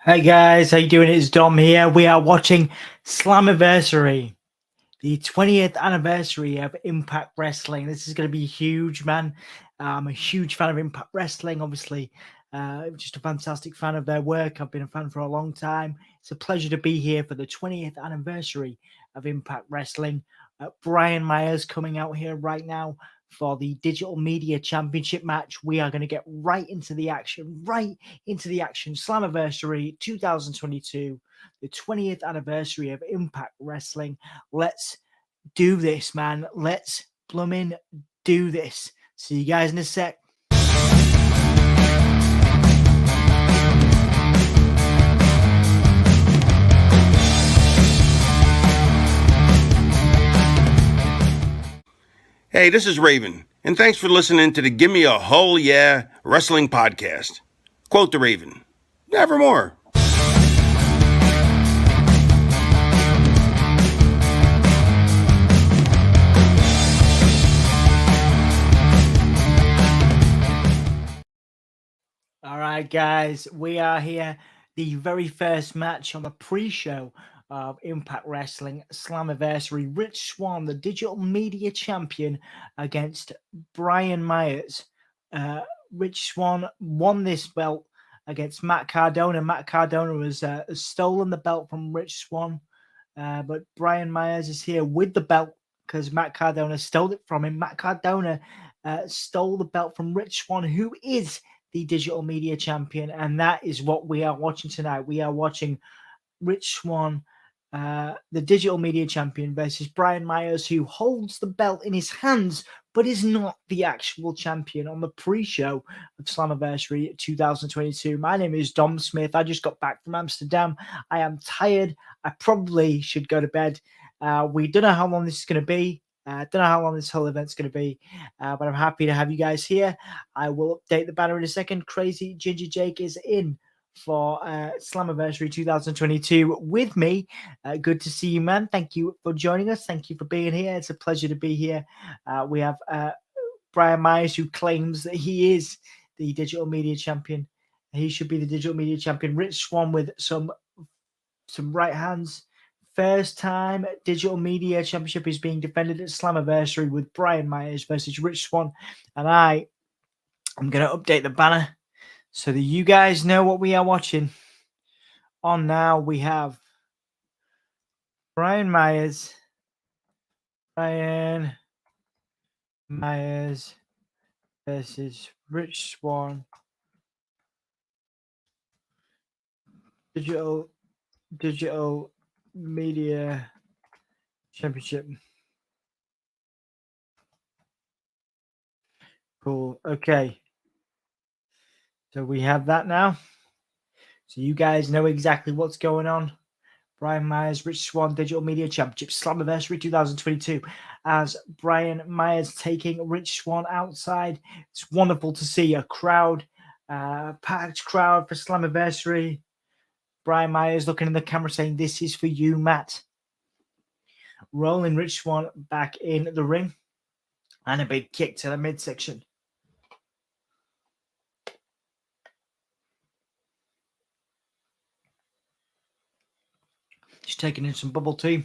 Hey guys, how you doing? It's Dom here. We are watching Slammiversary, the 20th anniversary of Impact Wrestling. This is going to be huge, man. I'm a huge fan of Impact Wrestling, obviously. Just a fantastic fan of their work. I've been a fan for a long time. It's a pleasure to be here for the 20th anniversary of Impact Wrestling. Brian Myers coming out here right now for the Digital Media Championship match. We are going to get right into the action. Slammiversary 2022, the 20th anniversary of Impact Wrestling. Let's do this, man. Let's bloomin' do this. See you guys in a sec. Hey, this is Raven, and thanks for listening to the Give Me a Whole Yeah Wrestling Podcast. Quote the Raven, nevermore. All right, guys, we are here. The very first match on the pre-show of Impact Wrestling Slammiversary. Rich Swann, the Digital Media Champion, against Brian Myers. Rich Swann won this belt against Matt Cardona. Matt Cardona has stolen the belt from Rich Swann, but Brian Myers is here with the belt because Matt Cardona stole it from him. Matt Cardona stole the belt from Rich Swann, who is the Digital Media Champion, and that is what we are watching tonight. We are watching Rich Swann, the Digital Media Champion, versus Brian Myers, who holds the belt in his hands but is not the actual champion, on the pre-show of Slammiversary 2022. My name is Dom Smith. I just got back from Amsterdam. I am tired. I probably should go to bed. We don't know how long this is going to be. Don't know how long this whole event's going to be, but I'm happy to have you guys here. I will update the banner in a second. Crazy Ginger Jake is in for Slammiversary 2022 with me. Good to see you, man. Thank you for joining us. Thank you for being here. It's a pleasure to be here. We have Brian Myers, who claims that he is the Digital Media Champion. He should be the Digital Media Champion. Rich Swann with some right hands. First time Digital Media Championship is being defended at Slammiversary with Brian Myers versus Rich Swann. And I'm going to update the banner so that you guys know what we are watching. On now, we have Brian Myers. Brian Myers versus Rich Swann. Digital Media Championship. Cool. Okay. So we have that now. So you guys know exactly what's going on. Brian Myers, Rich Swann, Digital Media Championship, Slammiversary 2022. As Brian Myers taking Rich Swann outside. It's wonderful to see a crowd, packed crowd for Slammiversary. Brian Myers looking in the camera saying, "This is for you, Matt." Rolling Rich Swann back in the ring. And a big kick to the midsection. Just taking in some bubble tea.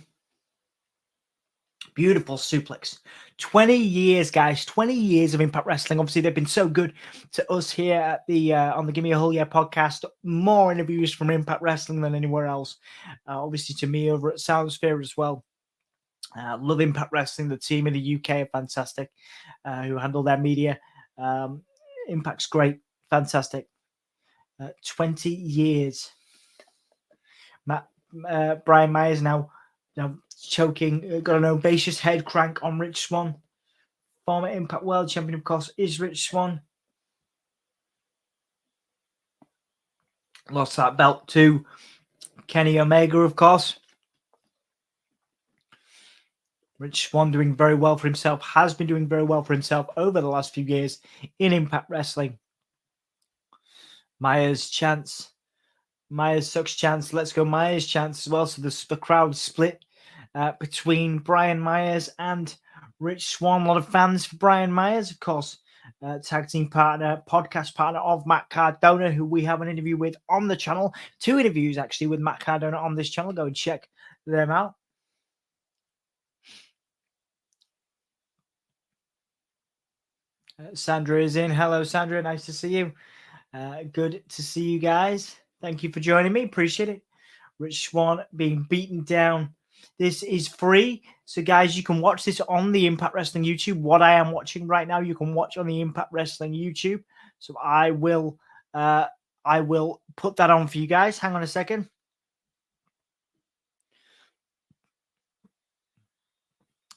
Beautiful suplex. 20 years, guys. 20 years of Impact Wrestling. Obviously, they've been so good to us here at the on the Give Me a Whole Yeah podcast. More interviews from Impact Wrestling than anywhere else. Obviously, to me over at Soundsphere as well. Love Impact Wrestling. The team in the UK are fantastic, who handle their media. Impact's great. Fantastic. 20 years. Brian Myers now choking, got an audacious head crank on Rich Swann. Former Impact World Champion, of course, is Rich Swann. Lost that belt to Kenny Omega, of course. Rich Swann doing very well for himself, has been doing very well for himself over the last few years in Impact Wrestling. Myers' chance. Myers sucks chance. Let's go Myers chance as well. So the crowd split between Brian Myers and Rich Swann. A lot of fans for Brian Myers, of course. tag team partner, podcast partner of Matt Cardona, who we have an interview with on the channel. 2 interviews actually with Matt Cardona on this channel. Go and check them out. Sandra is in. Hello, Sandra. Nice to see you. Good to see you guys. Thank you for joining me. Appreciate it. Rich Swann being beaten down. This is free. So, guys, you can watch this on the Impact Wrestling YouTube. What I am watching right now, you can watch on the Impact Wrestling YouTube. So I will put that on for you guys. Hang on a second.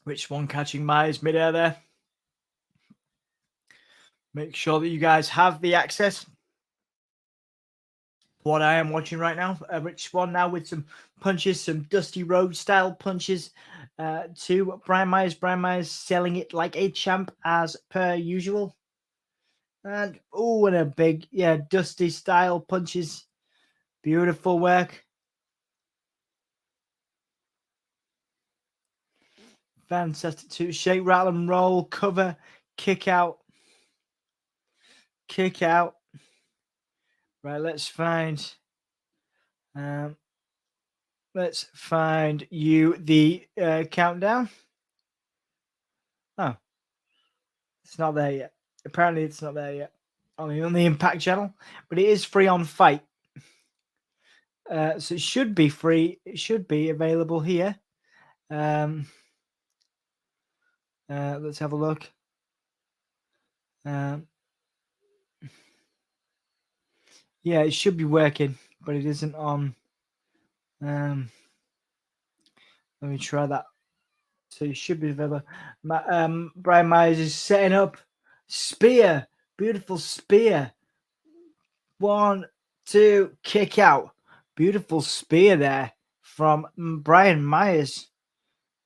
Rich Swann catching Myers midair there. Make sure that you guys have the access. What I am watching right now, Rich Swann now with some punches, some Dusty Rhodes style punches to Brian Myers. Brian Myers selling it like a champ as per usual. And and a big, Dusty style punches. Beautiful work. Fantastic too. Shake, rattle, and roll, cover, kick out. Kick out. Right, let's find you the countdown. Oh, it's not there yet. Apparently, it's not there yet. Only on the Impact channel, but it is free on Fight. So it should be free. It should be available here. Let's have a look. Yeah, it should be working, but it isn't on. Let me try that. So it should be available. Brian Myers is setting up. Spear. Beautiful spear. 1, 2, kick out. Beautiful spear there from Brian Myers.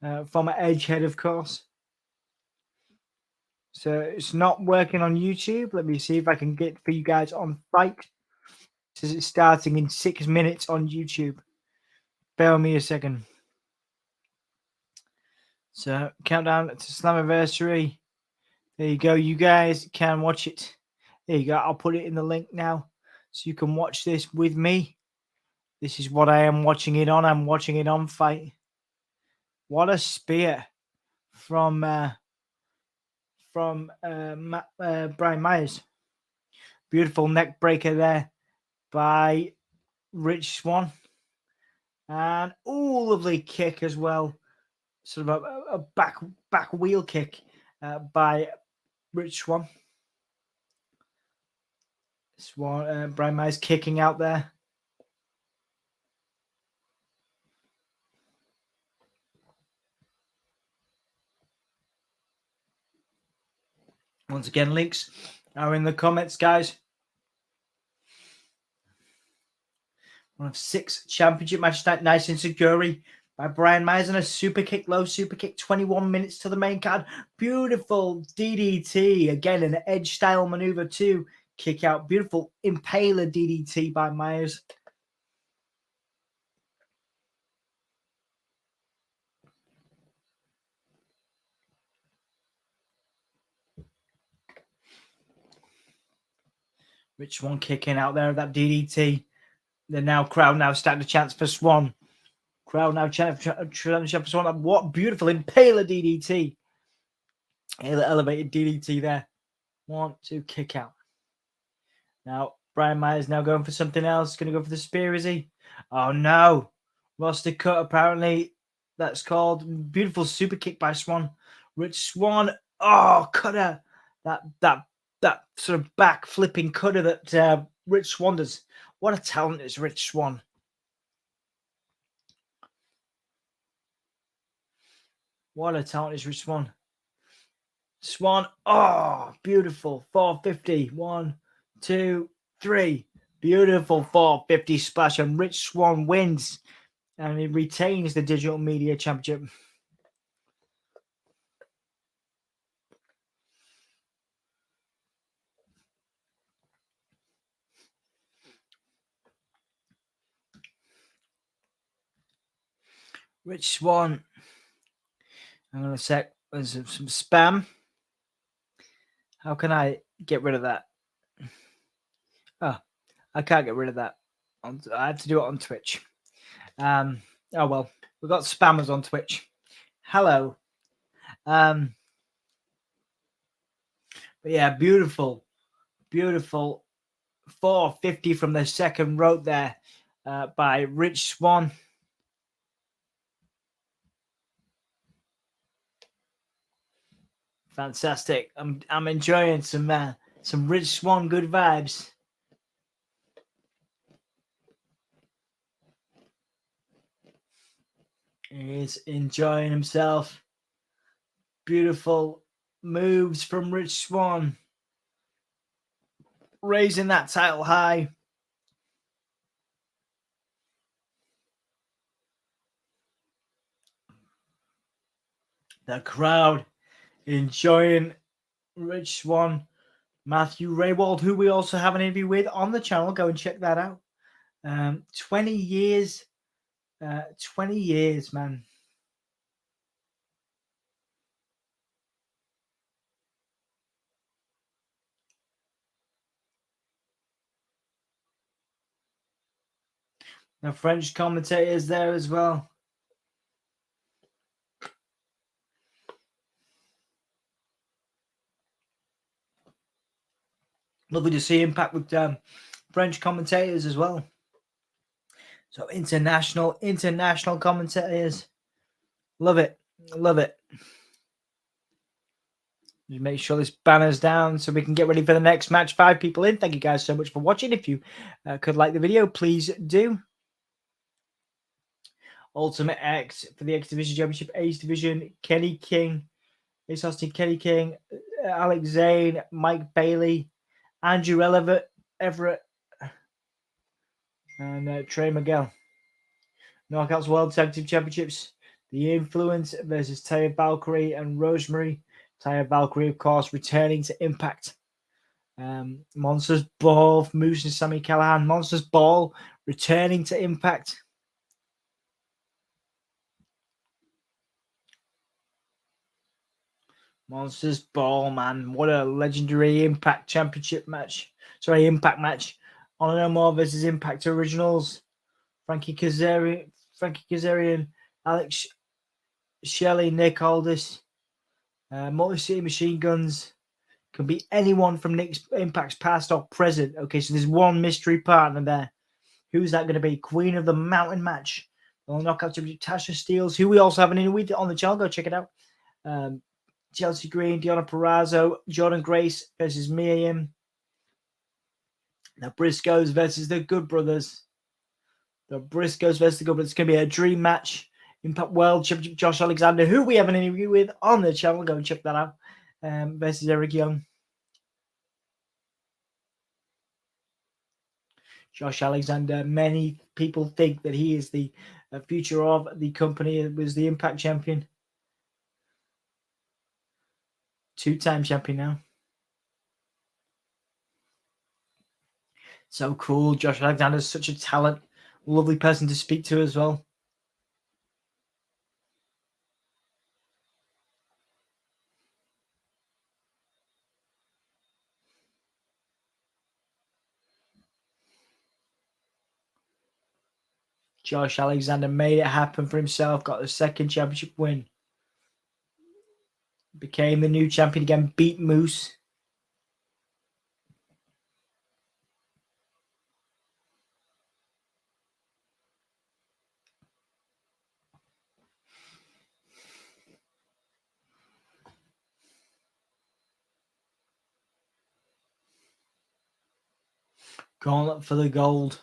From Edgehead, of course. So it's not working on YouTube. Let me see if I can get for you guys on Fight. It says it's starting in 6 minutes on YouTube. Bear with me a second. So countdown to Slammiversary. There you go. You guys can watch it. There you go. I'll put it in the link now, so you can watch this with me. This is what I am watching it on. I'm watching it on Fight. What a spear from Brian Myers. Beautiful neck breaker there by Rich Swann. And lovely kick as well. Sort of a back wheel kick by Rich Swann. Brian Myers kicking out there. Once again, links are in the comments, guys. One of 6 championship matches tonight. Nice insecurity by Brian Myers and a super kick, low super kick, 21 minutes to the main card. Beautiful DDT. Again, an edge style maneuver too. Kick out. Beautiful impaler DDT by Myers. Rich Swann kicking out there of that DDT. The crowd now stand a chance for Swann. Crowd now chanting for Swann. What beautiful impaler DDT. Elevated DDT there. 1, 2, kick out. Now, Brian Myers now going for something else. Going to go for the spear, is he? Oh, no. Roster cut, apparently. That's called. Beautiful super kick by Swann. Rich Swann. Oh, cutter. That sort of back flipping cutter that Rich Swann does. What a talent is Rich Swann. What a talent is Rich Swann. Swann. Oh, beautiful. 450. 1, 2, 3. Beautiful 450 splash. And Rich Swann wins. And he retains the Digital Media Championship. Rich Swann. I'm going to sec. There's some spam. How can I get rid of that? Oh, I can't get rid of that. I have to do it on Twitch. Oh well, we've got spammers on Twitch. Hello. But yeah, beautiful 450 from the second rope there by Rich Swann. Fantastic. I'm enjoying some Rich Swann good vibes. He's enjoying himself. Beautiful moves from Rich Swann. Raising that title high. The crowd enjoying Rich Swann. Matthew Raywald, who we also have an interview with on the channel. Go and check that out. 20 years. 20 years, man. The French commentators there as well. Lovely to see Impact with French commentators as well. So international commentators. Love it. Love it. Just make sure this banner's down so we can get ready for the next match. 5 people in. Thank you guys so much for watching. If you could like the video, please do. Ultimate X for the X-Division Championship, Ace Division, Kenny King, Ace Austin, Kenny King, Alex Zayne, Mike Bailey, Andrew Everett, and Trey Miguel. Knockouts World Tag Team Championships, The Influence versus Taya, Valkyrie, and Rosemary. Taya, Valkyrie, of course, returning to Impact. Monsters Ball, Moose and Sami Callihan. Monsters Ball returning to Impact. Monsters Ball, man. What a legendary Impact Championship match. Sorry, Impact match. Honor No More versus Impact Originals. Frankie Kazarian, Alex Shelley, Nick Aldis. Multi-City Machine Guns. Can be anyone from Impact's past or present. Okay, so there's one mystery partner there. Who's that going to be? Queen of the Mountain match. Well, knockout championship Tasha Steelz, who we also have an interview with on the channel. Go check it out. Chelsea Green, Deonna Purrazzo, Jordynne Grace versus Miriam. The Briscoes versus the Good Brothers. The Briscoes versus the Good Brothers. It's going to be a dream match. Impact World Championship Josh Alexander, who we have an interview with on the channel. Go and check that out. Versus Eric Young. Josh Alexander. Many people think that he is the future of the company. It was the Impact champion. 2-time champion now. So cool. Josh Alexander is such a talent. Lovely person to speak to as well. Josh Alexander made it happen for himself. Got the second championship win. Became the new champion again. Beat Moose. Gauntlet for the gold.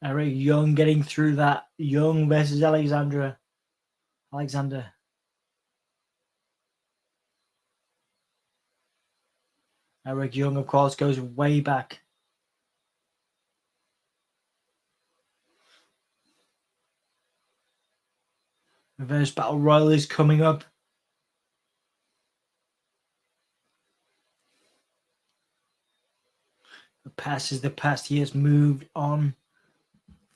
Eric Young getting through that. Young versus Alexander. Eric Young, of course, goes way back. Reverse Battle Royale is coming up. The past is the past. He has moved on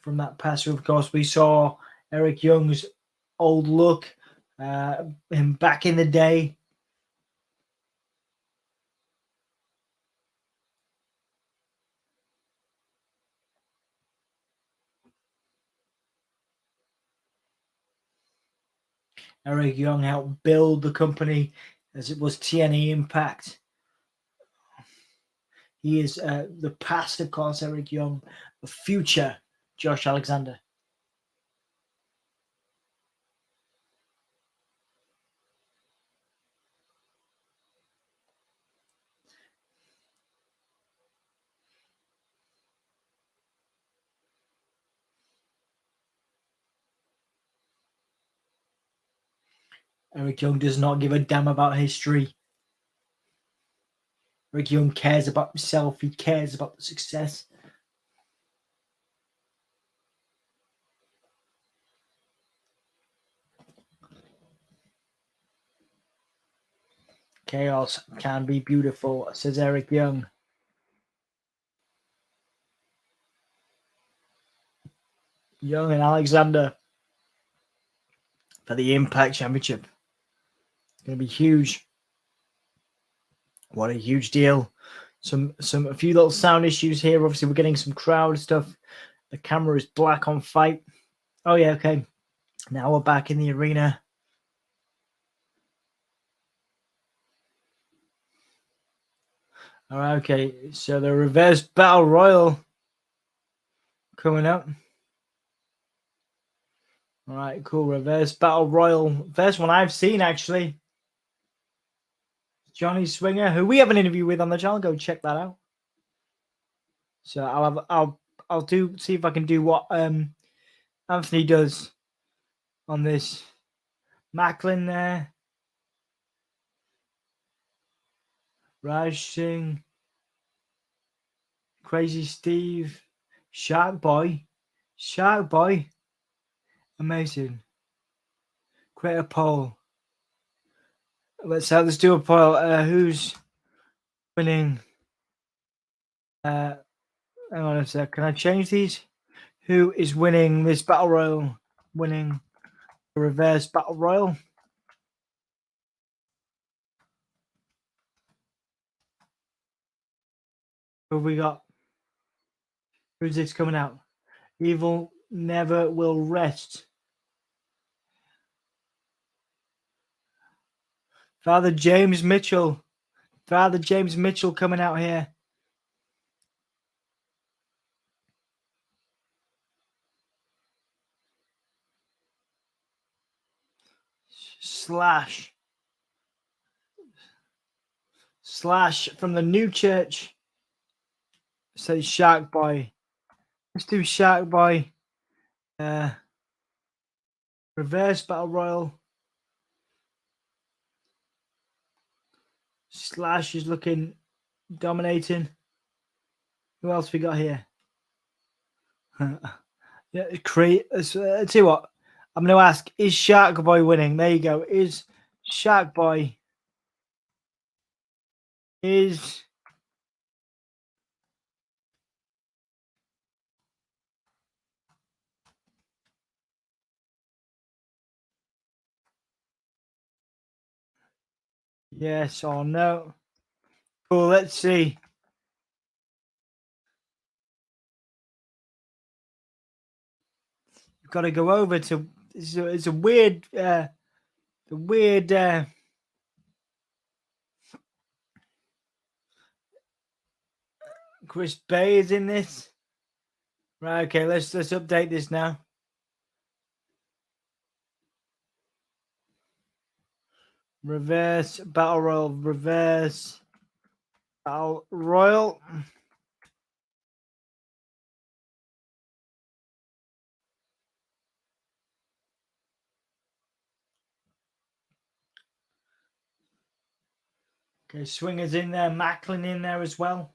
from that past. Of course, we saw Eric Young's old look, him back in the day. Eric Young helped build the company as it was TNA Impact. He is the past, of course, Eric Young, the future, Josh Alexander. Eric Young does not give a damn about history. Eric Young cares about himself. He cares about the success. Chaos can be beautiful, says Eric Young. Young and Alexander for the Impact Championship. It's going to be huge. What a huge deal. A few little sound issues here. Obviously, we're getting some crowd stuff. The camera is black on fight. Oh, yeah, okay. Now we're back in the arena. All right, okay. So the reverse battle royal coming up. All right, cool. Reverse battle royal. First one I've seen, actually. Johnny Swinger, who we have an interview with on the channel. Go check that out. So I'll see if I can do what Anthony does on this. Macklin there. Raj Singh. Crazy Steve. Shark Boy. Amazing. Create a poll. Let's do a poll. Who's winning? Hang on a sec. Can I change these? Who is winning this battle royal? Winning the reverse battle royal? Who have we got? Who's this coming out? Evil never will rest. Father James Mitchell coming out here. Slash from the New Church. Say Shark Boy. Let's do Shark Boy. Reverse Battle Royal. Slash is looking dominating. Who else we got here? Yeah, let's see what. I'm going to ask, is Shark Boy winning? There you go. Is Shark Boy is yes or no? Cool, let's see. You've got to go over to it's a weird Chris Bay is in this. Right, okay, let's update this now. Reverse Battle Royal, reverse Battle Royal. Okay, Swinger's in there, Macklin in there as well.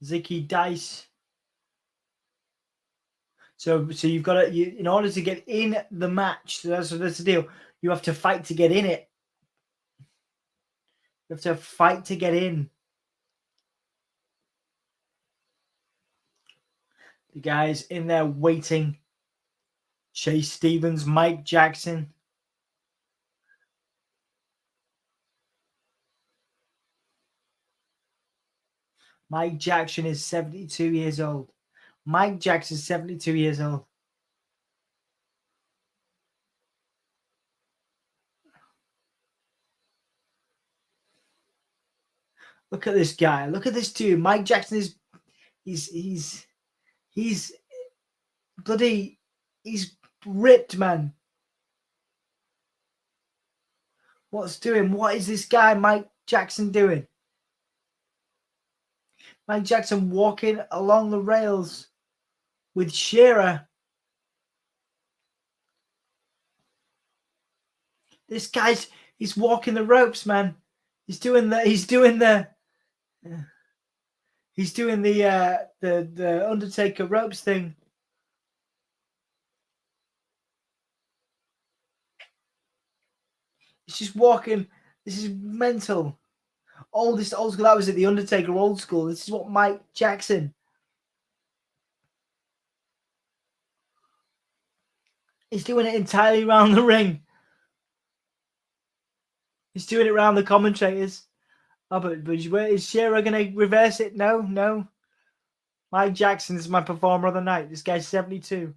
Zicky Dice. So you've got to, in order to get in the match, that's the deal. You have to fight to get in it. You have to fight to get in. The guys in there waiting. Chase Stevens, Mike Jackson. Mike Jackson is 72 years old. Mike Jackson is 72 years old. Look at this guy. Look at this dude. Mike Jackson is he's bloody, he's ripped, man. What is this guy Mike Jackson doing? Mike Jackson walking along the rails with Shearer. This guy's he's walking the ropes, man. He's doing the Undertaker ropes thing. He's just walking. This is mental. Old school. That was at the Undertaker old school. This is what Mike Jackson. He's doing it entirely around the ring. He's doing it around the commentators. Oh, but is Shearer going to reverse it? No. Mike Jackson is my performer of the night. This guy's 72.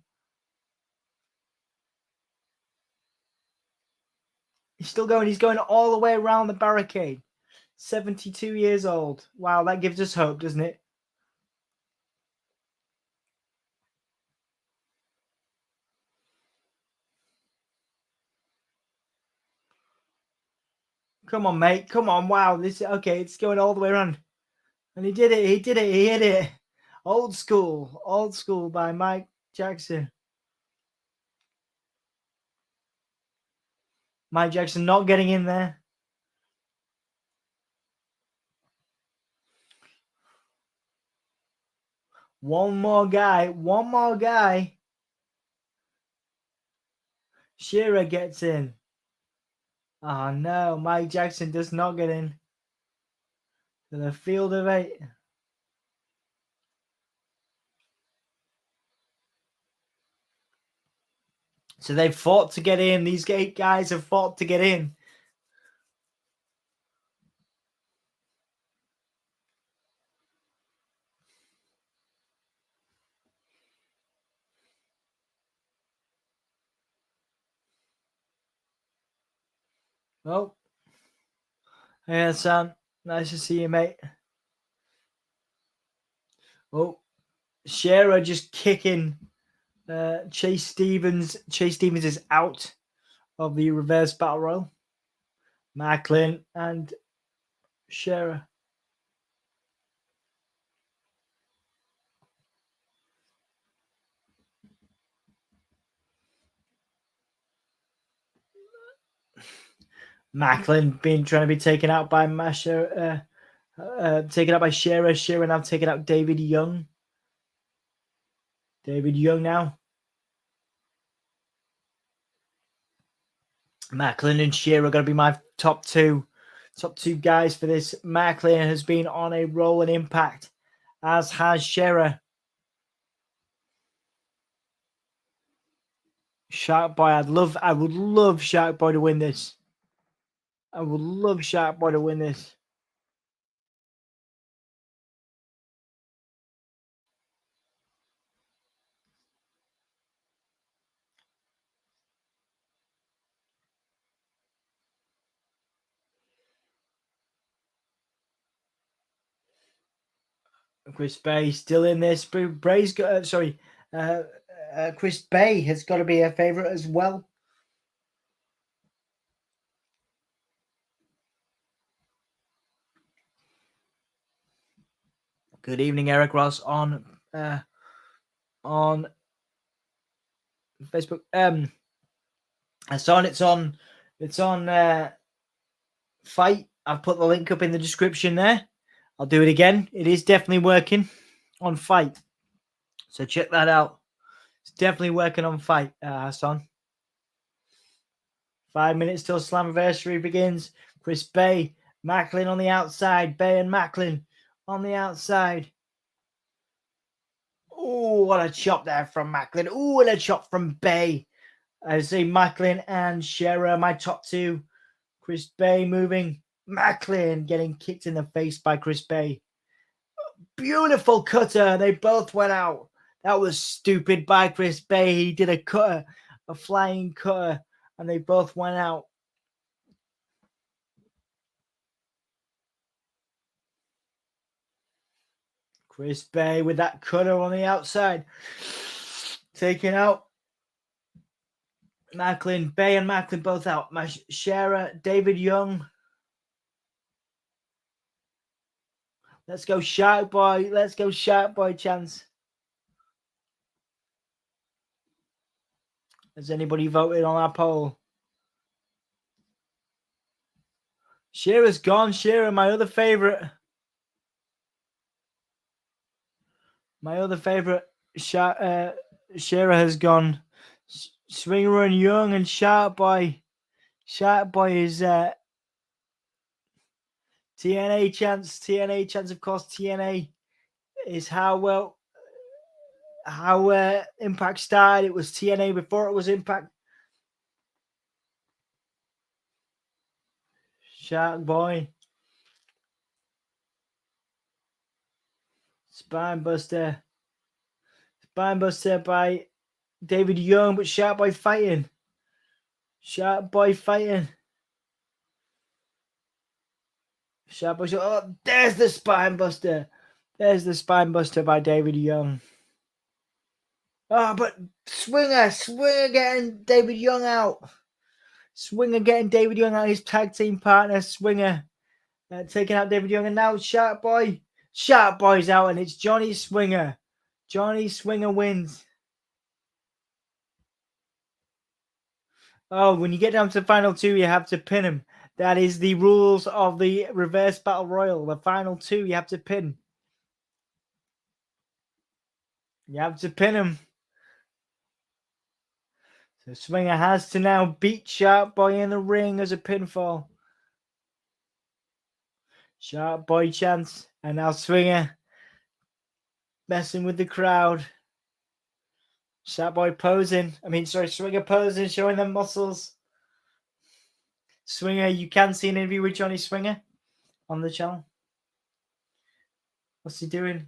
He's still going. He's going all the way around the barricade. 72 years old. Wow, that gives us hope, doesn't it? Come on, mate. Come on. Wow. Okay. It's going all the way around. And he did it. He hit it. Old school by Mike Jackson. Mike Jackson not getting in there. One more guy. Shearer gets in. Oh no, Mike Jackson does not get in. To the field of 8. So they've fought to get in. These 8 guys have fought to get in. Oh. Yeah, son. Nice to see you, mate. Oh. Shearer just kicking Chase Stevens. Chase Stevens is out of the reverse battle royal. Macklin and Shearer. Macklin being trying to be taken out by taken out by Shearer. Shearer now taking out David Young. David Young now. Macklin and Shearer are going to be my top two guys for this. Macklin has been on a roll in Impact, as has Shearer. Shark Boy, I would love Shark Boy to win this. I would love Shark Boy to win this. Chris Bay still in this. Bray's got Chris Bay has got to be a favorite as well. Good evening, Eric Ross on Facebook. It's on Fight. I've put the link up in the description there. I'll do it again. It is definitely working on Fight. So check that out. It's definitely working on Fight, Hassan. 5 minutes till Slammiversary begins. Chris Bay, Macklin on the outside. Bay and Macklin on the outside. Oh, what a chop there from Macklin. Oh, and a chop from Bay. I see Macklin and Shera, my top two. Chris Bay moving. Macklin getting kicked in the face by Chris Bay. Beautiful cutter. They both went out. That was stupid by Chris Bay. He did a cutter, a flying cutter, and they both went out. Chris Bay with that cutter on the outside. Taking out Macklin. Bay and Macklin both out. Shera, David Young. Let's go Shark Boy. Let's go Shark Boy chance. Has anybody voted on our poll? Shera's gone. Shera, my other favorite. My other favorite. Shera has gone. Swinger and Young and Shark Boy. Shark Boy is TNA chance. TNA chance, of course. TNA is how Impact started. It was TNA before it was Impact. Shark Boy. Spinebuster. Spinebuster by David Young, but Shark Boy fighting. Shark Boy fighting. Shark Boy. Oh, there's the Spinebuster. There's the Spinebuster by David Young. Oh, but Swinger getting David Young out. Swinger getting David Young out, his tag team partner. Swinger taking out David Young, and now Shark Boy. Shark Boy's out, and it's Johnny Swinger. Johnny Swinger wins. Oh, when you get down to the final two, you have to pin him. That is the rules of the reverse battle royal. The final two, you have to pin. You have to pin him. So Swinger has to now beat Shark Boy in the ring as a pinfall. Shark Boy chance. And now Swinger messing with the crowd. Shark Boy posing. Swinger posing, showing them muscles. Swinger, you can see an interview with Johnny Swinger on the channel. What's he doing?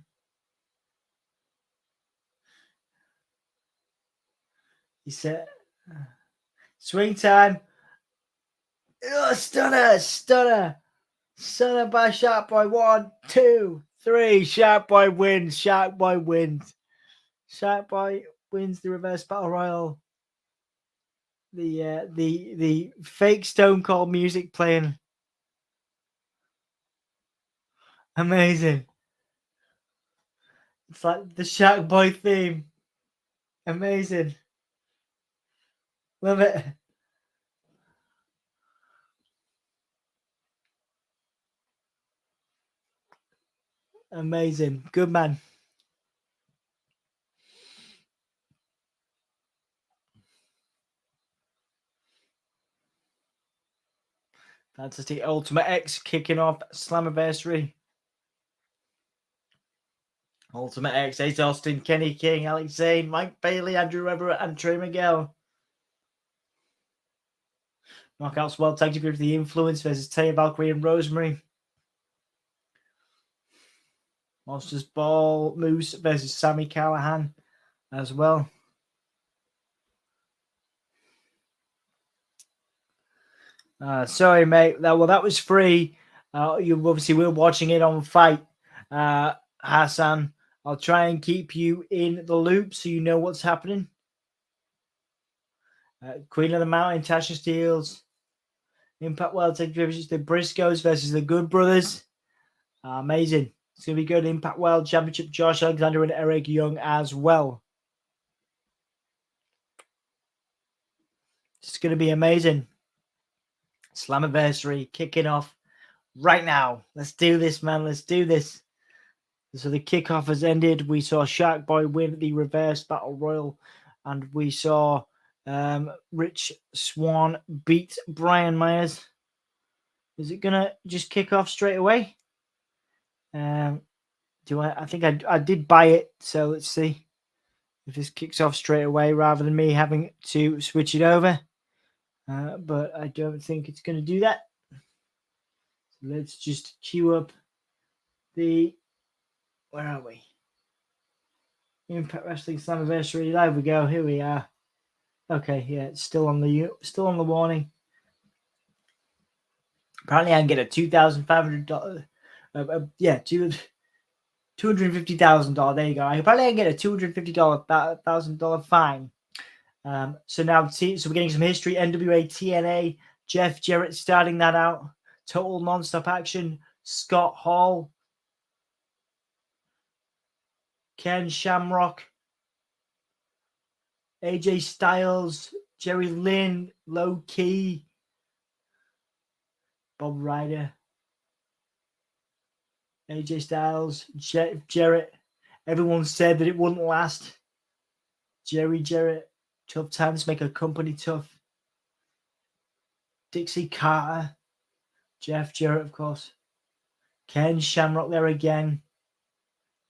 He said, swing time. Oh, stunner by Shark Boy. 1, 2, 3. Shark Boy wins. Shark Boy wins the reverse battle royal. The fake Stone Cold music playing. Amazing. It's like the Shark Boy theme. Amazing. Love it. Amazing. Good man. Fantastic. Ultimate X kicking off Slammiversary. Ultimate X, Ace Austin, Kenny King, Alex Zayne, Mike Bailey, Andrew Everett, and Trey Miguel. Knockouts World Tag Team Group The Influence versus Taya, Valkyrie, and Rosemary. Monsters Ball Moose versus Sami Callihan as well. Sorry, mate. That was free. You obviously were watching it on Fight. Hassan, I'll try and keep you in the loop so you know what's happening. Queen of the Mountain, Tasha Steelz. Impact World Tag Team the Briscoes versus the Good Brothers. Amazing. It's going to be good. Impact World Championship, Josh Alexander and Eric Young as well. It's going to be amazing. Slammiversary kicking off right now. Let's do this, man. Let's do this. So the kickoff has ended. We saw Shark Boy win the reverse battle royal, and we saw Rich Swann beat Brian Myers. Is it gonna just kick off straight away? I think I did buy it, so let's see. if this kicks off straight away rather than me having to switch it over. But I don't think it's going to do that. So let's just queue up the... Where are we? Impact Wrestling Slammiversary. Live we go. Here we are. Okay, yeah, it's still on the warning. Apparently, I can get a $2,500. $250,000. There you go. Apparently, I can get a $250,000 fine. So now, we're getting some history. NWA TNA. Jeff Jarrett starting that out. Total non-stop action. Scott Hall. Ken Shamrock. AJ Styles. Jerry Lynn. Low Key. Bob Ryder. AJ Styles. Jarrett. Everyone said that it wouldn't last. Jerry Jarrett. Tough times make a company tough. Dixie Carter. Jeff Jarrett, of course. Ken Shamrock there again.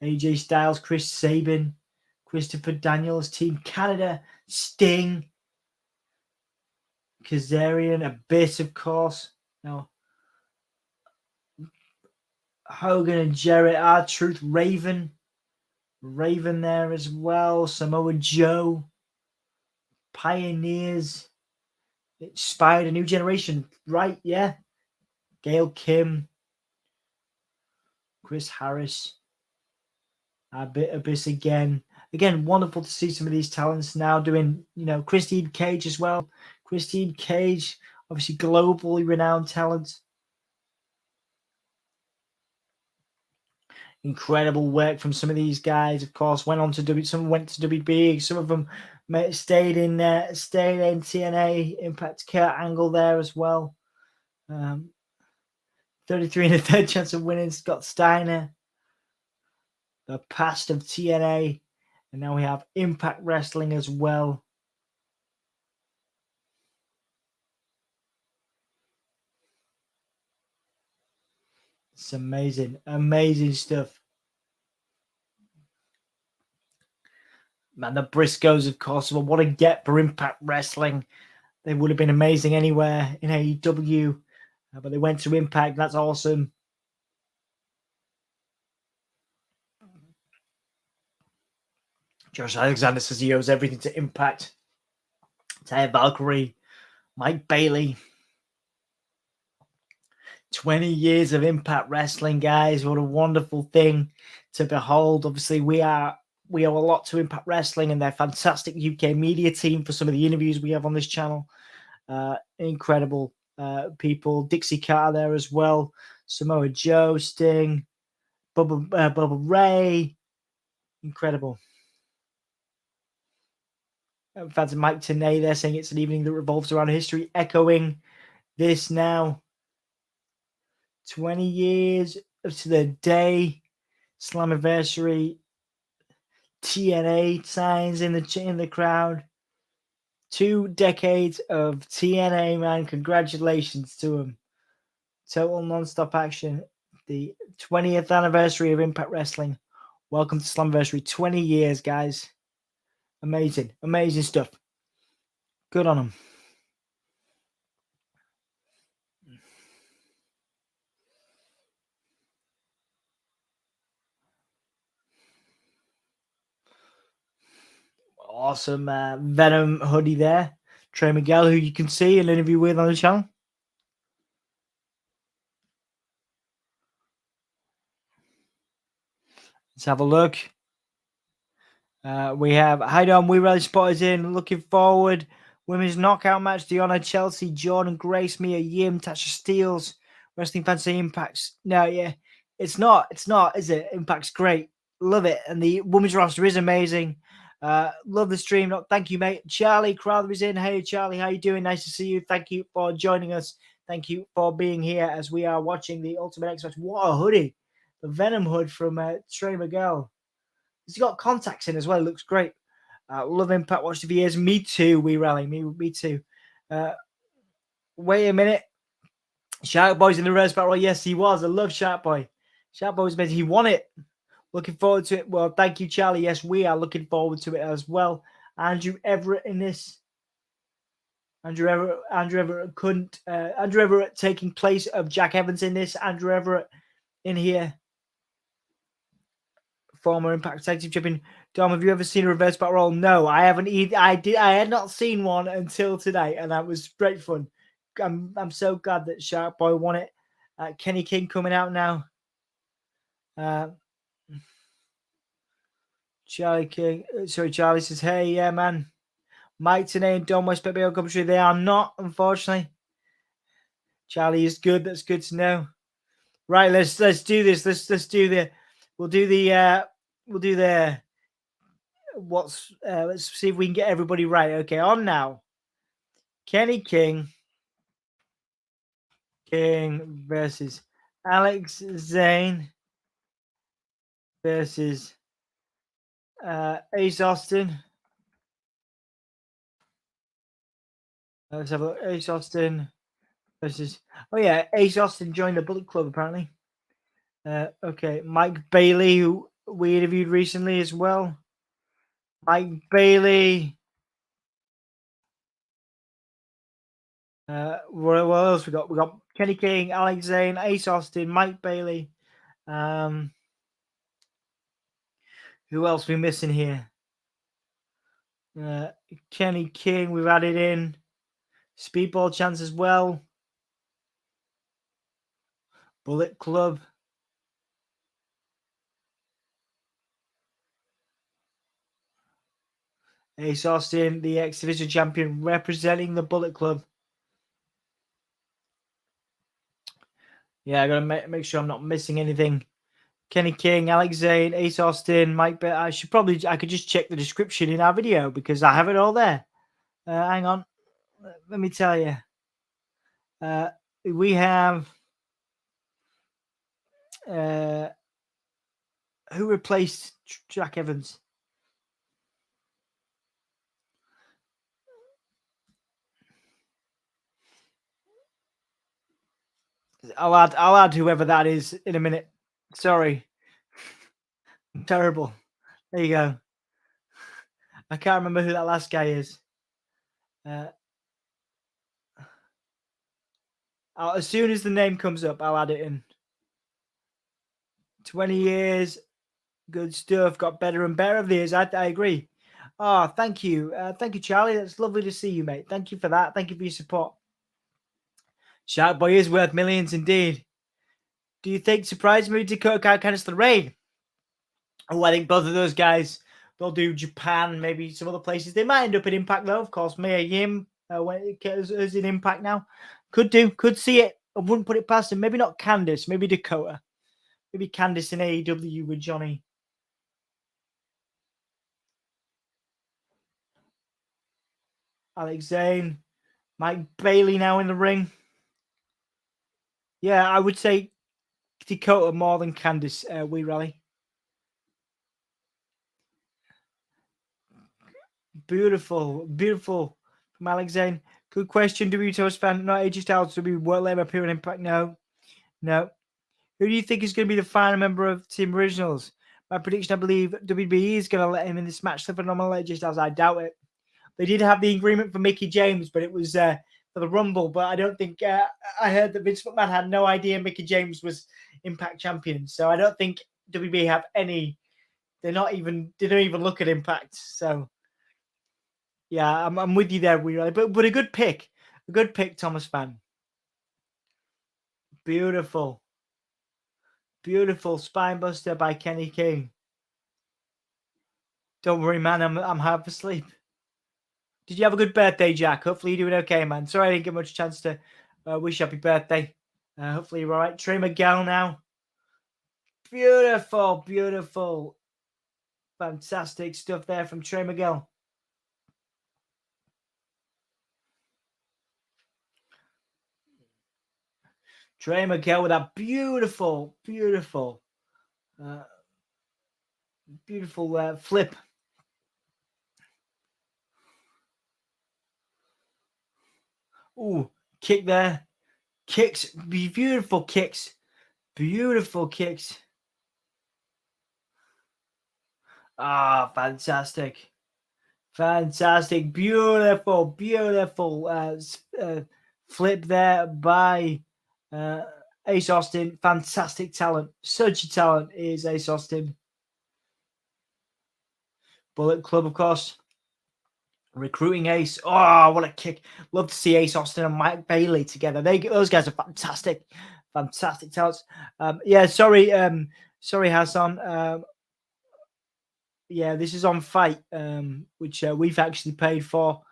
AJ Styles. Chris Sabin. Christopher Daniels. Team Canada. Sting. Kazarian. Abyss, of course. Now, Hogan and Jarrett. R-Truth. Raven there as well. Samoa Joe. Pioneers. Inspired a new generation. Right, yeah. Gail Kim. Chris Harris. Abyss again. Again, wonderful to see some of these talents now doing, Christine Cage as well. Christine Cage, obviously globally renowned talent. Incredible work from some of these guys, of course. Some went to WB, some of them stayed in TNA. Impact. Kurt Angle there as well. 33 and a third chance of winning. Scott Steiner. The past of TNA. And now we have Impact Wrestling as well. It's amazing. Amazing stuff. Man, the Briscoes, of course, well, what a get for Impact Wrestling. They would have been amazing anywhere in AEW, but they went to Impact. That's awesome. Josh Alexander says he owes everything to Impact. Taya Valkyrie, Mike Bailey. 20 years of Impact Wrestling, guys. What a wonderful thing to behold. Obviously, we owe a lot to Impact Wrestling and their fantastic UK media team for some of the interviews we have on this channel. Incredible people. Dixie Carter there as well. Samoa Joe, Sting, Bubba Ray. Incredible. Fans of Mike Tenay there saying it's an evening that revolves around history, echoing this now. 20 years to the day. Slammiversary. TNA signs in the crowd. 2 decades of TNA, man. Congratulations to them. Total non-stop action. The 20th anniversary of Impact Wrestling. Welcome to Slammiversary. 20 years, guys. Amazing. Amazing stuff. Good on them. Awesome Venom hoodie there. Trey Miguel, who you can see an interview with on the channel. Let's have a look. We have Haidon, We Rally Spotters in. Looking forward. Women's knockout match. Deonna, Chelsea, Jordynne, Grace, Mia, Yim, Tasha, Steelz. Wrestling fans say Impact's. No, yeah. It's not, is it? Impact's great. Love it. And the women's roster is amazing. Love the stream. Thank you, mate. Charlie Crowther is in. Hey, Charlie, how you doing? Nice to see you. Thank you for joining us. Thank you for being here as we are watching the Ultimate X Match. What a hoodie. The Venom hood from Trey Miguel. He's got contacts in as well. It looks great. Love Impact. Watched it for years. Me too. We rally. Me too. Wait a minute. Shark Boy's in the Rose Battle Royale. Yes, he was. I love Shark Boy. Shark Boy was amazing. He won it. Looking forward to it. Well, thank you, Charlie. Yes, we are looking forward to it as well. Andrew Everett in this. Andrew Everett taking place of Jack Evans in this. Andrew Everett in here. Former Impact Tag Team Champion. Dom, have you ever seen a reverse battle roll? No, I haven't either. I had not seen one until today, and that was great fun. I'm so glad that Shark Boy won it. Kenny King coming out now. Charlie says, hey, yeah, man. Mike Tenay and Don West Baby commentary. They are not, unfortunately. Charlie is good. That's good to know. Right, let's do this. Let's do the let's see if we can get everybody right. Okay, on now. Kenny King versus Alex Zayne versus Ace Austin. Let's have a look. Ace Austin versus Ace Austin joined the Bullet Club apparently. Okay, Mike Bailey, who we interviewed recently as well. Mike Bailey. What else we got? We got Kenny King, Alex Zayne, Ace Austin, Mike Bailey. Who else we missing here? Kenny King, we've added in. Speedball Chance as well. Bullet Club. Ace Austin, the X-Division champion, representing the Bullet Club. Yeah, I gotta make sure I'm not missing anything. Kenny King, Alex Zayne, Ace Austin, Mike. I could just check the description in our video because I have it all there. Hang on, let me tell you. We have who replaced Jack Evans? I'll add whoever that is in a minute. Sorry. Terrible. There you go. I can't remember who that last guy is. As soon as the name comes up, I'll add it in. 20 years. Good stuff. Got better and better of these. I agree. Oh, thank you. Thank you, Charlie. That's lovely to see you, mate. Thank you for that. Thank you for your support. Shark Boy is worth millions indeed. Do you think surprise move Dakota Kai, Candice LeRae? Oh, I think both of those guys, they'll do Japan, maybe some other places. They might end up in Impact, though. Of course, Mia Yim is in Impact now. Could see it. I wouldn't put it past him. Maybe not Candice, maybe Dakota. Maybe Candice in AEW with Johnny. Alex Zayne. Mike Bailey now in the ring. Yeah, I would say Dakota more than Candice, We Rally. Beautiful from Alex Zayne. Good question. WTO's fan, not AJ Styles to be well ever appear in Impact. No. Who do you think is going to be the final member of Team Originals? My prediction, I believe WWE is going to let him in this match. The phenomenal AJ Styles, I doubt it. They did have the agreement for Mickie James, but it was for the Rumble. But I don't think I heard that Vince McMahon had no idea Mickie James was Impact champion. So I don't think WWE have any. They don't even look at Impact. So yeah, I'm with you there, but a good pick, Thomas Fan. Beautiful spinebuster by Kenny King. Don't worry, man. I'm half asleep. Did you have a good birthday, Jack? Hopefully you're doing okay, man. Sorry I didn't get much chance to wish happy birthday. Hopefully you're all right. Trey Miguel now. Beautiful. Fantastic stuff there from Trey Miguel. Trey Miguel with that beautiful flip. Ooh, kick there. Beautiful kicks. Ah, fantastic. Fantastic. Beautiful, beautiful flip there by Ace Austin. Fantastic talent. Such a talent is Ace Austin. Bullet Club, of course. Recruiting Ace. Oh, what a kick. Love to see Ace Austin and Mike Bailey together. Those guys are fantastic. Fantastic talents. Yeah, sorry, Hassan. Yeah, this is on Fight, which we've actually paid for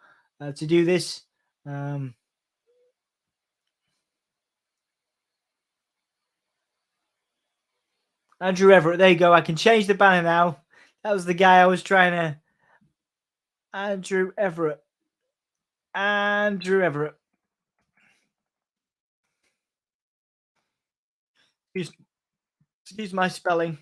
to do this. Andrew Everett, there you go. I can change the banner now. That was the guy I was trying to. Andrew Everett. Andrew Everett. Excuse my spelling.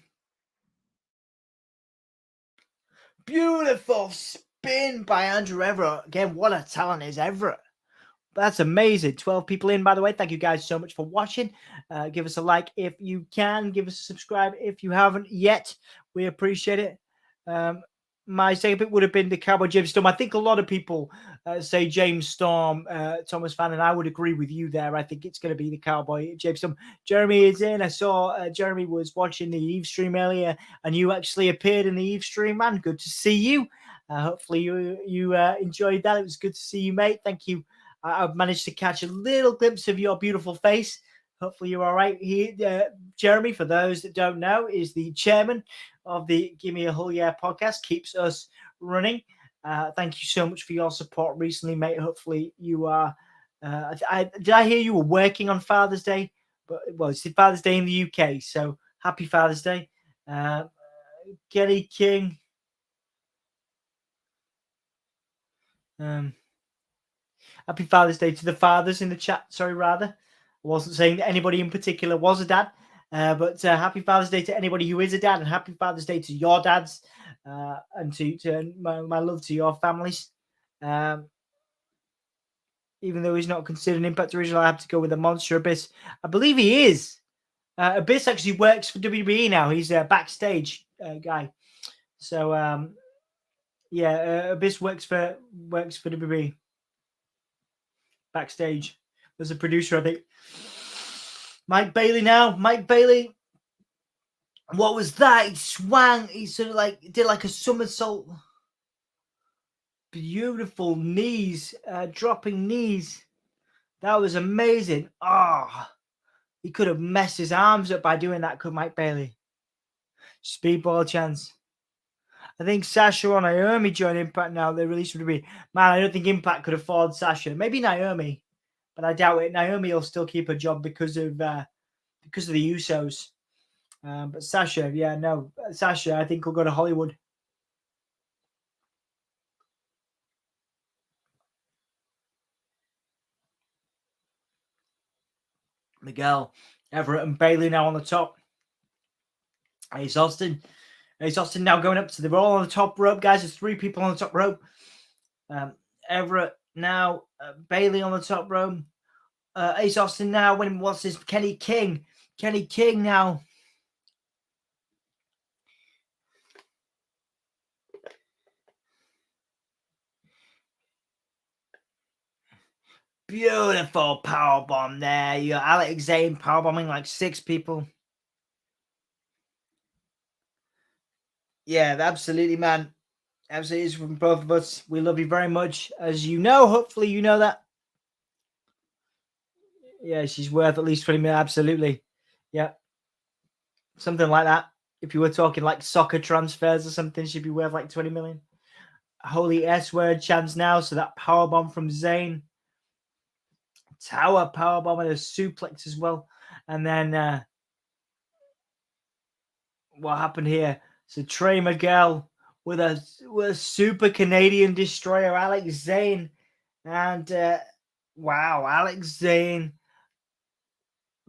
Beautiful spin by Andrew Everett. Again, what a talent is Everett. That's amazing. 12 people in, by the way. Thank you guys so much for watching. Give us a like if you can. Give us a subscribe if you haven't yet. We appreciate it. My second pick would have been the Cowboy James Storm. I think a lot of people say James Storm, Thomas Fan, and I would agree with you there. I think it's going to be the Cowboy James Storm. Jeremy is in. I saw Jeremy was watching the Eve stream earlier, and you actually appeared in the Eve stream, man. Good to see you. Hopefully you enjoyed that. It was good to see you, mate. Thank you. I've managed to catch a little glimpse of your beautiful face. Hopefully you're all right. Jeremy, for those that don't know, is the chairman of the Give Me a Whole Yeah podcast, keeps us running. Thank you so much for your support recently, mate. Hopefully you are. Did I hear you were working on Father's Day? But well, it's Father's Day in the UK, so happy Father's Day. Kelly King. Happy Father's Day to the fathers in the chat. Sorry, rather. I wasn't saying that anybody in particular was a dad. But happy Father's Day to anybody who is a dad, and happy Father's Day to your dads, and to my love to your families. Even though he's not considered an Impact original, I have to go with the Monster Abyss. I believe he is. Abyss actually works for WWE now. He's a backstage guy. So yeah, Abyss works for WWE backstage. There's a producer, I think. Mike Bailey now. Mike Bailey. What was that? He swung. He sort of like did like a somersault. Beautiful knees, dropping knees. That was amazing. Oh, he could have messed his arms up by doing that, could Mike Bailey? Speedball chance. I think Sasha or Naomi joined Impact now. They released would be man. I don't think Impact could afford Sasha. Maybe Naomi, but I doubt it. Naomi will still keep her job because of the Usos. But Sasha, yeah, no, Sasha, I think will go to Hollywood. Miguel, Everett, and Bailey now on the top. Ace Austin now going up to they're all on the top rope, guys. There's 3 people on the top rope. Everett now, Bailey on the top rope. Ace Austin now winning. What's this? Kenny King now. Beautiful powerbomb there. You got Alex Zayne powerbombing like 6 people. Yeah, absolutely, man. Absolutely, it's from both of us. We love you very much. As you know, hopefully you know that. Yeah, she's worth at least 20 million. Absolutely. Yeah. Something like that. If you were talking like soccer transfers or something, she'd be worth like 20 million. Holy S word chance now. So that powerbomb from Zayne. Tower powerbomb and a suplex as well. And then what happened here? So Trey Miguel with a super Canadian destroyer, Alex Zayne. And wow, Alex Zayne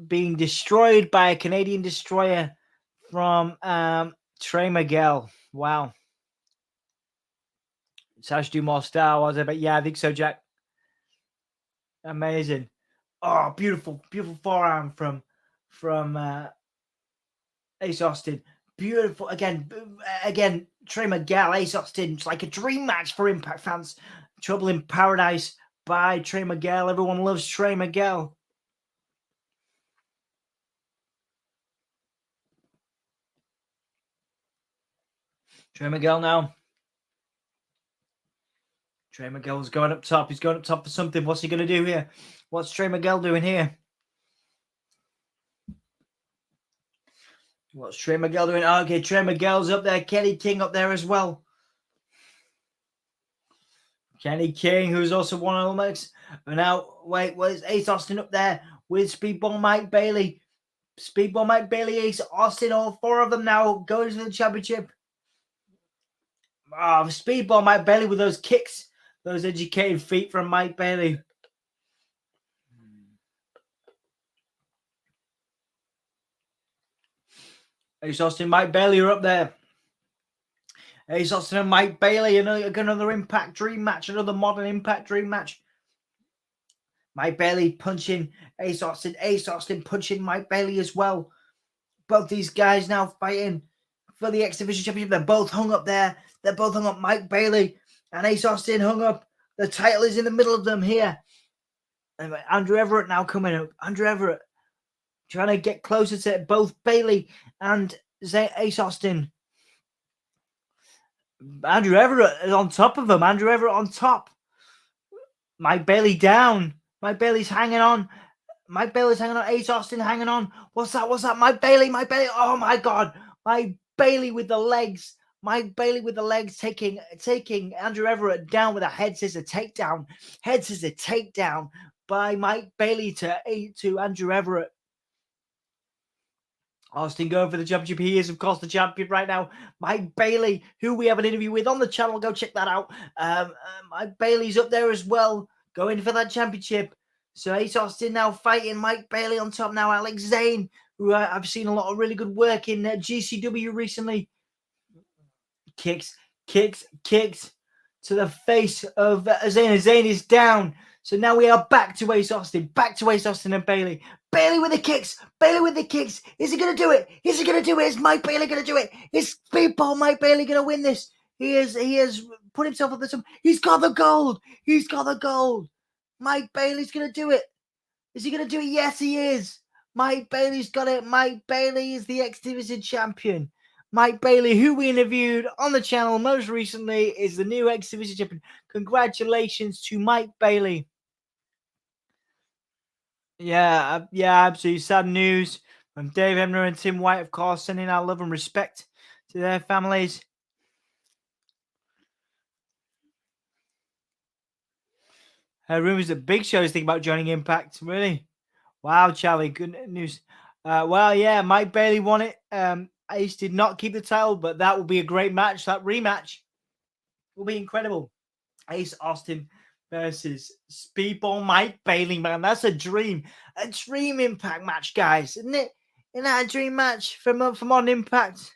being destroyed by a Canadian destroyer from Trey Miguel. Wow. Tasha do more Star Wars, but yeah, I think so, Jack. Amazing. Oh, beautiful forearm from Ace Austin. Beautiful again. Trey Miguel, Ace Austin. It's like a dream match for Impact fans. Trouble in Paradise by Trey Miguel. Everyone loves Trey Miguel. Trey Miguel now. Trey Miguel's going up top. He's going up top for something. What's he going to do here? What's Trey Miguel doing here? What's Trey Miguel doing? Oh, okay, Trey Miguel's up there. Kenny King up there as well. Kenny King, who's also one of the Olympics. And now, wait, where's Ace Austin up there with Speedball Mike Bailey? Speedball Mike Bailey, Ace Austin, all four of them now going to the championship. Oh, Speedball Mike Bailey with those kicks, those educated feet from Mike Bailey. Ace Austin, Mike Bailey are up there. Ace Austin and Mike Bailey, another Impact Dream match, another modern Impact Dream match. Mike Bailey punching Ace Austin punching Mike Bailey as well. Both these guys now fighting for the X-Division Championship. They're both hung up there. They're both hung up. Mike Bailey and Ace Austin hung up. The title is in the middle of them here. And Andrew Everett now coming up. Andrew Everett trying to get closer to both Bailey and Ace Austin. Andrew Everett is on top of them. Andrew Everett on top. Mike Bailey down. Mike Bailey's hanging on. Mike Bailey's hanging on. Ace Austin hanging on. What's that? What's that? Mike Bailey. Mike Bailey. Oh my God. Mike Bailey with the legs. Mike Bailey with the legs taking Andrew Everett down with a head scissor takedown. Head scissor takedown by Mike Bailey to Andrew Everett. Austin going for the championship. He is, of course, the champion right now. Mike Bailey, who we have an interview with on the channel. Go check that out. Mike Bailey's up there as well, going for that championship. So Ace Austin now fighting Mike Bailey on top now. Alex Zayne, who I've seen a lot of really good work in GCW recently. Kicks to the face of Zayne. Zayne is down. So now we are back to Ace Austin and Bailey. Bailey with the kicks. Is he going to do it? Is Mike Bailey going to do it? Is Speedball Mike Bailey going to win this? He has put himself up the top. He's got the gold. Mike Bailey's going to do it. Is he going to do it? Yes, he is. Mike Bailey's got it. Mike Bailey is the X-Division champion. Mike Bailey, who we interviewed on the channel most recently, is the new X-Division champion. Congratulations to Mike Bailey. Yeah, absolutely sad news from Dave Hebner and Tim White, of course, sending our love and respect to their families. Rumors that Big Show is thinking about joining Impact. Really? Wow, Charlie, good news. Well, yeah, Mike Bailey won it. Ace did not keep the title, but that will be a great match. That rematch will be incredible. Ace Austin versus Speedball Mike Bailey, man. That's a dream Impact match, guys, isn't it? Isn't that a dream match from on Impact?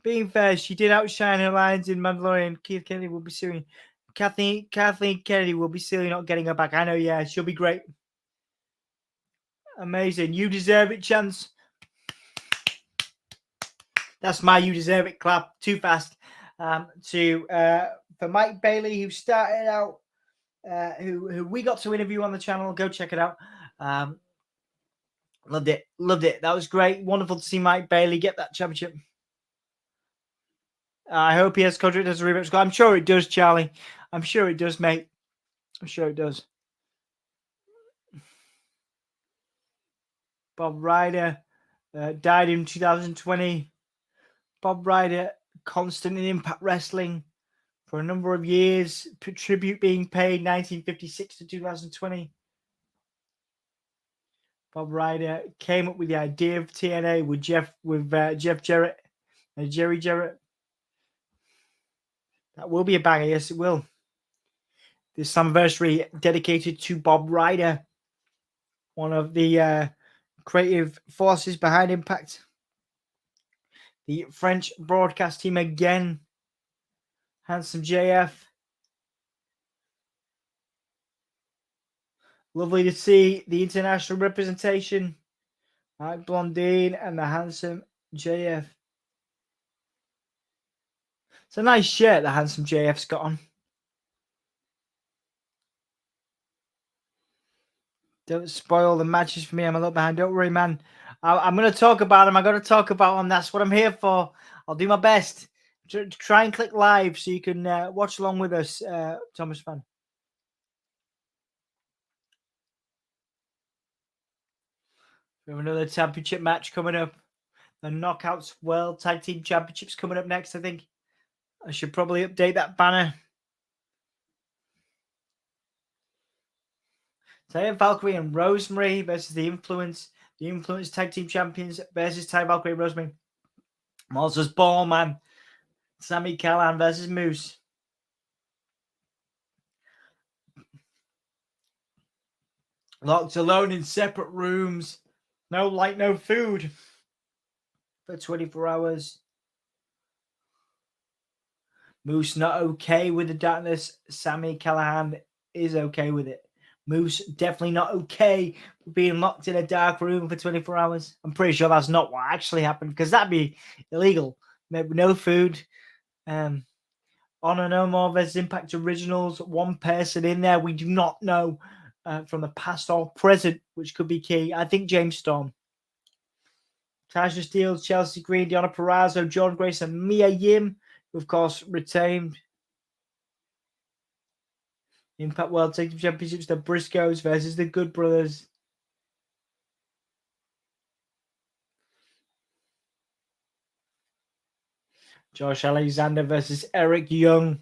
Being fair, she did outshine her lines in Mandalorian. Keith Kennedy will be suing. Kathleen Kennedy will be silly not getting her back. I know, yeah, she'll be great. Amazing. You deserve it, Chance. That's my you deserve it clap. Too fast. For Mike Bailey, who started out, who we got to interview on the channel. Go check it out. Loved it. That was great. Wonderful to see Mike Bailey get that championship. I hope he has contract as a rematch. I'm sure it does, Charlie. I'm sure it does, mate. I'm sure it does. Bob Ryder died in 2020. Bob Ryder, constant in Impact Wrestling for a number of years. Tribute being paid 1956 to 2020. Bob Ryder came up with the idea of TNA with Jeff Jarrett and Jerry Jarrett. That will be a banger. Yes, it will. This Slammiversary dedicated to Bob Ryder, one of the creative forces behind Impact. The French broadcast team again. Handsome JF. Lovely to see the international representation. Mike Blondine and the handsome JF. It's a nice shirt that Handsome JF's got on. Don't spoil the matches for me. I'm a little behind. Don't worry, man. I'm going to talk about them. I got to talk about them. That's what I'm here for. I'll do my best to try and click live so you can watch along with us, Thomas fan. We have another championship match coming up. The Knockouts World Tag Team Championships coming up next, I think. I should probably update that banner. Taya, Valkyrie, and Rosemary versus the Influence. The Influence Tag Team Champions versus Taya, Valkyrie, and Rosemary. Monsters Ball, man. Sami, Callihan versus Moose. Locked alone in separate rooms. No light, no food. For 24 hours. Moose not okay with the darkness. Sami, Callihan is okay with it. Moose definitely not okay with being locked in a dark room for 24 hours. I'm pretty sure that's not what actually happened because that'd be illegal. Maybe no food. Honor No More versus Impact Originals. One person in there we do not know from the past or present, which could be key. I think James Storm. Tasha Steelz, Chelsea Green, Deonna Purrazzo, John Grace, and Mia Yim, who of course retained. Impact World Tag Team Championships, the Briscoes versus the Good Brothers. Josh Alexander versus Eric Young.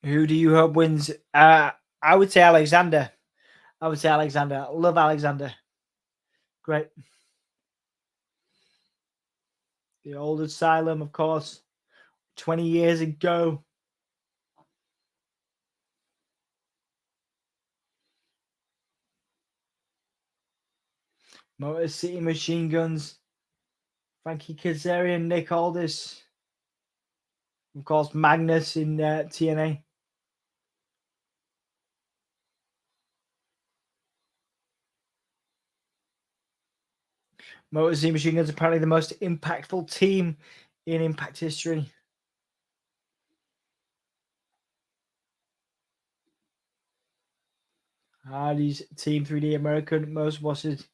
Who do you hope wins? I would say Alexander. I love Alexander. Great. The old asylum, of course. 20 years ago. Motor City Machine Guns. Frankie Kazarian, Nick Aldis. Of course, Magnus in TNA. Motor City Machine Guns apparently the most impactful team in Impact history. Hardy's Team 3D America's Most Wanted.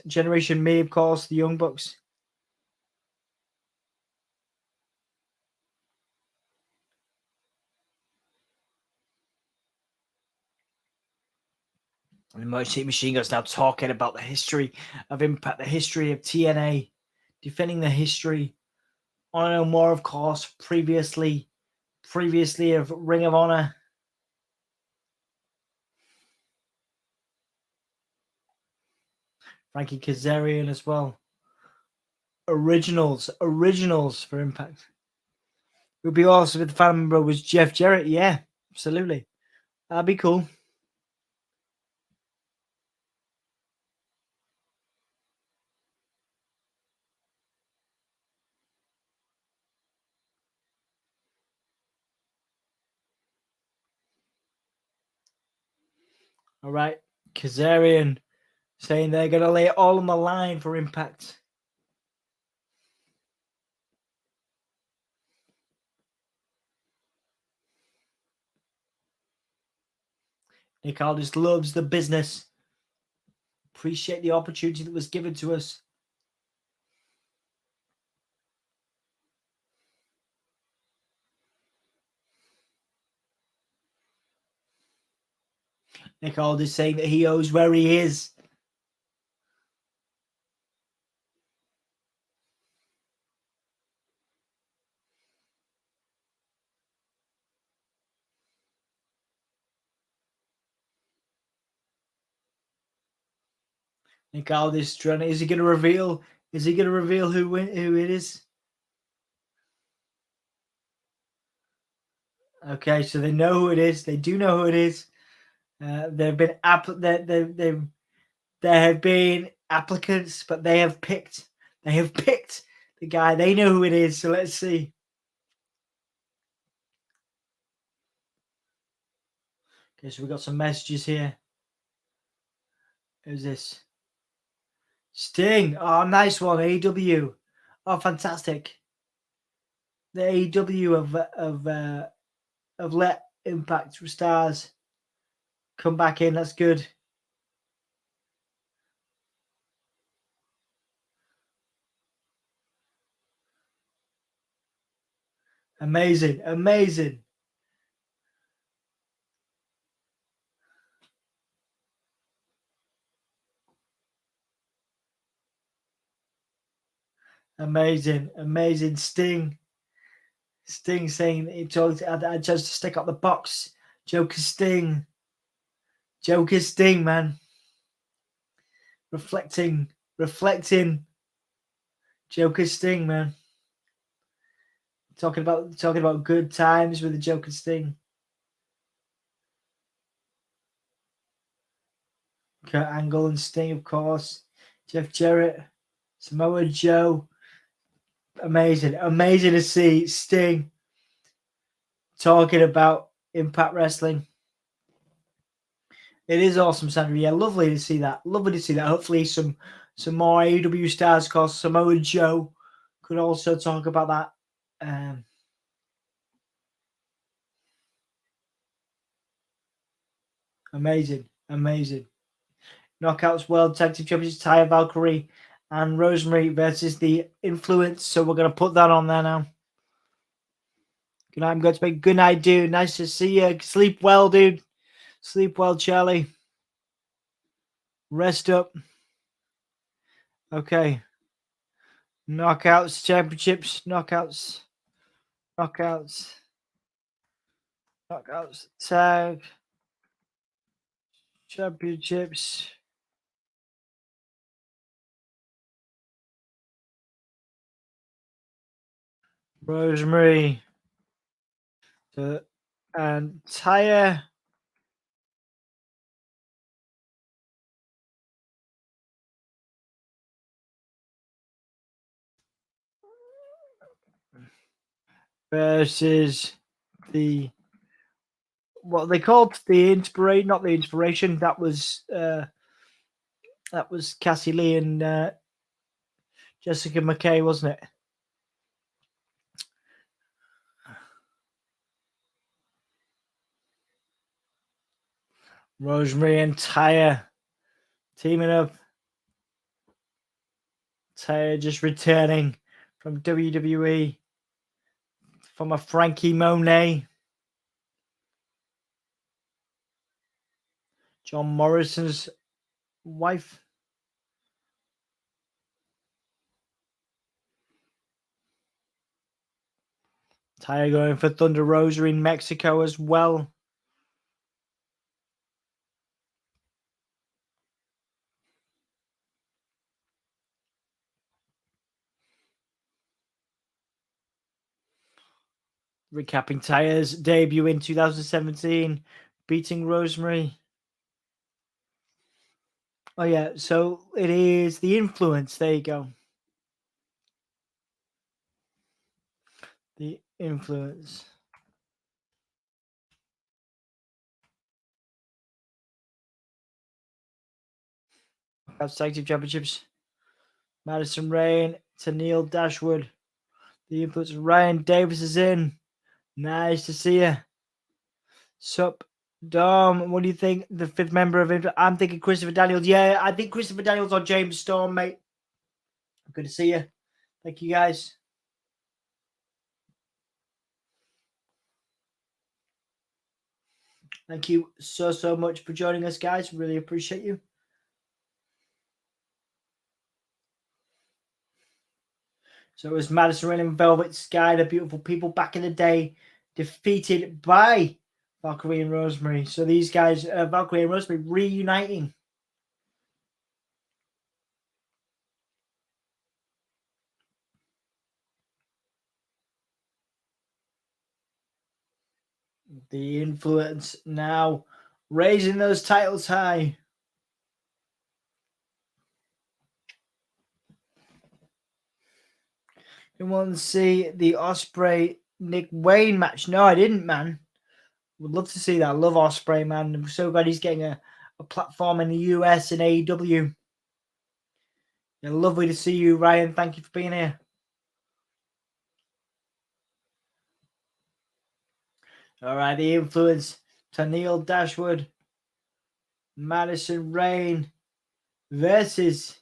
Generation Me, of course, the Young Bucks. And the Motor City Machine Guns now talking about the history of Impact, the history of TNA, defending the history. Honor No More, of course, previously of Ring of Honor. Frankie Kazarian as well. Originals for Impact. It would be awesome if the fan member was Jeff Jarrett. Yeah, absolutely. That'd be cool. All right. Kazarian saying they're going to lay it all on the line for Impact. Nick Aldis loves the business. Appreciate the opportunity that was given to us. Nick Aldis saying that he knows where he is. Nick Aldis trying. Is he going to reveal? Is he going to reveal who it is? Okay, so they know who it is. They do know who it is. There have been applicants, but they have picked the guy. They know who it is. So let's see. Okay, so we got some messages here. Who's this? Sting. Oh, nice one. AEW. Oh, fantastic. The AEW of let Impact stars come back in. That's good. Amazing. Amazing. Amazing. Amazing. Sting saying he told I chose to stick up the box. Joker Sting, man. Reflecting. Joker Sting, man. Talking about good times with the Joker Sting. Kurt Angle and Sting, of course. Jeff Jarrett, Samoa Joe. Amazing to see Sting talking about Impact Wrestling. It is awesome, Sandra. Yeah, lovely to see that. Hopefully some more AEW stars, of course. Samoa Joe could also talk about that. Amazing. Knockouts World Tag Team Champions, Taya, Valkyrie, and Rosemary versus the Influence. So we're going to put that on there now. Good night. I'm going to make good night, dude. Nice to see you. Sleep well, dude. Sleep well, Charlie. Rest up. Okay. Knockouts, championships, knockouts, tag, championships. Rosemary and Taya. Versus what they called not the inspiration. That was Cassie Lee and Jessica McKay, wasn't it? Rosemary and Taya teaming up. Taya just returning from WWE from a Frankie Monet. John Morrison's wife. Taya going for Thunder Rosa in Mexico as well. Recapping Taya's debut in 2017, beating Rosemary. Oh, yeah. So it is the Influence. There you go. The Influence. Tag Team Championships. Madison Rayne to Neil Dashwood. The Influence. Ryan Davis is in. Nice to see you. Sup, Dom? What do you think? The fifth member of Influence? I'm thinking Christopher Daniels. Yeah, I think Christopher Daniels or James Storm, mate. Good to see you. Thank you, guys. Thank you so much for joining us, guys. Really appreciate you. So it was Madison Rayne and Velvet Sky, the beautiful people back in the day, defeated by Valkyrie and Rosemary. So these guys, Valkyrie and Rosemary, reuniting. The Influence now raising those titles high. You want to see the Ospreay Nick Wayne match? No, I didn't, man. Would love to see that. I love Ospreay, man. I'm so glad he's getting a platform in the US and AEW. Yeah, lovely to see you, Ryan. Thank you for being here. All right, the influence. Tenille Dashwood, Madison Rayne versus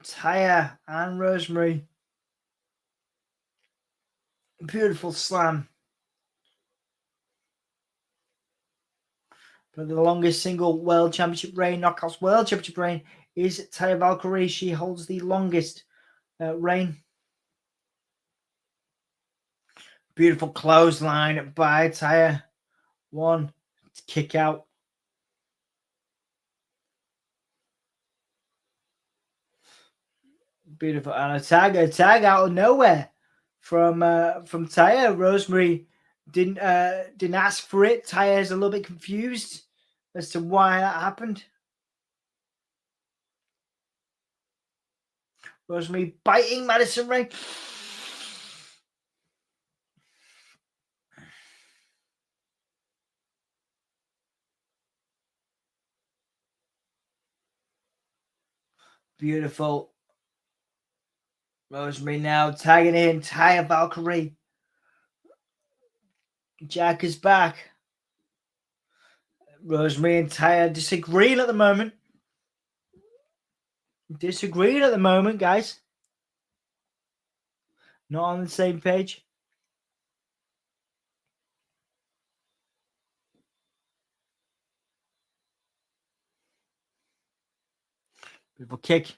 Taya and Rosemary. Beautiful slam. But the longest single world championship reign, Knockouts World Championship reign, is Taya Valkyrie. She holds the longest reign. Beautiful clothesline by Taya. One kick out. Beautiful, and a tag out of nowhere from Taya. Rosemary didn't ask for it. Taya's a little bit confused as to why that happened. Rosemary biting Madison Rayne. Beautiful. Rosemary now tagging in Taya Valkyrie. Jack is back. Rosemary and Taya disagreeing at the moment. Guys. Not on the same page. Beautiful kick.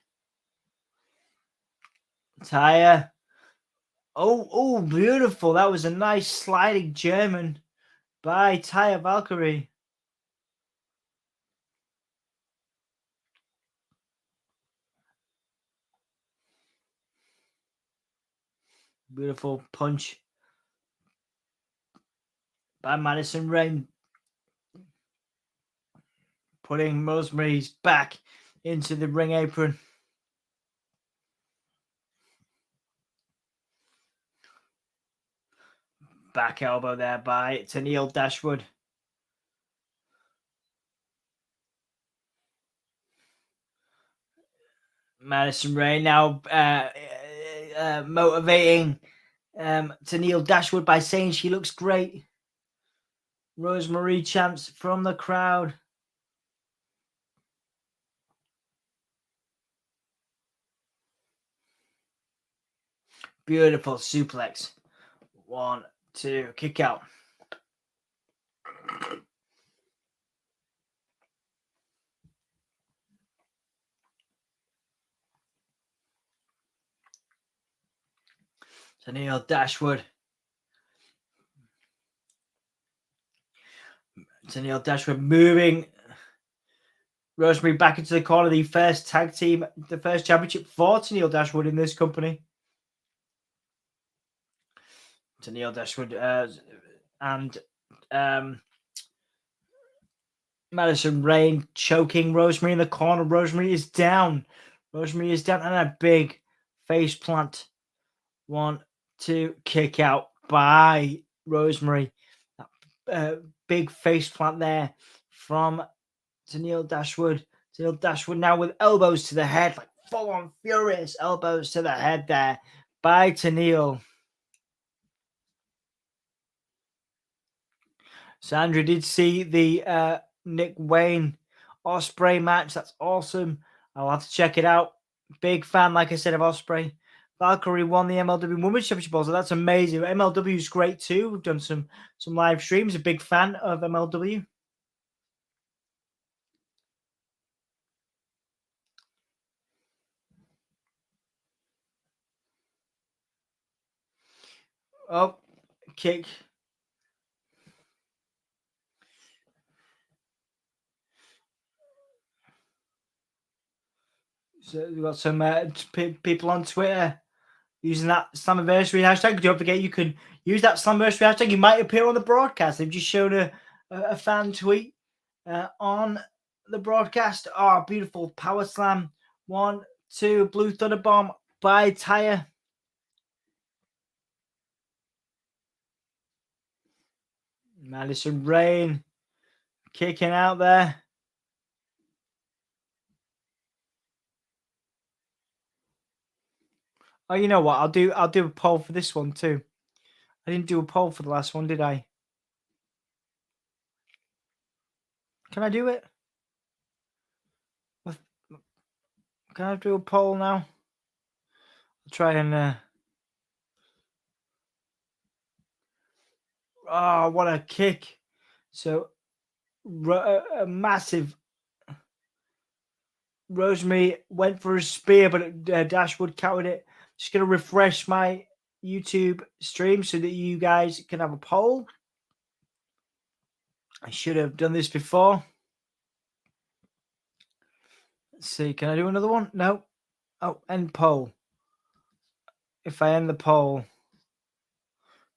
Taya. Oh, beautiful. That was a nice sliding German by Taya Valkyrie. Beautiful punch by Madison Rayne. Putting Rosemary's back into the ring apron. Back elbow there by Tenille Dashwood. Madison Rayne now motivating Tenille Dashwood by saying she looks great. Rosemary chants from the crowd. Beautiful suplex. 1, 2, kick out. Tenille Dashwood. Tenille Dashwood moving Rosemary back into the corner. The first tag team, the first championship for Tenille Dashwood in this company. Tenille Dashwood and Madison Rayne choking Rosemary in the corner. Rosemary is down. And a big face plant. 1, 2, kick out by Rosemary. Big face plant there from Tenille Dashwood. Tenille Dashwood now with elbows to the head, like full on furious elbows to the head there by Tenille. Sandra did see the Nick Wayne Ospreay match. That's awesome. I'll have to check it out. Big fan, like I said, of Ospreay. Valkyrie won the MLW Women's Championship also. That's amazing. MLW is great too. We've done some live streams. A big fan of MLW. Oh, kick. So we've got some people on Twitter using that Slammiversary hashtag. Don't forget you can use that Slammiversary hashtag. You might appear on the broadcast. They've just shown a fan tweet on the broadcast. Oh, beautiful power slam. 1, 2, blue thunder bomb by Taya. Madison Rayne kicking out there. Oh, you know what? I'll do a poll for this one too. I didn't do a poll for the last one, did I? Can I do it? Can I do a poll now? I'll try and. Oh, what a kick! So, a massive. Rosemary went for a spear, but Dashwood countered it. Just going to refresh my YouTube stream so that you guys can have a poll. I should have done this before. Let's see. Can I do another one? No. Oh, end poll. If I end the poll,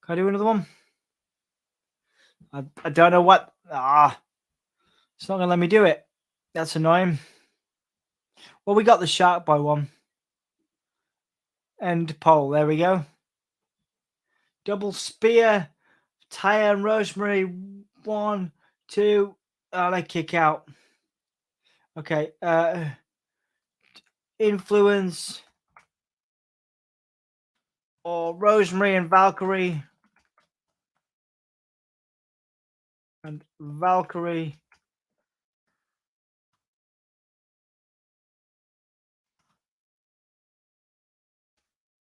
can I do another one? I don't know what. It's not going to let me do it. That's annoying. Well, we got the Shark Boy one. End poll. There we go. Double spear. Taya and Rosemary. 1, 2. Oh, they kick out. Okay. Influence. Or Rosemary and Valkyrie. And Valkyrie.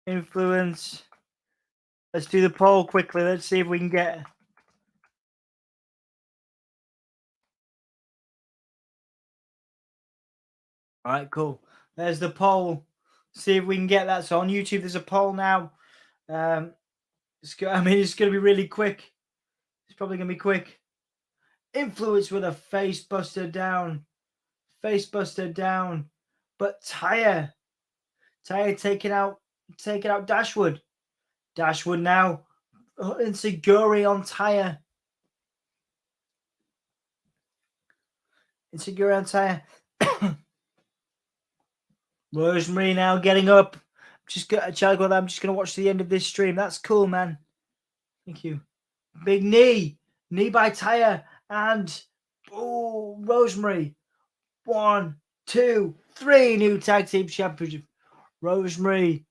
Influence. Let's do the poll quickly. Let's see if we can get. All right, cool. There's the poll. See if we can get that. So on YouTube, there's a poll now. It's going to be really quick. It's probably going to be quick. Influence with a face buster down. Face buster down. But Taya taking out Dashwood. Dashwood now. Insecurity on Taya. Insecurity on Taya. Rosemary now getting up. I'm just gonna watch the end of this stream. That's cool, man. Thank you. Big knee by Taya, and Rosemary. 1, 2, 3 new tag team championship. Rosemary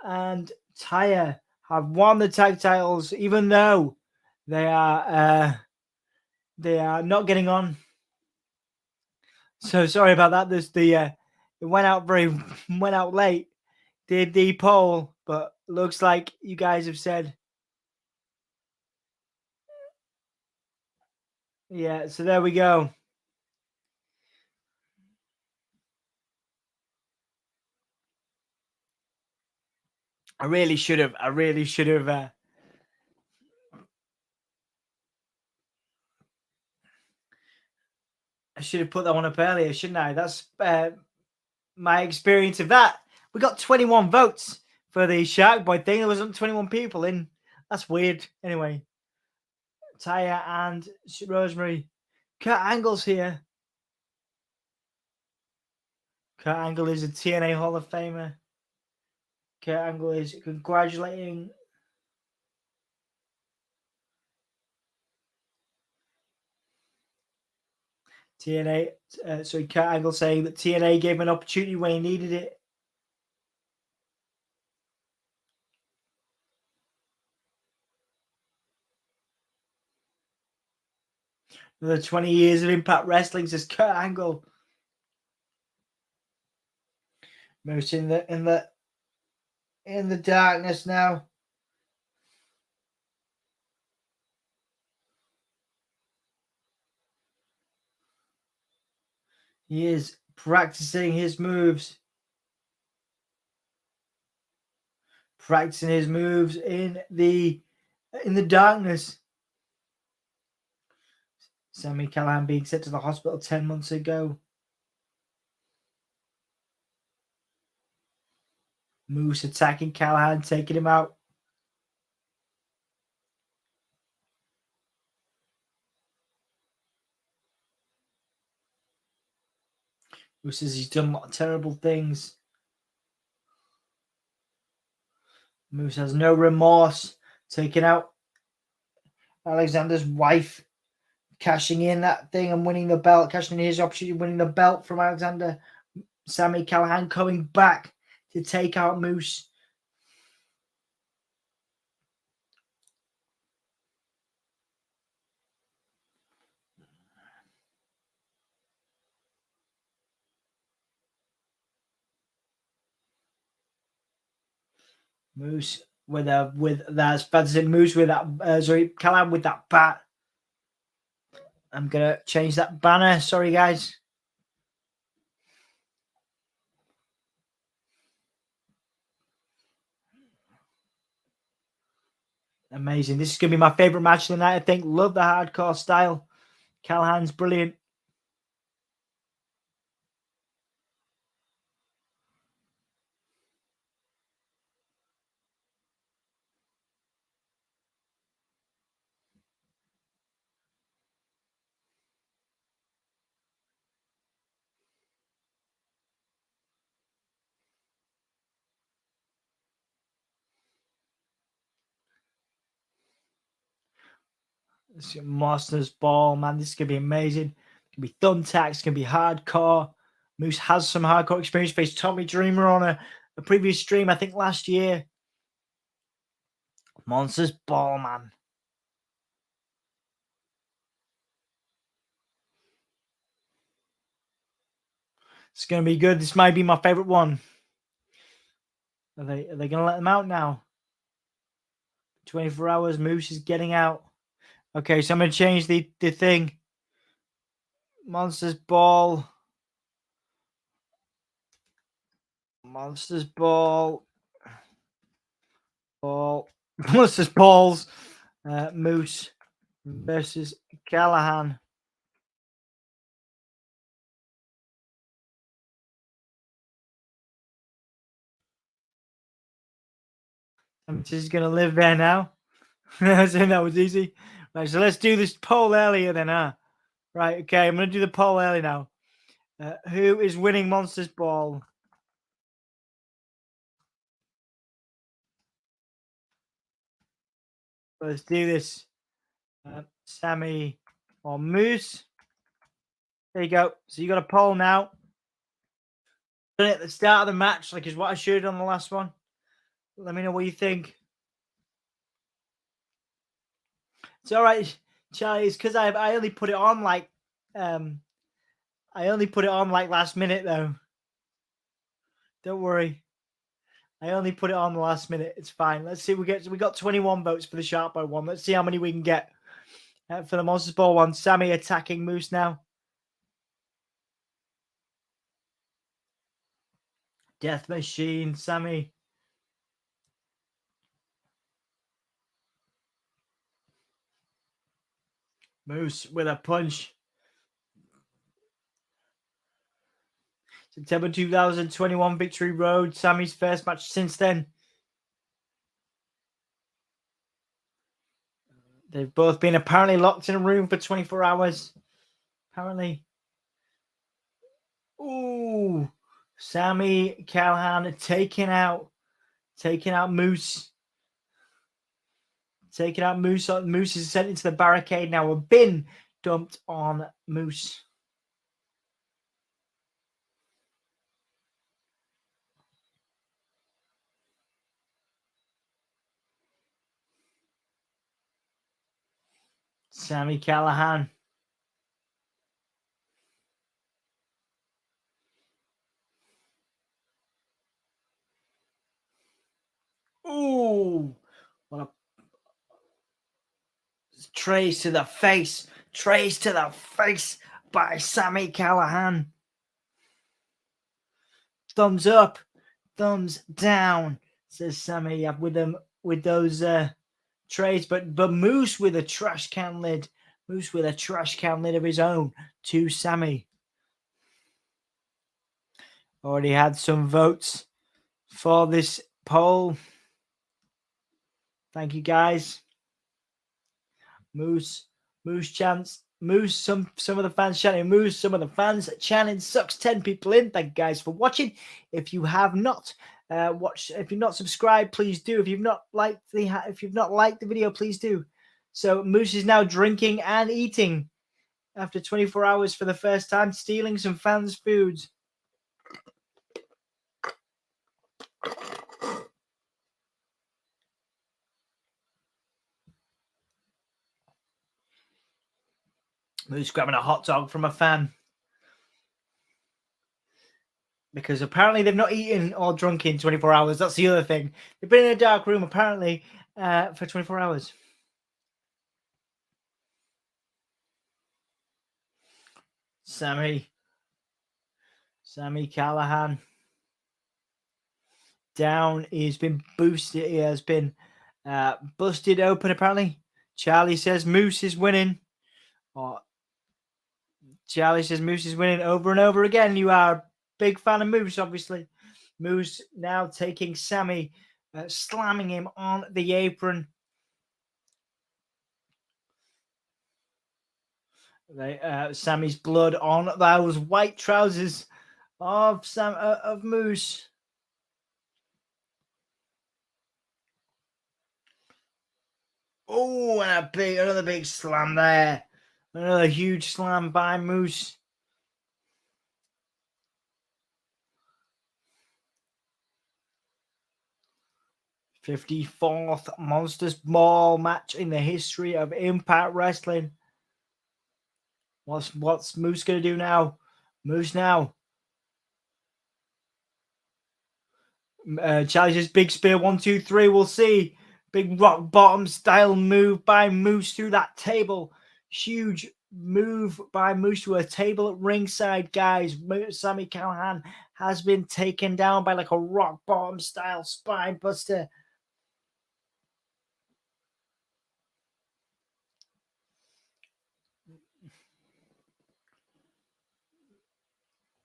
and Taya have won the tag titles, even though they are not getting on. So sorry about that. There's it went out late. Did the poll, but looks like you guys have said. Yeah, so there we go. I really should have. I should have put that one up earlier, shouldn't I? That's my experience of that. We got 21 votes for the Shark Boy thing. There wasn't 21 people in. That's weird. Anyway, Taya and Rosemary. Kurt Angle's here. Kurt Angle is a TNA Hall of Famer. Kurt Angle is congratulating TNA. Kurt Angle saying that TNA gave him an opportunity when he needed it. Another 20 years of Impact Wrestling, says Kurt Angle. Moose in the darkness now. He is practicing his moves. Practicing his moves in the darkness. Sami Callihan being sent to the hospital 10 months ago. Moose attacking Callihan, taking him out. Moose says he's done a lot of terrible things. Moose has no remorse, taking out Alexander's wife, cashing in that thing and winning the belt, cashing in his opportunity, winning the belt from Alexander. Sami Callihan coming back to take out Moose. Moose with that's fantasy. Moose with that. Sorry, Callihan with that bat. I'm gonna change that banner. Sorry, guys. Amazing. This is gonna be my favorite match of the night. I think. Love the hardcore style. Callihan's brilliant. This is Monsters Ball, man. This is gonna be amazing. It's gonna be thumbtacks. It's gonna be hardcore. Moose has some hardcore experience. Faced Tommy Dreamer on a previous stream, I think last year. Monsters Ball, man. It's gonna be good. This might be my favorite one. Are they gonna let them out now? 24 hours. Moose is getting out. Okay, so I'm gonna change the thing. Monsters Ball. Monsters Ball. Ball. Monsters Balls. Moose versus Callihan. I'm just gonna live there now. So that was easy. Right, so let's do this poll earlier then, Right, okay, I'm gonna do the poll early now. Who is winning Monsters Ball? Let's do this. Sami or Moose. There you go. So you got a poll now. At the start of the match, like is what I showed on the last one. Let me know what you think. It's all right, Charlie. It's because I only put it on like last minute though. Don't worry. I only put it on the last minute. It's fine. Let's see. We got 21 votes for the Sharp Boy one. Let's see how many we can get for the Monsters Ball one. Sami attacking Moose now. Death Machine, Sami. Moose with a punch. September 2021 Victory Road. Sami's first match since then. They've both been apparently locked in a room for 24 hours. Apparently. Ooh. Sami Callihan taking out Moose. Taking out Moose. Moose is sent into the barricade now. A bin dumped on Moose. Sami Callihan. Ooh. What a trace to the face. Trace to the face by Sami Callihan. Thumbs up. Thumbs down, says Sami. With those trays, but Moose with a trash can lid. Moose with a trash can lid of his own to Sami. Already had some votes for this poll. Thank you, guys. Moose chants. Moose, some of the fans chanting Moose, some of the fans chanting sucks 10 people in. Thank you guys for watching. If you have not if you're not subscribed, please do. If you've not liked the video, please do. So Moose is now drinking and eating after 24 hours for the first time, stealing some fans' foods. Moose grabbing a hot dog from a fan. because apparently they've not eaten or drunk in 24 hours. That's the other thing. They've been in a dark room apparently for 24 hours. Sami Callihan down. He's been boosted. He has been busted open apparently. Charlie says Moose is winning. Or Charlie says Moose is winning over and over again. You are a big fan of Moose, obviously. Moose now taking Sami, slamming him on the apron. Sami's blood on those white trousers of Moose. Oh, and another big slam there. Another huge slam by Moose. '54th Monsters Ball match in the history of Impact Wrestling. What's Moose gonna do now? Moose now. Challenges big spear 1, 2, 3. We'll see. Big rock bottom style move by Moose through that table. Huge move by Moose to a table at ringside, guys. Sami Callihan has been taken down by like a rock bottom style spine buster.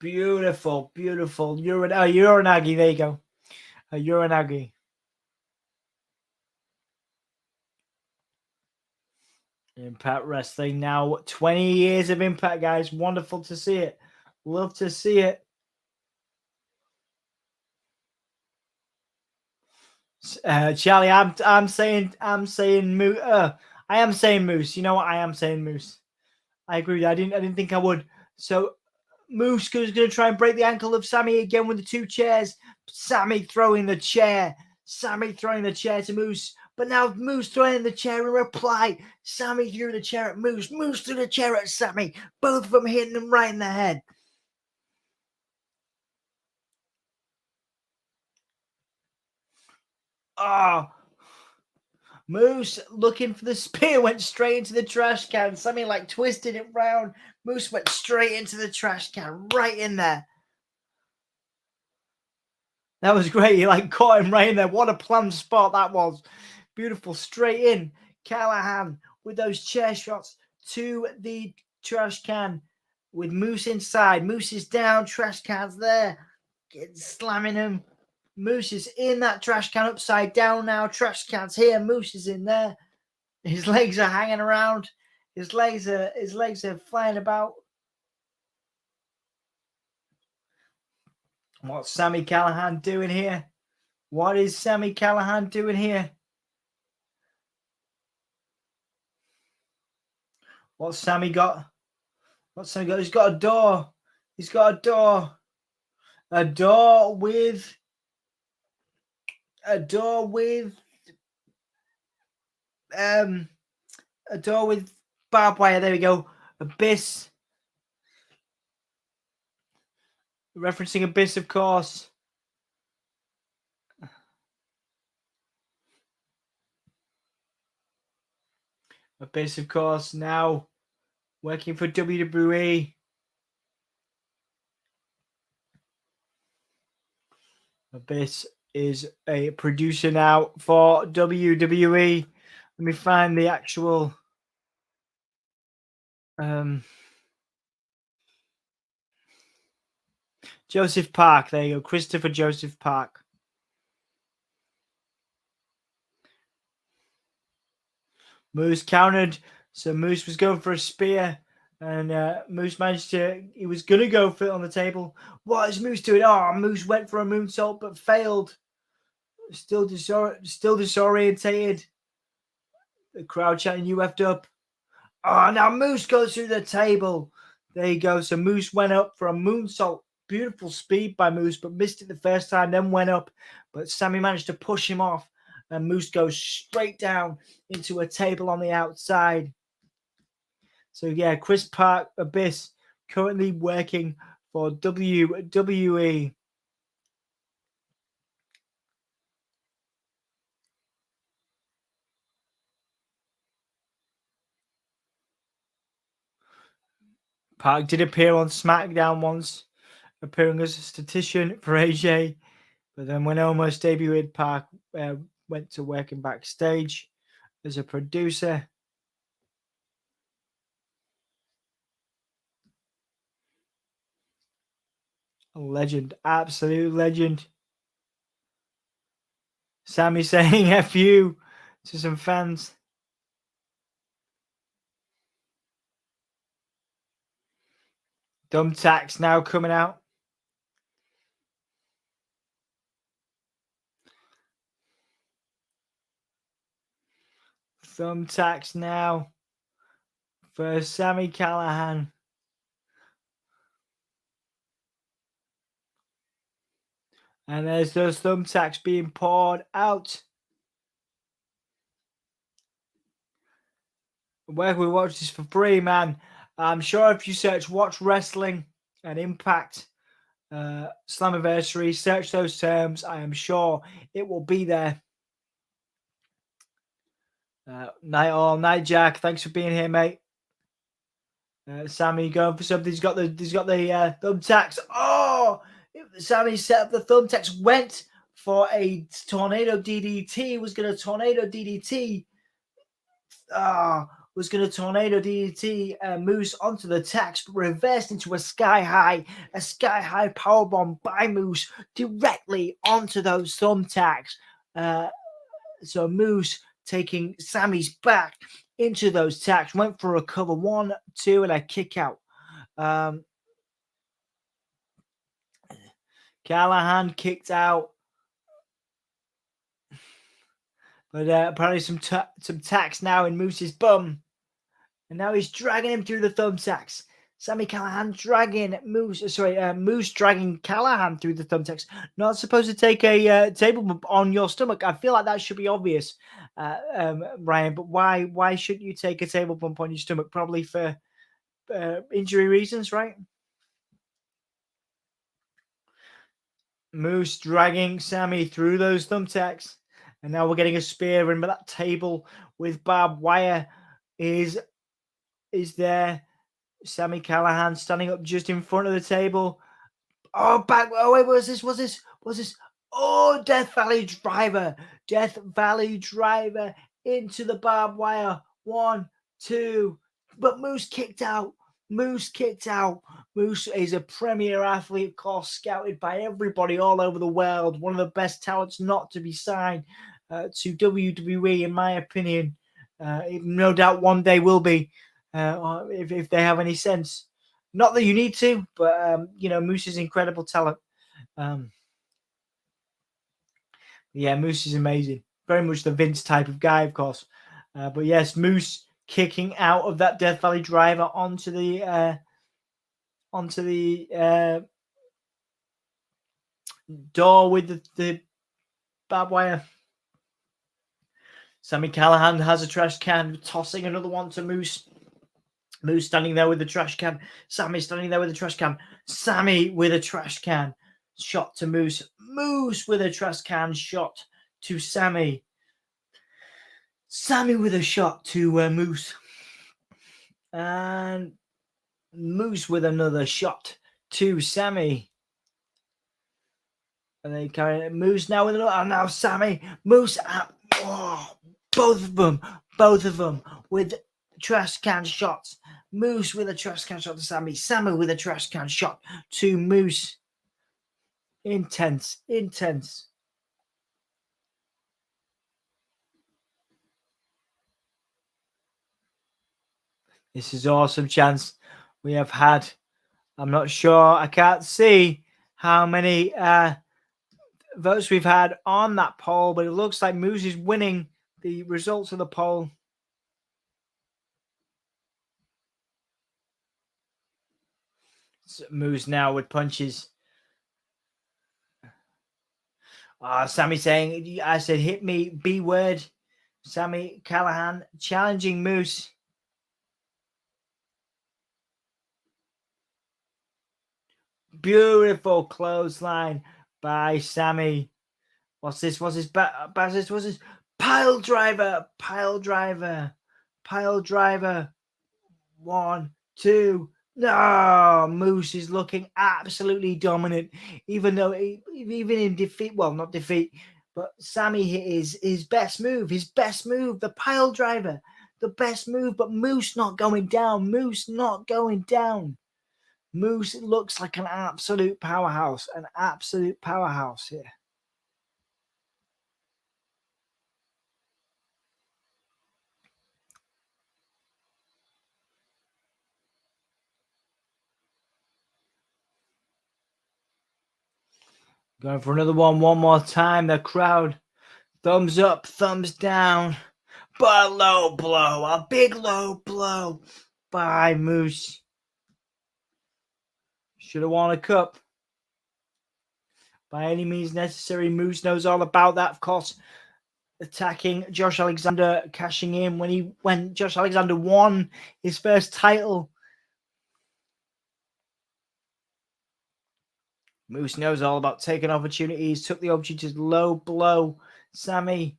Beautiful, beautiful. Uranagi. There you go. Uranagi. Impact Wrestling now. 20 years of Impact, guys. Wonderful to see it. Love to see it. Charlie, I'm saying Moose. I am saying Moose. You know what? I am saying Moose. I agree. I didn't think I would. So Moose is going to try and break the ankle of Sami again with the 2 chairs. Sami throwing the chair. Sami throwing the chair to Moose. But now Moose throwing the chair in reply. Sami threw the chair at Moose. Moose threw the chair at Sami. Both of them hitting him right in the head. Oh, Moose looking for the spear, went straight into the trash can. Sami like twisted it round. Moose went straight into the trash can, right in there. That was great. He like caught him right in there. What a planned spot that was. Beautiful, straight in. Callihan with those chair shots to the trash can with Moose inside. Moose is down, trash can's there. Slamming him. Moose is in that trash can upside down now. Trash can's here. Moose is in there. His legs are hanging around. His legs are flying about. What's Sami Callihan doing here? What is Sami Callihan doing here? What's Sami got? What's Sami got? He's got a door. He's got a door. A door with barbed wire. There we go. Abyss. Referencing Abyss, of course. Abyss, of course, now working for WWE. Abyss is a producer now for WWE. Let me find the actual Joseph Park. There you go. Christopher Joseph Park. Moose countered. So Moose was going for a spear. And Moose managed to... He was going to go for it on the table. What is Moose doing? Oh, Moose went for a moonsault but failed. Still disorientated. The crowd chanting, "You effed up." Oh, now Moose goes through the table. There you go. So Moose went up for a moonsault. Beautiful speed by Moose, but missed it the first time, then went up. But Sami managed to push him off, and Moose goes straight down into a table on the outside. So, yeah, Chris Park, Abyss, currently working for WWE. Park did appear on SmackDown once, appearing as a statistician for AJ, but then when Almost debuted, Park went to working backstage as a producer. A legend, absolute legend. Sami saying F you to some fans. Thumbtacks now coming out. Thumbtacks now for Sami Callihan. And there's those thumbtacks being poured out. Where can we watch this for free, man? I'm sure if you search Watch Wrestling and Impact Slammiversary, search those terms, I am sure it will be there. Night Jack, thanks for being here, mate. Sami going for something. He's got the thumbtacks. Oh, Sami set up the thumbtacks. Went for a tornado DDT. Was going to tornado DDT. Was going to tornado DDT Moose onto the tacks, but reversed into a sky high powerbomb by Moose directly onto those thumbtacks. So Moose taking Sami's back into those tacks, went for a cover 1, 2, and a kick out. Callihan kicked out, but apparently some tacks now in Moose's bum, and now he's dragging him through the thumbtacks. Sami Callihan dragging Moose dragging Callihan through the thumbtacks. Not supposed to take a table bump on your stomach. I feel like that should be obvious, Ryan. But why shouldn't you take a table bump on your stomach? Probably for injury reasons, right? Moose dragging Sami through those thumbtacks, and now we're getting a spear, and that table with barbed wire is there. Sami Callihan standing up just in front of the table. Oh, back. Oh, wait, what's this? Oh, Death Valley Driver into the barbed wire. 1, 2. But Moose kicked out. Moose is a premier athlete, of course, scouted by everybody all over the world. One of the best talents not to be signed to WWE, in my opinion. No doubt one day will be. If they have any sense. Not that you need to, but Moose is incredible talent. Moose is amazing. Very much the Vince type of guy, of course. But yes, Moose kicking out of that Death Valley Driver onto the door with the barbed wire. Sami Callihan has a trash can, tossing another one to Moose. Moose standing there with the trash can. Sami standing there with the trash can. Sami with a trash can. Shot to Moose. Moose with a trash can shot to Sami. Sami with a shot to Moose. And Moose with another shot to Sami. And they carry Moose now with another. And now Sami. Moose. Both of them with trash can shots. Moose with a trash can shot to Sami. Sami with a trash can shot to Moose. Intense. This is awesome chance we have had. I'm not sure. I can't see how many votes we've had on that poll, but it looks like Moose is winning the results of the poll. Moose now with punches. Sami saying, I said, hit me, B word. Sami Callihan challenging Moose. Beautiful clothesline by Sami. What's this? What's this? What's this? Pile driver. Pile driver. Pile driver. 1, 2. No, Moose is looking absolutely dominant, even though even in defeat, well, not defeat, but Sami hit his best move, the pile driver, the best move, but Moose not going down. Moose not going down. Moose looks like an absolute powerhouse here. Going for another one more time. The crowd, thumbs up, thumbs down. But a low blow, a big low blow by Moose. Should have won a cup. By any means necessary, Moose knows all about that. Of course, attacking Josh Alexander, cashing in when Josh Alexander won his first title. Moose knows all about taking opportunities, took the opportunity to low blow Sami.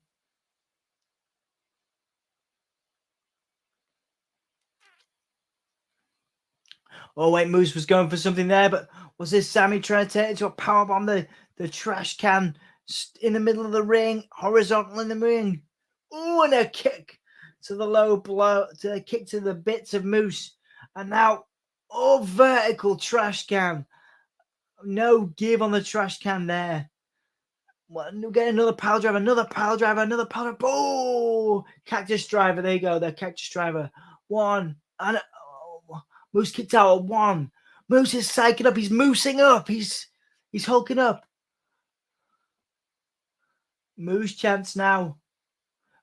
Oh, wait, Moose was going for something there, but was this Sami trying to take it to a powerbomb? The trash can in the middle of the ring, horizontal in the ring. Oh, and a kick to the low blow, to a kick to the bits of Moose. And now, vertical trash can. No give on the trash can there. Well, we'll get another pile driver, Oh, cactus driver. There you go, the cactus driver. 1, and Moose kicked out at 1. Moose is psyching up. He's moosing up. He's hulking up. Moose chance now.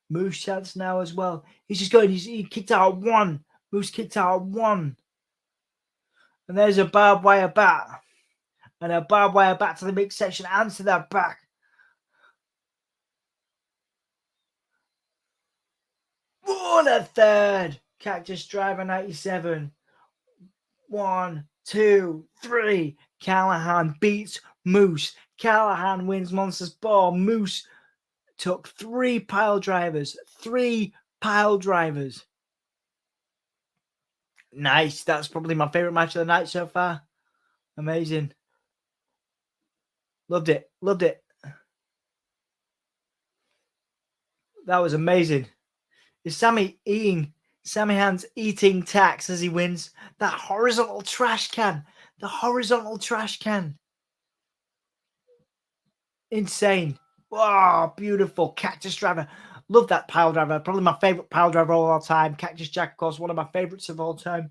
Moose chance now as well. He's just going. He kicked out at 1. Moose kicked out at 1. And there's a barbed wire bat. And a barbed wire bat to the midsection and to that back. And a third. Cactus driver 97. 1, 2, 3. Callihan beats Moose. Callihan wins Monsters Ball. Moose took 3 pile drivers. 3 pile drivers. Nice. That's probably my favorite match of the night so far. Amazing. Loved it. Loved it. That was amazing. Is Sami Han's eating tax as he wins? That horizontal trash can. The horizontal trash can. Insane. Wow, beautiful. Cactus driver. Love that pile driver. Probably my favorite pile driver of all time. Cactus Jack, of course, one of my favorites of all time.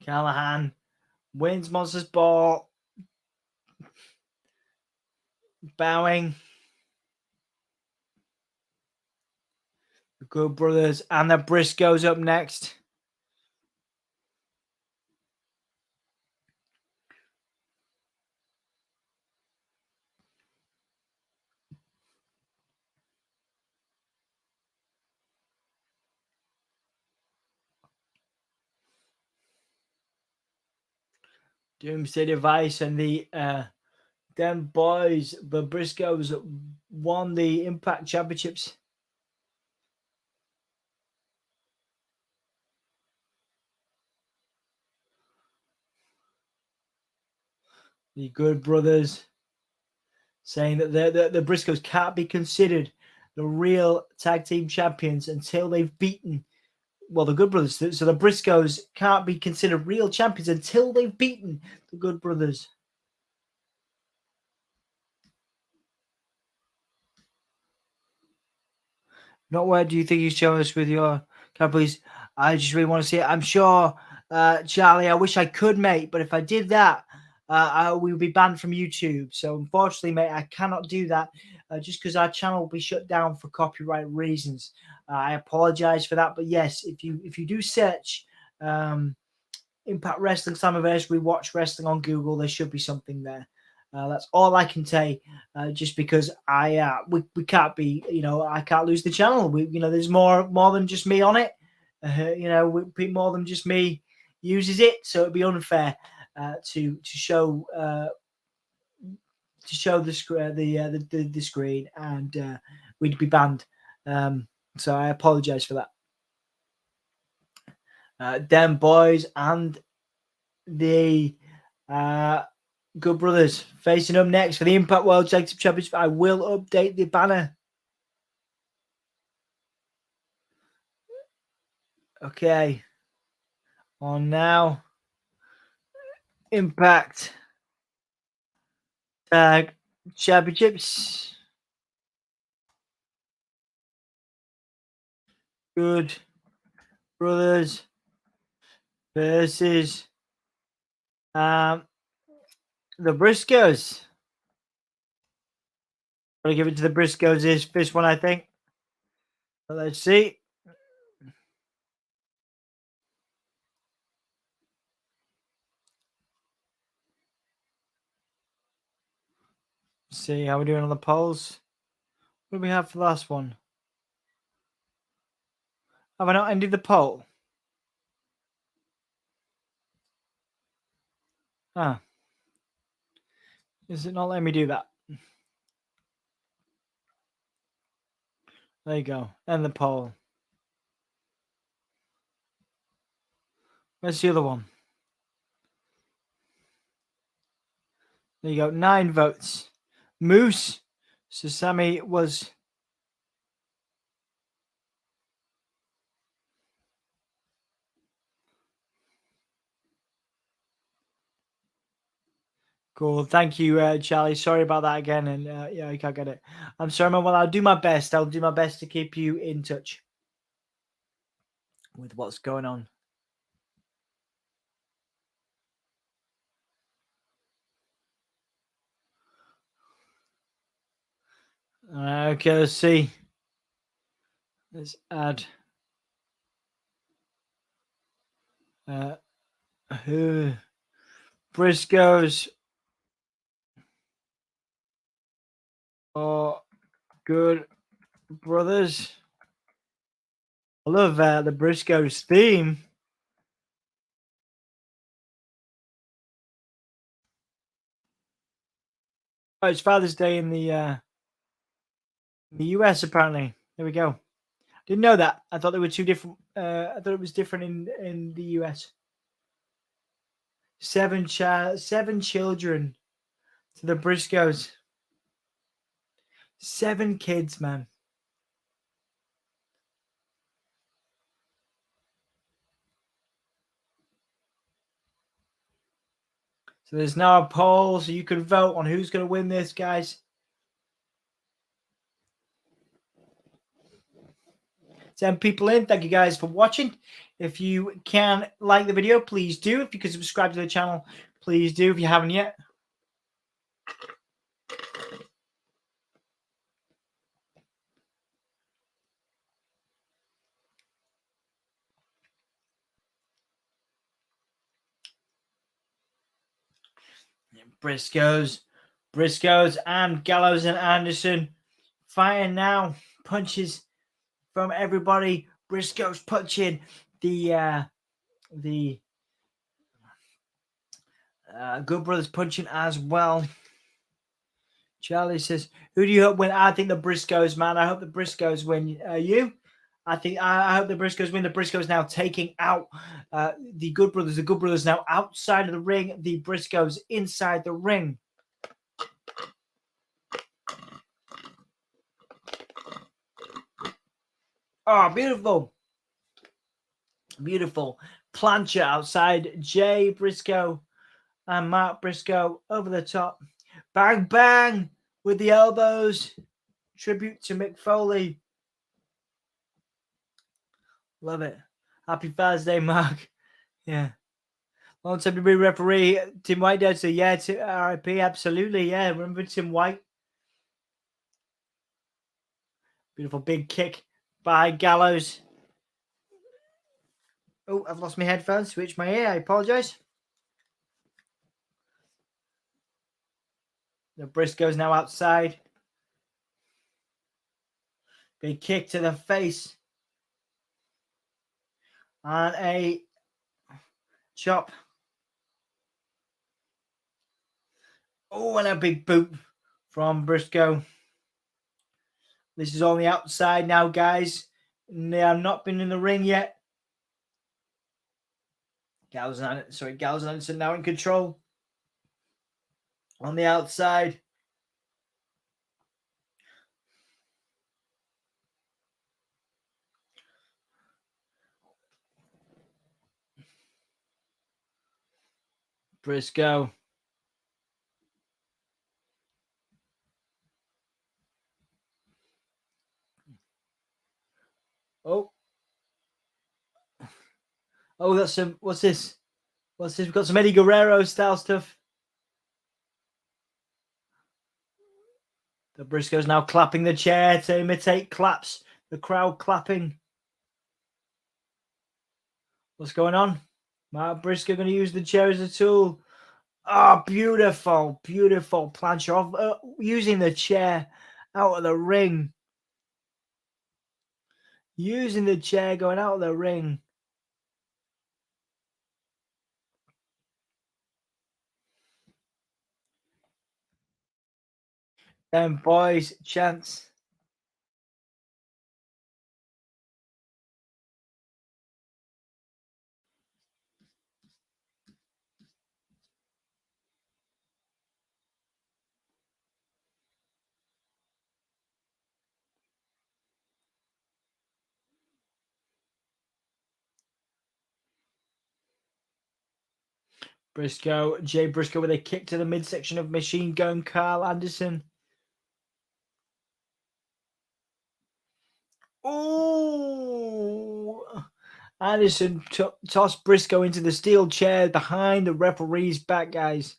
Callihan wins Monsters Ball. Bowing. The Good Brothers and the Briscoes up next. Doomsday Device and the them boys, the Briscoes, won the Impact Championships. The Good Brothers saying that the Briscoes can't be considered the real tag team champions until they've beaten, well, the Good Brothers. So the Briscoes can't be considered real champions until they've beaten the Good Brothers. Not where do you think you show us with your companies? I just really want to see it. I'm sure, Charlie, I wish I could, mate, but if I did that, we would be banned from YouTube. So unfortunately, mate, I cannot do that just because our channel will be shut down for copyright reasons. I apologize for that. But yes, if you do search Impact Wrestling Slammiversary, watch wrestling on Google, there should be something there. That's all I can say. Just because we can't be, I can't lose the channel. There's more than just me on it. More than just me uses it, so it'd be unfair to show the screen, and we'd be banned. So I apologize for that. Them boys and the Good Brothers facing up next for the Impact World Tag Team Championship. I will update the banner. Okay. On now. Impact Tag Championships. Good Brothers versus the Briscoes. I'll give it to the Briscoes this one, I think. But let's see. See how we're doing on the polls. What do we have for the last one? Have I not ended the poll? Ah. Is it not letting me do that? There you go. End the poll. Where's the other one? There you go. 9 votes. Moose. So Sami was... Cool. Thank you, Charlie. Sorry about that again. And yeah, I can't get it. I'm sorry, man. Well, I'll do my best. I'll do my best to keep you in touch with what's going on. Okay, let's see. Let's add Briscoes or Good Brothers. I love the Briscoes theme. Oh, it's Father's Day in the US, apparently. There we go. Didn't know that. I thought they were two different. I thought it was different in the US. 7 children to the Briscoes. 7 kids, man. So there's now a poll, so you can vote on who's going to win this, guys. 10 people in. Thank you guys for watching. If you can like the video, please do. If you can subscribe to the channel, please do if you haven't yet. Briscoes and Gallows and Anderson fighting now. Punches from everybody. Briscoes punching the Good Brothers punching as well. Charlie says, "Who do you hope win?" I think the Briscoes, man. I hope the Briscoes win. You? I hope the Briscoes win. The Briscoes now taking out the Good Brothers. The Good Brothers now outside of the ring. The Briscoes inside the ring. Oh, beautiful. Beautiful. Plancha outside Jay Briscoe and Mark Briscoe over the top. Bang, bang with the elbows. Tribute to Mick Foley. Love it. Happy Father's Day, Mark. Yeah. Long time to be referee. Tim White does say, yeah, to RIP. Absolutely. Yeah. Remember Tim White? Beautiful big kick by Gallows. Oh, I've lost my headphones. Switch my ear. I apologize. The Briscoes now outside. Big kick to the face. And a chop. Oh, and a big boot from Briscoe. This is on the outside now, guys. They have not been in the ring yet. Gallows and Anderson now in control. On the outside. Briscoe. Oh. Oh, that's some. What's this? What's this? We've got some Eddie Guerrero style stuff. The Briscoes now clapping the chair to imitate claps. The crowd clapping. What's going on? Mark Briscoe going to use the chair as a tool. Oh, beautiful, beautiful plancha off. Using the chair out of the ring. Using the chair going out of the ring. Then boys, chance. Briscoe, Jay Briscoe with a kick to the midsection of Machine Gun Carl Anderson. Ooh! Anderson tossed Briscoe into the steel chair behind the referee's back, guys.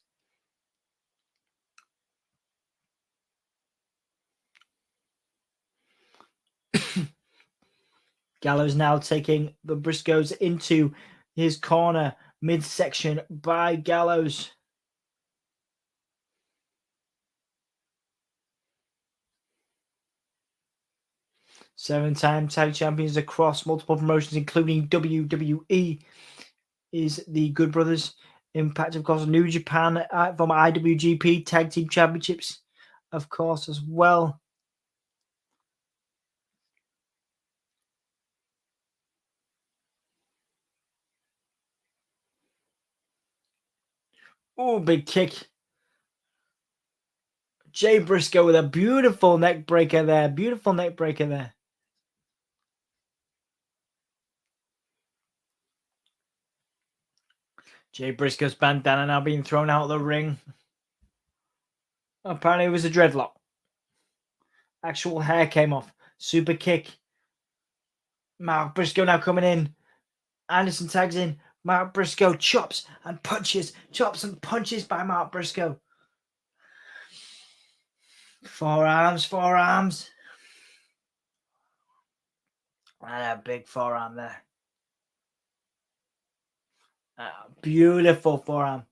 Gallows now taking the Briscoes into his corner, midsection by Gallows. Seven-time tag champions across multiple promotions, including WWE, is the Good Brothers. Impact, of course, New Japan from IWGP Tag Team Championships, of course, as well. Oh, big kick. Jay Briscoe with a beautiful neck breaker there. Beautiful neck breaker there. Jay Briscoe's bandana now being thrown out of the ring. Apparently it was a dreadlock. Actual hair came off. Super kick. Mark Briscoe now coming in. Anderson tags in. Mark Briscoe chops and punches. Chops and punches by Mark Briscoe. Forearms, forearms. And a big forearm there. Beautiful forearm.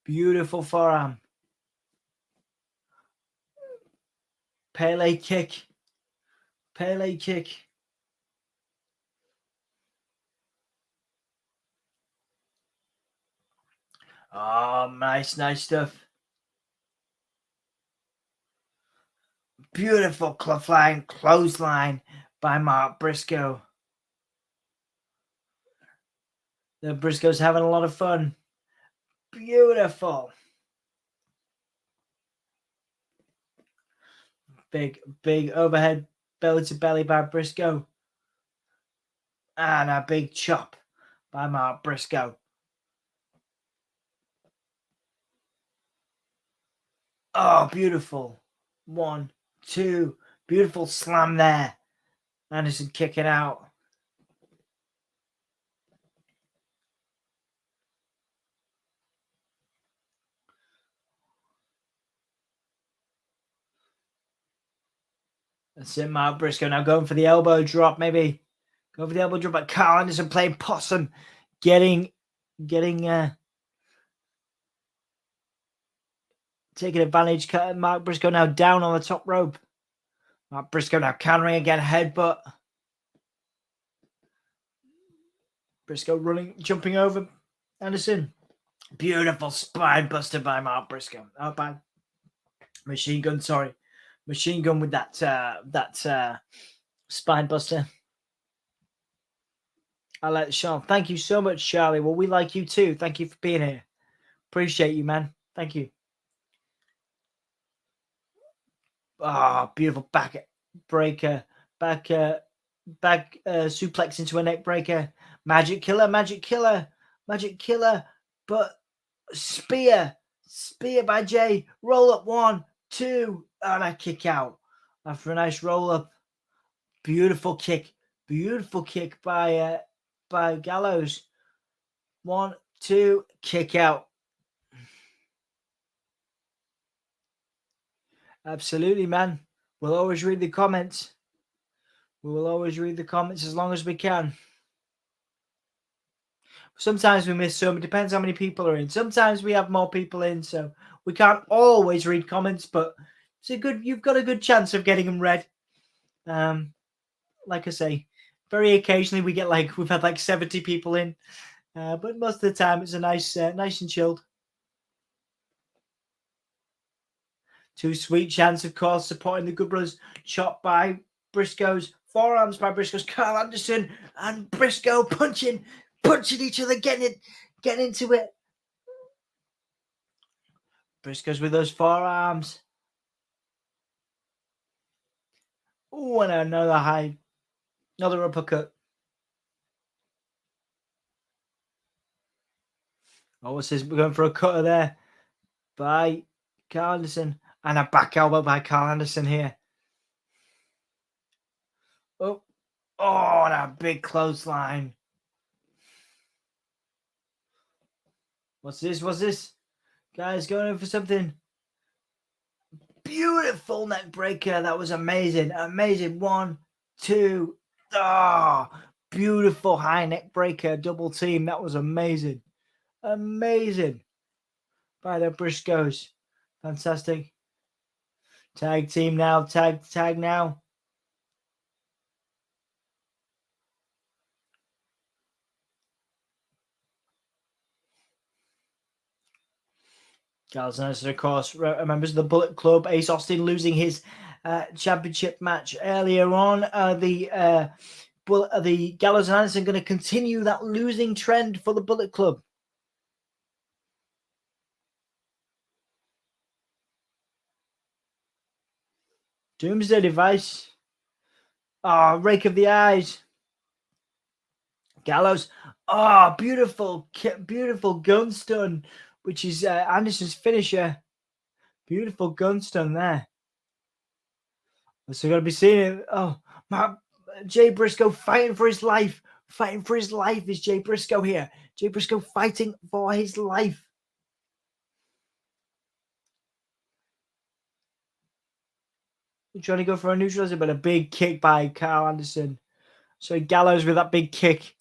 Beautiful forearm. Pele kick. Pele kick. Oh, nice stuff. Beautiful flying clothesline by Mark Briscoe. The Briscoes having a lot of fun. Beautiful. Big overhead belly to belly by Briscoe. And a big chop by Mark Briscoe. Oh, beautiful. 1, 2. Beautiful slam there. Anderson kicking out. That's it, Mark Briscoe now going for the elbow drop, maybe. Going for the elbow drop, but Carl Anderson playing possum. Getting taking advantage. Mark Briscoe now down on the top rope. Mark Briscoe now countering again, headbutt. Briscoe running, jumping over Anderson. Beautiful spine buster by Mark Briscoe. Oh, by Machine Gun, sorry. Machine Gun with that spine buster. I like Sean. Thank you so much, Charlie. Well, we like you too. Thank you for being here. Appreciate you, man. Thank you. Ah, beautiful back breaker. Back suplex into a neck breaker. Magic killer, magic killer, magic killer. But spear by Jay. Roll up 1, 2, and a kick out. After a nice roll up. Beautiful kick by Gallows. 1, 2, kick out. Absolutely, man. We'll always read the comments. We will always read the comments as long as we can. Sometimes we miss some. It depends how many people are in. Sometimes we have more people in, so we can't always read comments, but you've got a good chance of getting them read. Like I say, very occasionally we've had like 70 people in, but most of the time it's a nice and chilled. Two Sweet Chance, of course, supporting the Good Brothers. Chop by Briscoes. Forearms by Briscoes. Carl Anderson and Briscoe punching each other, getting into it. Briscoes with those forearms. Oh, and another uppercut. Oh, what's this? We're going for a cutter there by Carl Anderson. And a back elbow by Carl Anderson here. Oh, and a big clothesline. What's this? Guys going in for something. Beautiful neck breaker. That was amazing. 1, 2. Beautiful high neck breaker. Double team. That was amazing. Amazing. By the Briscoes. Fantastic. Tag team now. Tag now. Gallows and Anderson, of course, members of the Bullet Club. Ace Austin losing his championship match earlier on. The Gallows and Anderson going to continue that losing trend for the Bullet Club. Doomsday Device. Rake of the eyes. Gallows. Beautiful gun stun, which is Anderson's finisher. Beautiful gun stun there. So we're going to be seeing it. Jay Briscoe fighting for his life. Fighting for his life is Jay Briscoe here. Jay Briscoe fighting for his life. Trying to go for a neutralizer, but a big kick by Carl Anderson. So Gallows with that big kick.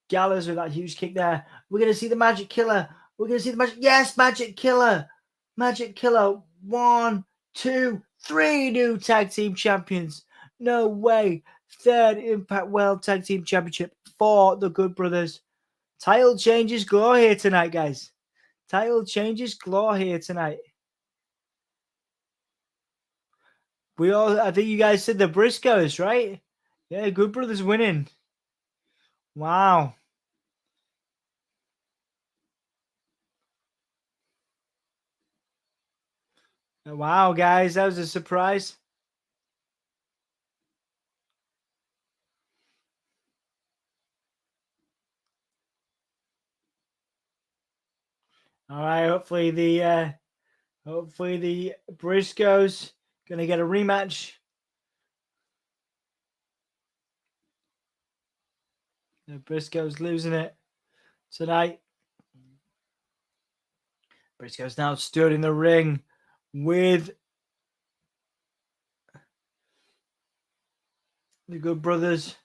Gallows with that huge kick there. We're going to see the Magic Killer. Yes, Magic Killer. Magic Killer. 1, 2, 3 new tag team champions. No way. 3rd Impact World Tag Team Championship for the Good Brothers. Title changes galore here tonight, guys. Title changes galore here tonight. I think you guys said the Briscoes, right? Yeah, Good Brothers winning. Wow. Wow, guys, that was a surprise. All right, hopefully the Briscoes gonna get a rematch. The Briscoes losing it tonight. Briscoes now stood in the ring with the Good Brothers.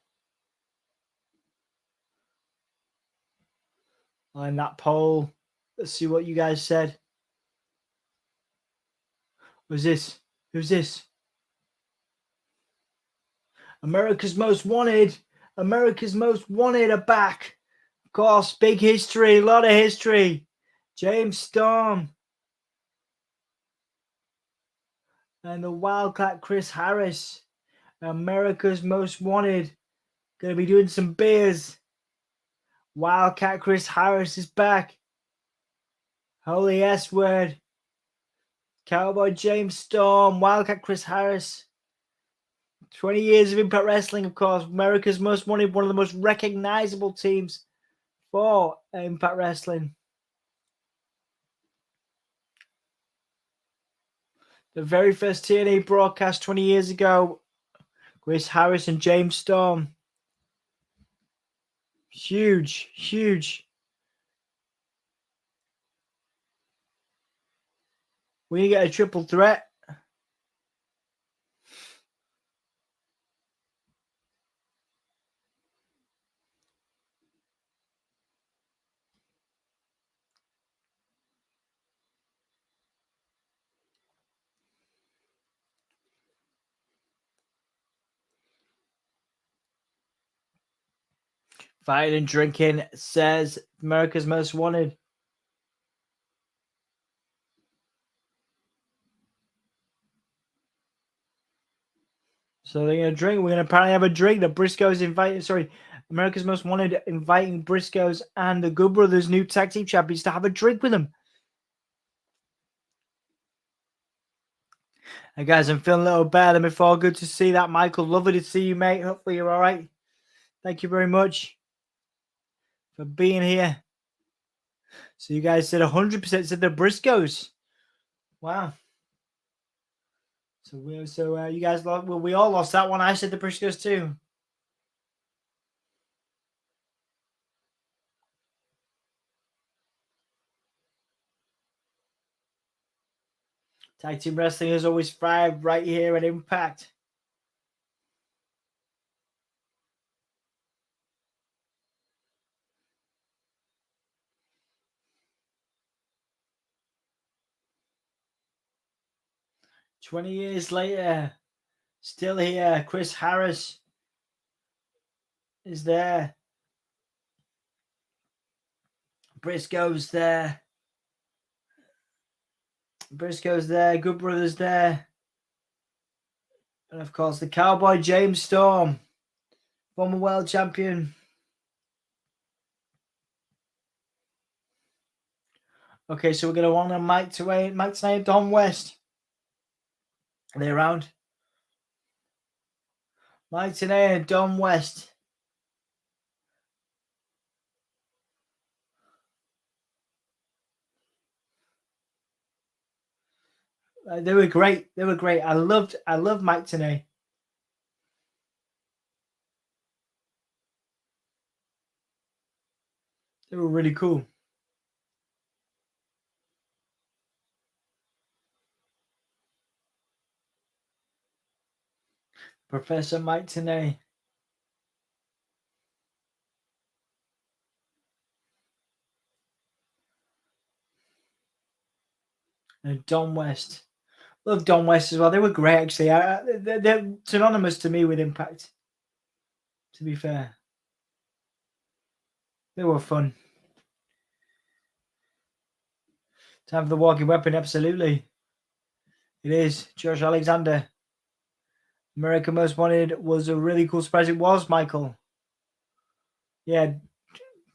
On that poll. Let's see what you guys said. Who's this? Who's this? America's Most Wanted. America's Most Wanted are back. Of course, big history, a lot of history. James Storm. And the Wildcat Chris Harris. America's Most Wanted. Going to be doing some beers. Wildcat Chris Harris is back. Holy S word. Cowboy James Storm. Wildcat Chris Harris. 20 years of Impact Wrestling, of course. America's Most Wanted, one of the most recognizable teams for Impact Wrestling. The very first TNA broadcast 20 years ago. Chris Harris and James Storm. Huge, huge. We get a triple threat. Fighting and drinking, says America's Most Wanted. So they're going to drink. We're going to apparently have a drink. The Briscoes America's Most Wanted inviting Briscoes and the Good Brothers, new tag team champions, to have a drink with them. Hey guys, I'm feeling a little better than before. Good to see that, Michael. Lovely to see you, mate. Hopefully you're all right. Thank you very much for being here. So you guys said 100% said the Briscoes. Wow. So you guys lost. Well, we all lost that one. I said the Briscoes too. Tag team wrestling has always thrived right here at Impact. "20 years later, still here. Chris Harris is there. Briscoes there. Briscoes there. Good Brothers there. And of course, the Cowboy James Storm, former world champion. Okay, so we're going to want a Mike tonight, Don West. Are they around? Mike Tenay and Don West. They were great. They were great. I loved Mike Tenay. They were really cool. Professor Mike Tenay. And Don West. Love Don West as well. They were great, actually. They're synonymous to me with Impact, to be fair. They were fun. Time for the walking weapon, absolutely. It is. Josh Alexander. America Most Wanted was a really cool surprise. It was, Michael. Yeah.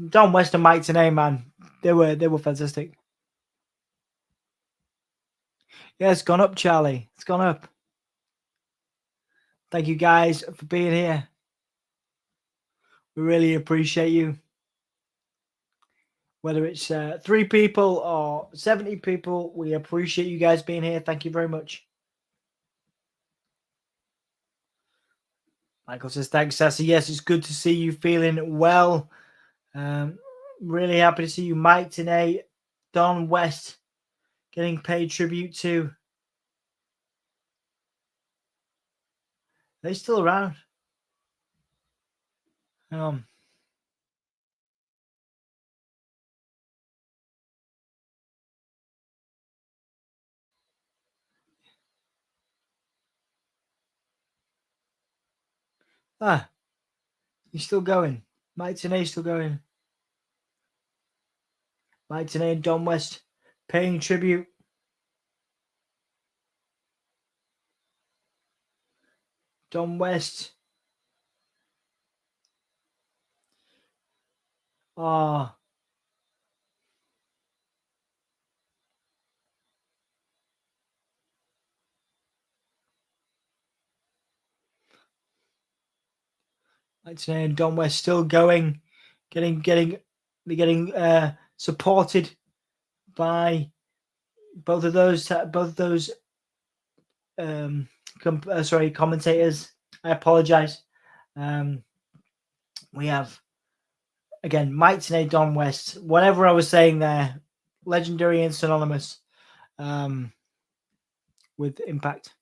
Don West and Mike Tenay, man. They were fantastic. Yeah, it's gone up, Charlie. It's gone up. Thank you guys for being here. We really appreciate you. Whether it's 3 people or 70 people, we appreciate you guys being here. Thank you very much. Michael says, thanks, Sassy. Yes, it's good to see you feeling well. Really happy to see you, Mike Tenay, Don West, getting paid tribute to. Are they still around? Ah, he's still going. Mike Tenay still going. Mike Tenay and Don West paying tribute. Don West. Ah. Mike Tenay and Don West still going. They're getting supported by both of those commentators. I apologize. We have again Mike Tenay, Don West. Whatever I was saying there, legendary and synonymous with Impact.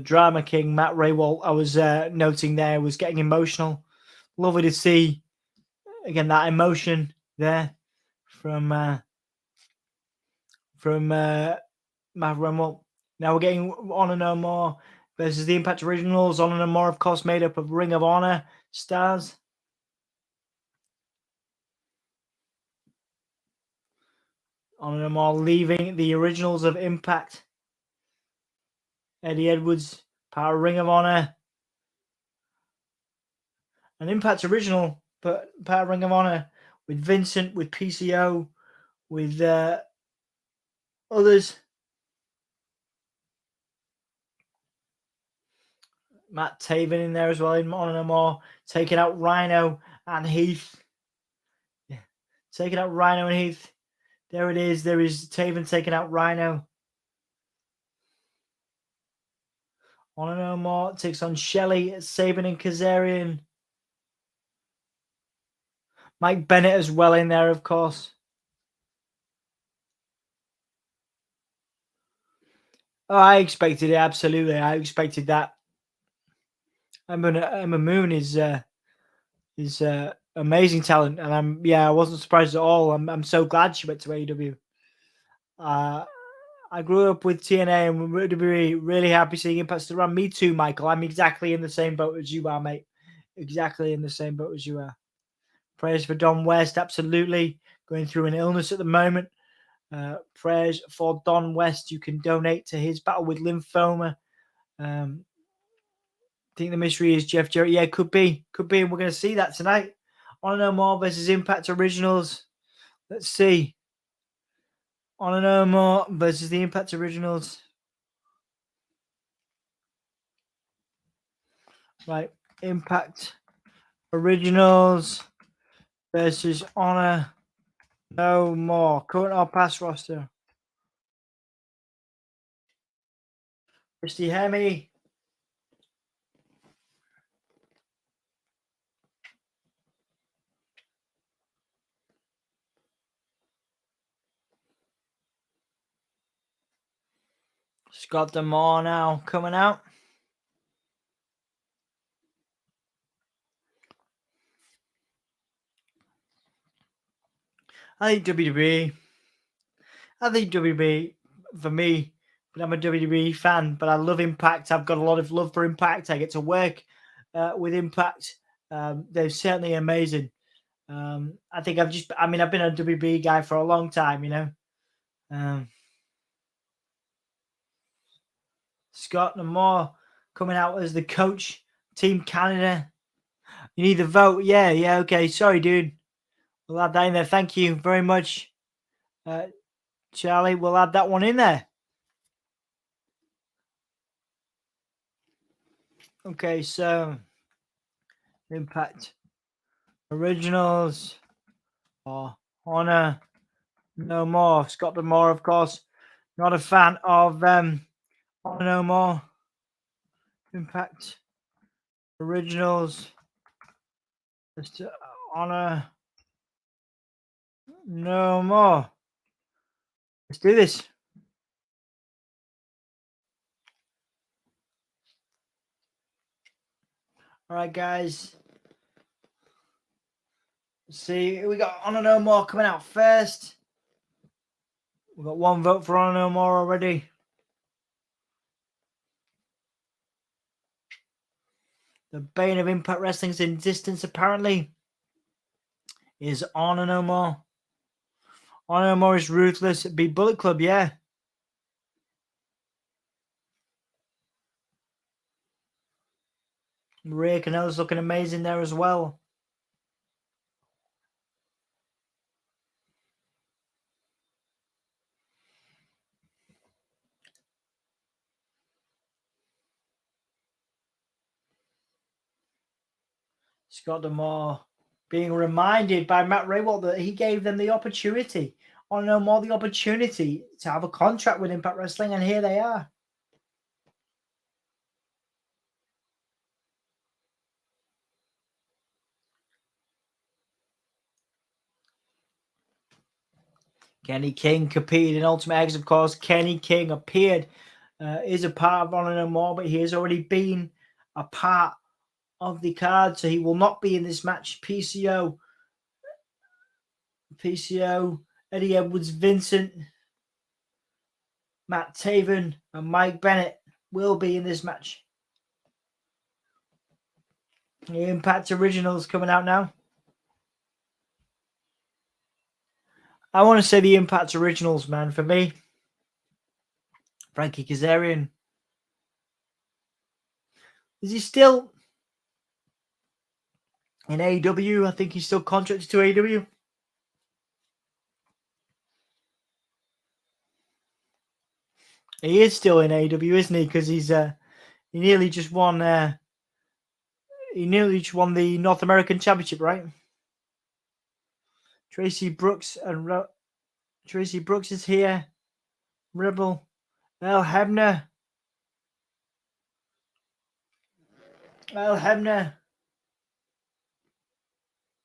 Drama King Matt Raywalt, I was noting there, was getting emotional. Lovely to see again that emotion there from Matt Raywalt. Now we're getting Honor No More versus the Impact Originals. Honor No More, of course, made up of Ring of Honor stars. Honor No More leaving the Originals of Impact. Eddie Edwards, Power Ring of Honor. An Impact Original, but Power Ring of Honor with Vincent, with PCO, with others. Matt Taven in there as well in Honor No More, taking out Rhino and Heath. Yeah. Taking out Rhino and Heath. There it is. There is Taven taking out Rhino. Honor No More takes on Shelley, Sabin, and Kazarian. Mike Bennett as well in there, of course. Oh, I expected it, absolutely. I expected that. Emma Moon is amazing talent, and I wasn't surprised at all. I'm so glad she went to AEW. I grew up with TNA and WWE, really happy seeing Impact still around. Me too, Michael. I'm exactly in the same boat as you are, mate. Exactly in the same boat as you are. Prayers for Don West, absolutely. Going through an illness at the moment. Prayers for Don West. You can donate to his battle with lymphoma. I think the mystery is Jeff Jarrett. Yeah, could be. And we're going to see that tonight. Honor No More versus Impact Originals. Let's see. Honor No More versus the Impact Originals. Right. Impact Originals versus Honor No More. Current or past roster. Christy Hemi. Scott D'Amore now coming out. I think WWE for me, but I'm a WWE fan, but I love Impact. I've got a lot of love for Impact. I get to work with Impact. They're certainly amazing. I think I've been a WWE guy for a long time, you know. Scott D'Amore coming out as the coach, Team Canada. You need the vote. Yeah, okay. Sorry, dude. We'll add that in there. Thank you very much, Charlie. We'll add that one in there. Okay, so Impact Originals or Honor No More. Scott D'Amore, of course. Not a fan of Honor No More. Impact Originals. Just Honor No More. Let's do this. All right, guys. See, we got Honor No More coming out first. We've got one vote for Honor No More already. The bane of Impact Wrestling's existence apparently is Honor No More. Honor No More is ruthless. Be Bullet Club, yeah. Maria Kanellis looking amazing there as well. Scott D'Amore being reminded by Matt Raywalt that he gave them the opportunity, or no more the opportunity to have a contract with Impact Wrestling, and here they are. Kenny King competed in Ultimate X, of course. Kenny King appeared, is a part of Honor No More, but he has already been a part of the card, so he will not be in this match. PCO, Eddie Edwards, Vincent, Matt Taven, and Mike Bennett will be in this match. The Impact Originals coming out now. I want to say the Impact Originals, man. For me, Frankie Kazarian. Is he still in AEW? I think he's still contracted to AEW. He is still in AEW, isn't he? Because he's he nearly just won. He nearly just won the North American Championship, right? Tracy Brooks and Tracy Brooks is here. Rebel, Earl Hebner. Earl Hebner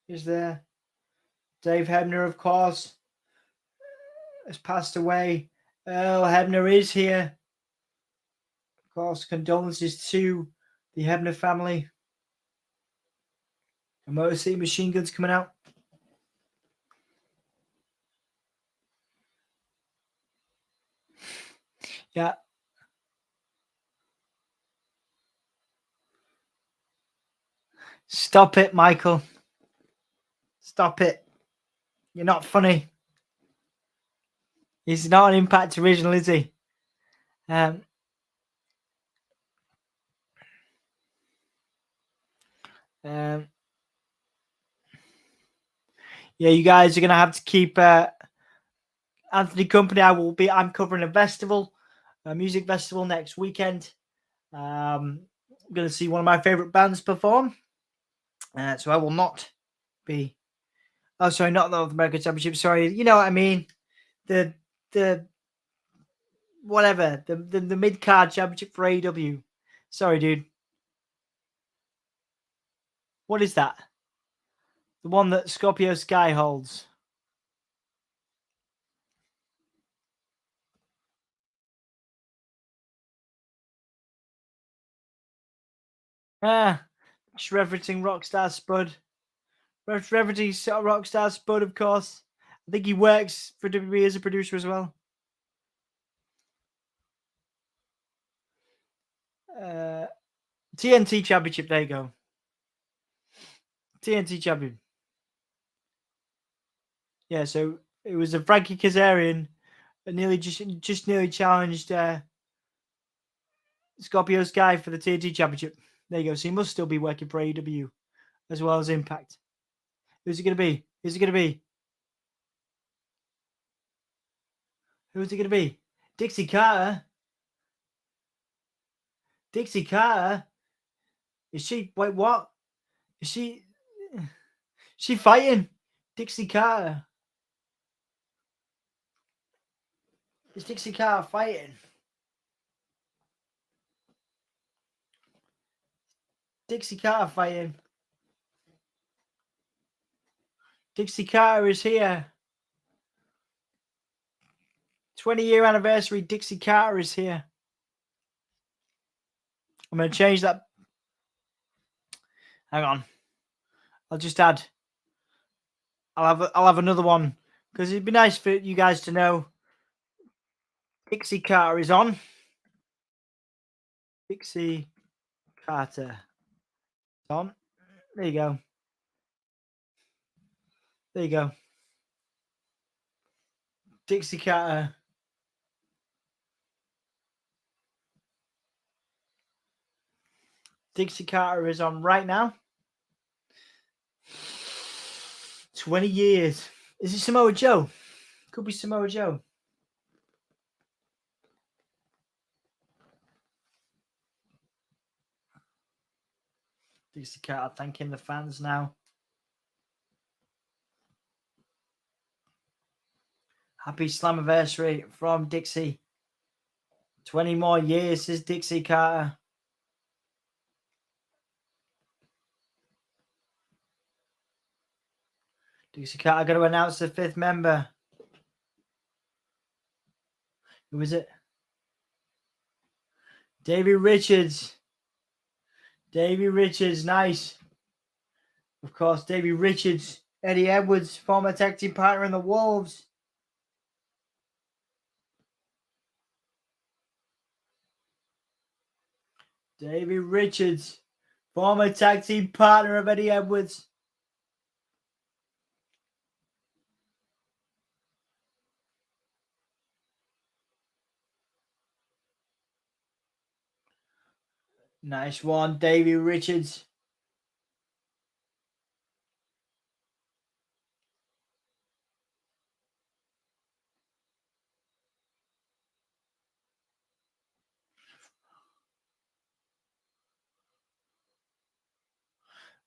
is there. Dave Hebner, of course, has passed away. Earl Hebner is here. Of course, condolences to the Hebner family. And Motor City Machine Guns coming out. Yeah. Stop it, Michael. Stop it. You're not funny. He's not an Impact original, is he? Yeah, you guys are going to have to keep Anthony company. I'm covering a festival, a music festival next weekend. I'm going to see one of my favorite bands perform. So I will not be. Oh, sorry, not the North American Championship. Sorry, you know what I mean. The whatever the mid card championship for AEW. Sorry, dude. What is that? The one that Scorpio Sky holds. Just referencing Rockstar Spud. Referencing Rockstar Spud, of course. I think he works for WWE as a producer as well. TNT Championship, there you go. TNT Champion. Yeah, so it was a Frankie Kazarian that nearly challenged Scorpio Sky for the TNT Championship. There you go. So he must still be working for AEW as well as Impact. Who's it going to be? Who's it going to be? Who's it going to be? Dixie Carter. Dixie Carter? Is she... Wait, what? Is she... She fighting? Dixie Carter. Is Dixie Carter fighting? Dixie Carter fighting. Dixie Carter is here. 20-year anniversary. Dixie Carter is here. I'm going to change that. Hang on. I'll just add. I'll have another one because it'd be nice for you guys to know. Dixie Carter is on. Dixie Carter On. There you go. There you go. Dixie Carter. Dixie Carter is on right now. 20 years. Is it Samoa Joe? Could be Samoa Joe. Dixie Carter thanking the fans now. Happy Slammiversary from Dixie. 20 more years, says Dixie Carter. Dixie Carter going to announce the 5th member. Who is it? Davey Richards. Davey Richards, nice. Of course, Davey Richards, Eddie Edwards, former tag team partner in the Wolves. Davey Richards, former tag team partner of Eddie Edwards. Nice one, Davey Richards.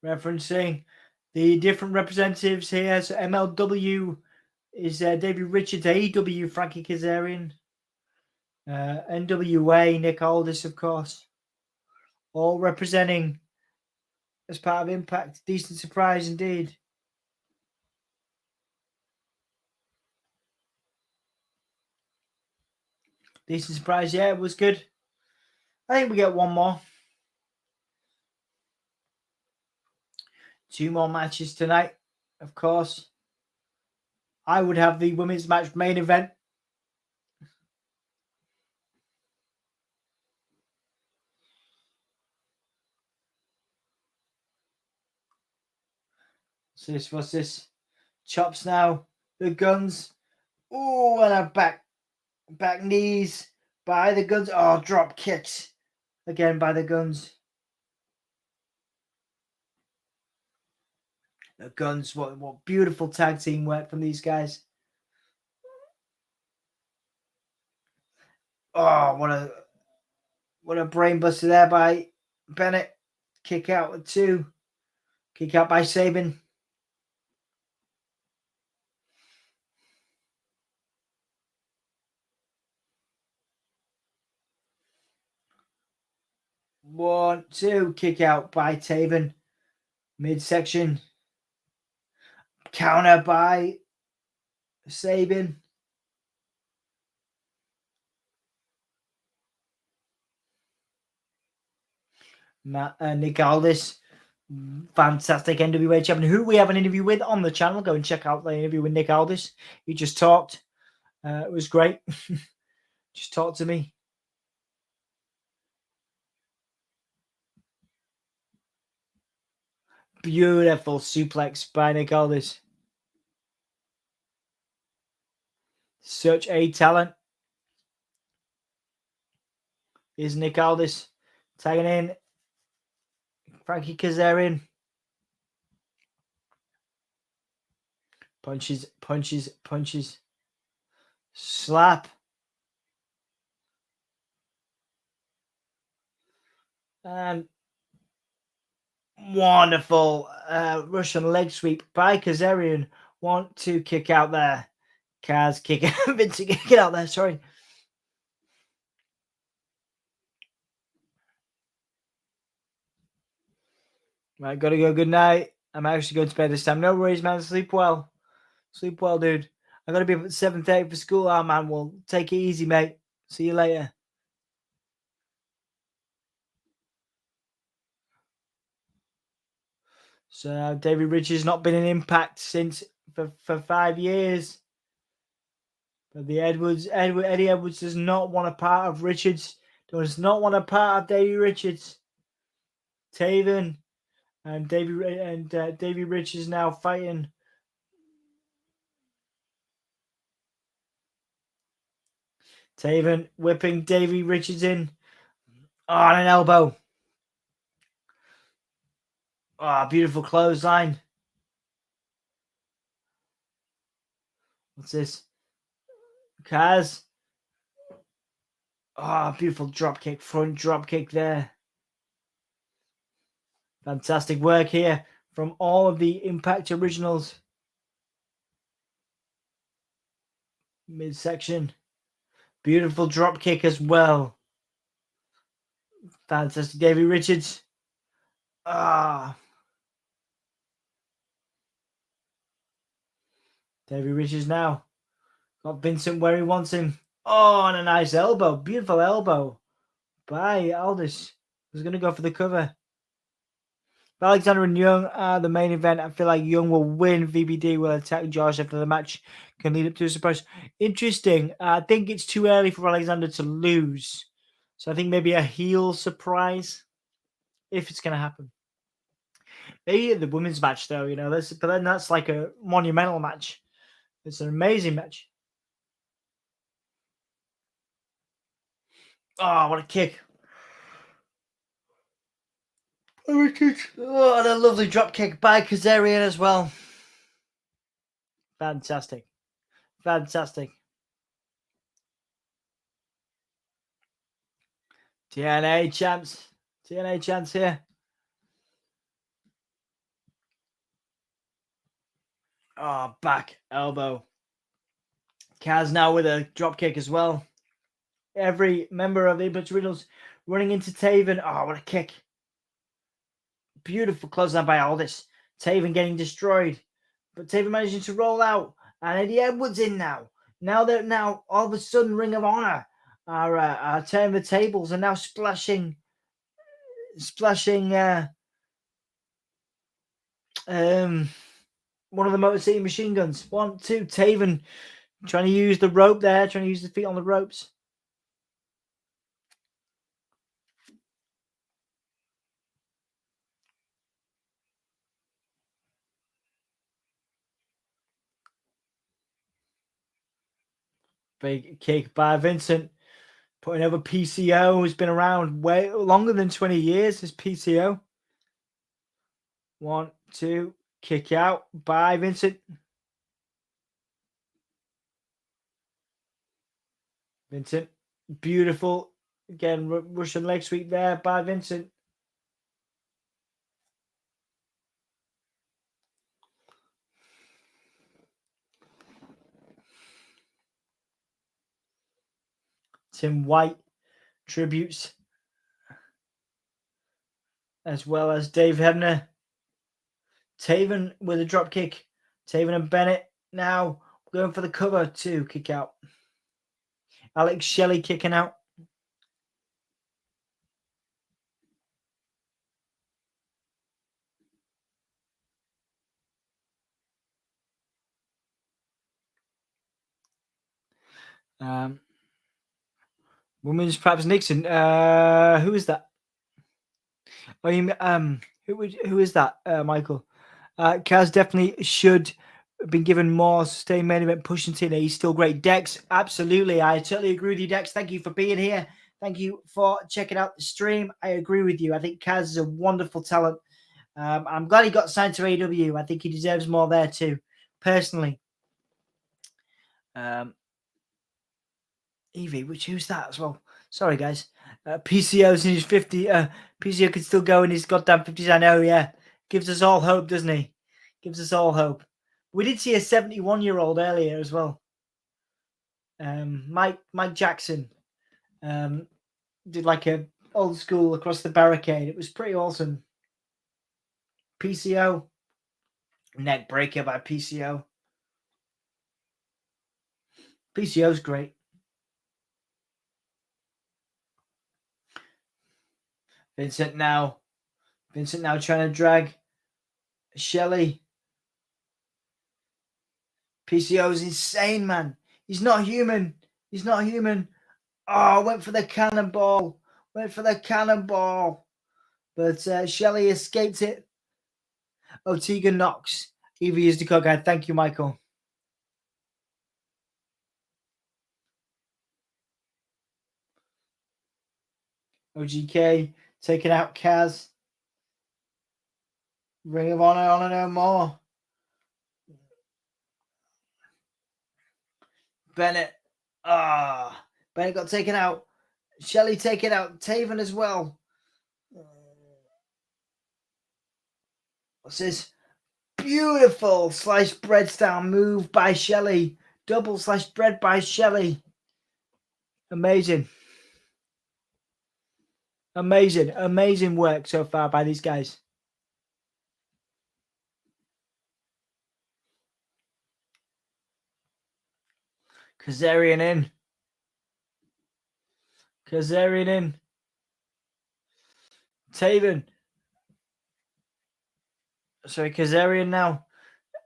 Referencing the different representatives here. So MLW is Davey Richards, AEW Frankie Kazarian, NWA Nick Aldis, of course, all representing as part of Impact. Decent surprise indeed. Decent surprise, yeah, it was good. I think we get one more. 2 more matches tonight, of course. I would have the women's match main event. So what's this? Chops now. The Guns. Oh, and a back knees by the Guns. Oh, drop kicks again by the Guns. The Guns, what beautiful tag team work from these guys. Oh, what a brain buster there by Bennett. Kick out with 2. Kick out by Sabin. One, 2. Kick out by Taven. Midsection. Counter by Sabin. Nick Aldis, fantastic NWA champion, who we have an interview with on the channel. Go and check out the interview with Nick Aldis. He just talked. It was great. Just talked to me. Beautiful suplex by Nick Aldis. Such a talent is Nick Aldis. Tagging in Frankie Kazarian. Punches, punches, punches. Slap. And wonderful Russian leg sweep by Kazarian. 1, 2, kick out there. Kaz kick out. Vincent kick out there, sorry. Right, gotta go. Good night. I'm actually going to bed this time. No worries, man. Sleep well. Sleep well, dude. I gotta be up at 7:30 for school. Oh, man. Well, take it easy, mate. See you later. So David Richards not been in Impact since for 5 years. But the Eddie Edwards does not want a part of Richards. Does not want a part of Davey Richards. Taven And Davey Rich is now fighting. Taven whipping Davey Richards in. Oh, and an elbow. Oh, beautiful clothesline. What's this? Kaz. Oh, beautiful drop kick, front drop kick there. Fantastic work here from all of the Impact originals. Midsection. Beautiful drop kick as well. Fantastic. Davey Richards. Ah. Davey Richards now. Got Vincent where he wants him. Oh, and a nice elbow. Beautiful elbow by Aldis. Who's going to go for the cover. Alexander and Young are the main event. I feel like Young will win. VBD will attack Josh after the match can lead up to a surprise. Interesting. I think it's too early for Alexander to lose. So I think maybe a heel surprise, if it's going to happen. Maybe the women's match, though, you know. But then that's like a monumental match. It's an amazing match. Oh, what a kick. Oh, and a lovely drop kick by Kazarian as well. Fantastic. Fantastic. TNA champs. TNA champs here. Oh, back elbow. Kaz now with a drop kick as well. Every member of the Impact Originals running into Taven. Oh, what a kick. Beautiful clothesline by Aldis. Taven getting destroyed. But Taven managing to roll out. And Eddie Edwards in now. Now all of a sudden Ring of Honor are turning the tables and now splashing one of the Motor City Machine Guns. 1, 2, Taven trying to use the rope there, trying to use the feet on the ropes. Big kick by Vincent. Putting over PCO, who's been around way longer than 20 years, is PCO. 1, 2, kick out by Vincent. Vincent, beautiful. Again, Russian leg sweep there by Vincent. Tim White tributes, as well as Dave Hebner. Taven with a drop kick. Taven and Bennett now going for the cover to kick out. Alex Shelley kicking out. Women's perhaps Nixon. Who is that? Oh, who is that? Michael. Kaz definitely should have been given more sustained main event push in TNA. He's still great. Dex, absolutely. I totally agree with you, Dex. Thank you for being here. Thank you for checking out the stream. I agree with you. I think Kaz is a wonderful talent. I'm glad he got signed to AEW. I think he deserves more there too, personally. Evie, who's that as well? Sorry, guys. PCO's in his 50. PCO can still go in his goddamn 50s. I know, yeah. Gives us all hope, doesn't he? Gives us all hope. We did see a 71-year-old earlier as well. Mike Jackson did like a old school across the barricade. It was pretty awesome. PCO. Neck breaker by PCO. PCO's great. Vincent now trying to drag Shelley. PCO's insane, man. He's not human. Oh, went for the cannonball. But Shelley escaped it. Tegan Knox. Evie is the code guide. Thank you, Michael. OGK taking out Kaz. Ring of Honor no more. Bennett. Bennett got taken out. Shelley taken out. Taven as well. What's this? Beautiful sliced bread style move by Shelley. Double sliced bread by Shelley. Amazing. Amazing work so far by these guys. Kazarian in. Taven. Sorry, Kazarian now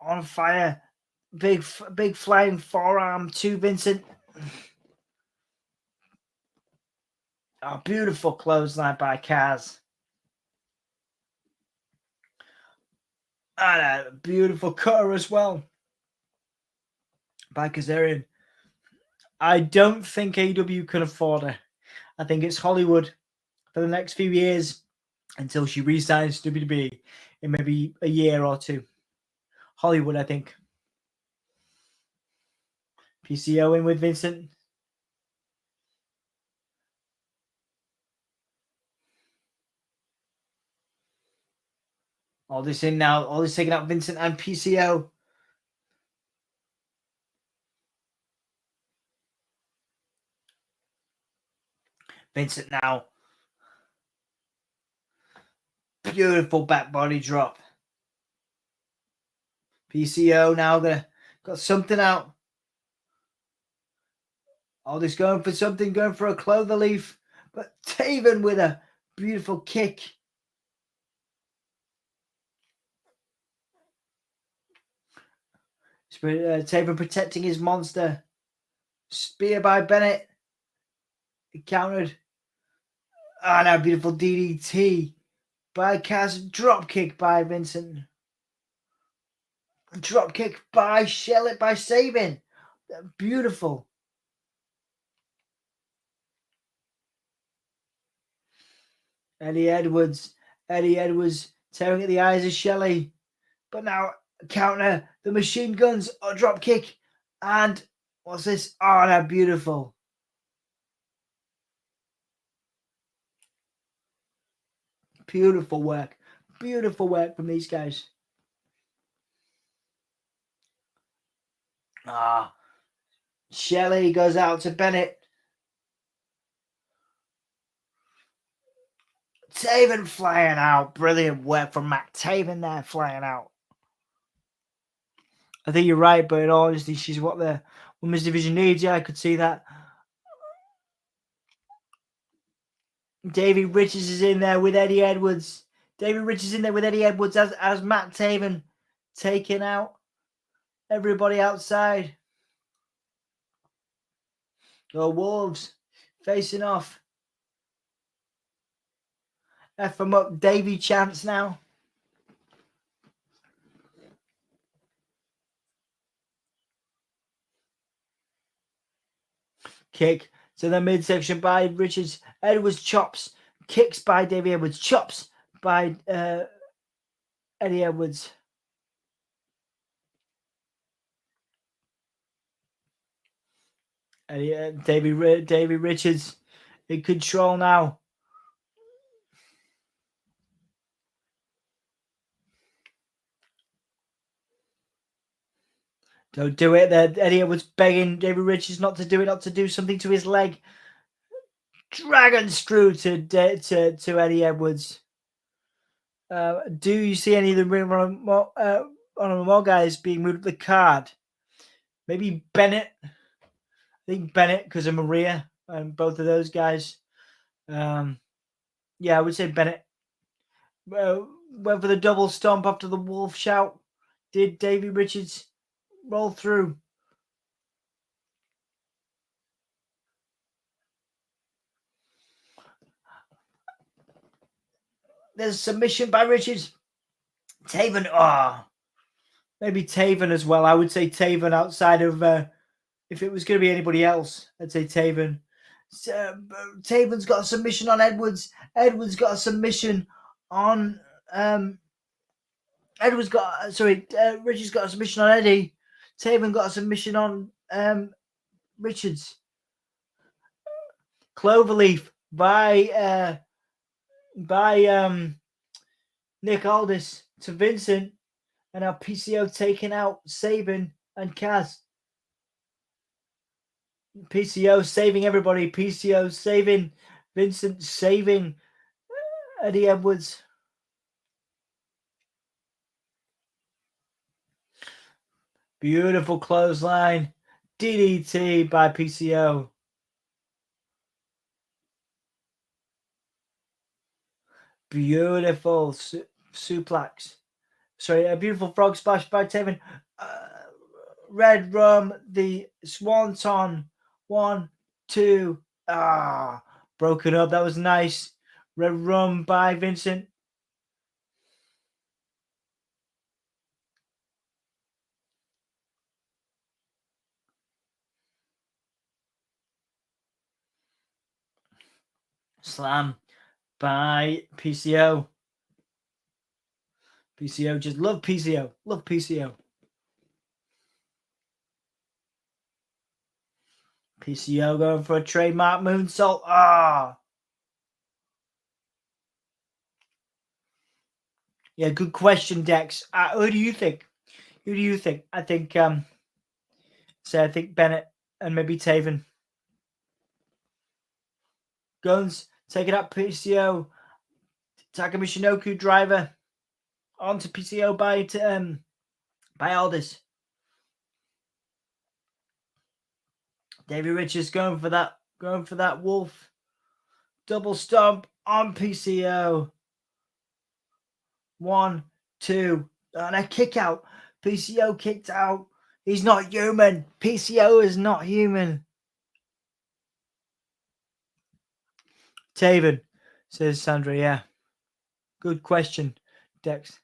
on fire. Big flying forearm to Vincent. Oh, beautiful clothesline by Kaz. And a beautiful cutter as well by Kazarian. I don't think AEW can afford her. I think it's Hollywood for the next few years until she re-signs WWE in maybe a year or two. Hollywood, I think. PCO in with Vincent. Aldis in now. Aldis taking out Vincent and PCO. Vincent now. Beautiful back body drop. PCO now got something out. Aldis going for something, going for a clover leaf. But Taven with a beautiful kick. Taven protecting his monster. Spear by Bennett. He countered. Now beautiful DDT by Kaz. Drop kick by Vincent. Drop kick by Shelley, by Sabin. Beautiful. Eddie Edwards tearing at the eyes of Shelley. But now counter, the machine guns, drop kick. And what's this? Now beautiful. Beautiful work. Beautiful work from these guys. Shelley goes out to Bennett. Taven flying out. Brilliant work from Matt Taven there, flying out. I think you're right, but honestly, she's what the women's division needs. Yeah, I could see that. Davey Richards is in there with Eddie Edwards. Davey Richards in there with Eddie Edwards as Matt Taven taking out everybody outside. The Wolves facing off. F them up, Davey chance now. Kick to the midsection by Richards. Edwards chops. Kicks by Davey Edwards. Chops by Eddie Edwards. Davey Richards in control now. Don't do it. Eddie Edwards begging Davey Richards not to do it, not to do something to his leg. Dragon screw to Eddie Edwards. Do you see any of the more guys being moved up the card? Maybe Bennett. I think Bennett because of Maria and both of those guys. Yeah, I would say Bennett. Went for the double stomp after the wolf shout. Did Davey Richards roll through? There's a submission by Richards. Taven, maybe Taven as well. I would say Taven outside of, if it was going to be anybody else, I'd say Taven. Taven's got a submission on Edwards. Edwards got a submission on, Richie's got a submission on Eddie. Taven got a submission on, Richards. Cloverleaf by Nick Aldis to Vincent, and now PCO taking out Sabin and Kaz. PCO saving everybody. PCO saving Vincent, saving Eddie Edwards. Beautiful clothesline. DDT by PCO. Beautiful suplex. Sorry, a beautiful frog splash by Taven. Red Rum, the Swanton. 1, 2. Broken up. That was nice. Red Rum by Vincent. Slam by PCO. PCO, just love PCO. Love PCO. PCO going for a trademark moonsault. Yeah, good question, Dex. Who do you think? Who do you think? I think I think Bennett and maybe Taven. Guns, take it up, PCO. Takumi Shinoku driver onto PCO by Aldis. Davey Richards going for that wolf. Double stomp on PCO. 1, 2, and a kick out. PCO kicked out. He's not human. PCO is not human. Taven, says Sandra. Yeah. Good question, Dex.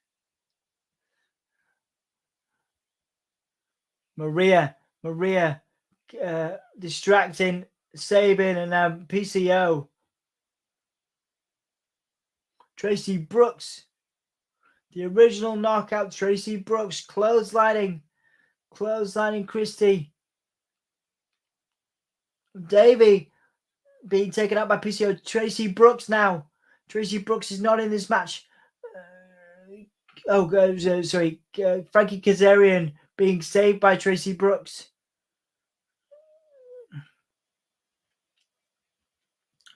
Maria, distracting Sabin and PCO. Tracy Brooks, the original knockout. Tracy Brooks clotheslining Christie. Davey being taken out by PCO. Tracy Brooks now. Tracy Brooks is not in this match. Frankie Kazarian being saved by Tracy Brooks.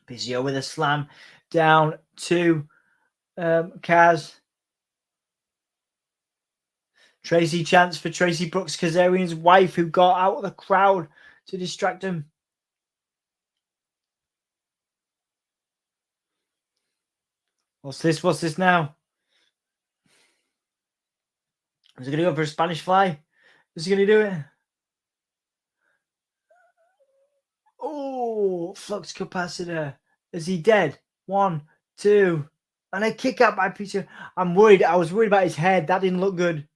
PCO with a slam down to Kaz. Tracy chants for Tracy Brooks, Kazarian's wife, who got out of the crowd to distract him. What's this? What's this now? Is he going to go for a Spanish fly? Is he going to do it? Oh, flux capacitor. Is he dead? 1, 2. And a kick out by Peter. I'm worried. I was worried about his head. That didn't look good.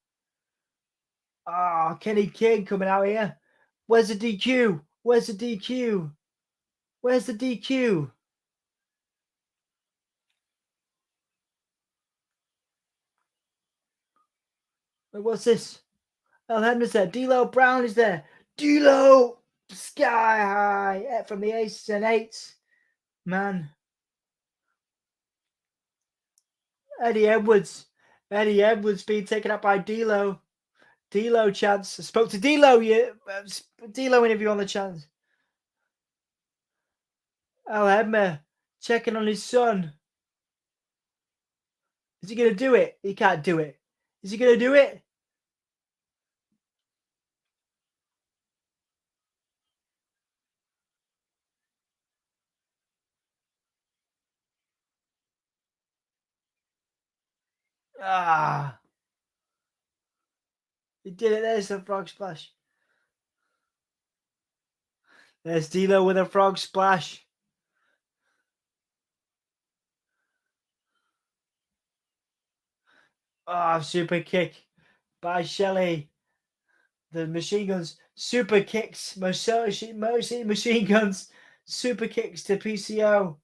Kenny King coming out here. Where's the DQ? Where's the DQ? Where's the DQ? Wait, what's this? El Henry's there. D'Lo Brown is there. D'Lo sky high from the aces and eights. Man. Eddie Edwards being taken up by D'Lo. D'Lo chance. I spoke to D'Lo. D'Lo interview on the chance. Al Hebner checking on his son. Is he going to do it? He can't do it. Is he going to do it? He did it. There's the frog splash. There's D'Lo with a frog splash. Oh, super kick by Shelley. The machine guns, super kicks, mostly machine guns, super kicks to PCO.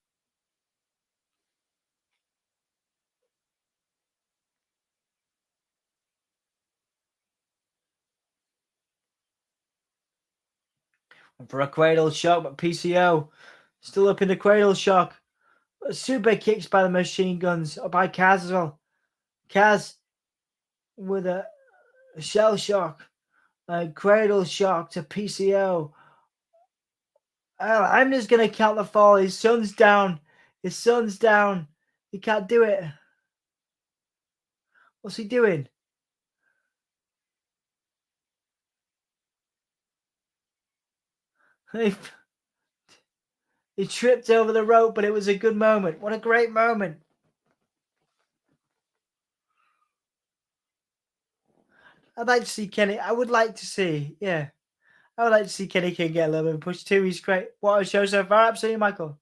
And for a cradle shock, but PCO still up in the cradle shock. Super kicks by the machine guns, by Kaz as well. Kaz with a shell shock, a cradle shock to PCO. I'm just going to count the fall. His son's down. His son's down. He can't do it. What's he doing? He tripped over the rope, but it was a good moment. What a great moment. I'd like to see Kenny. I would like to see, yeah. I would like to see Kenny King get a little bit of push too. He's great. What a show so far. Absolutely, Michael.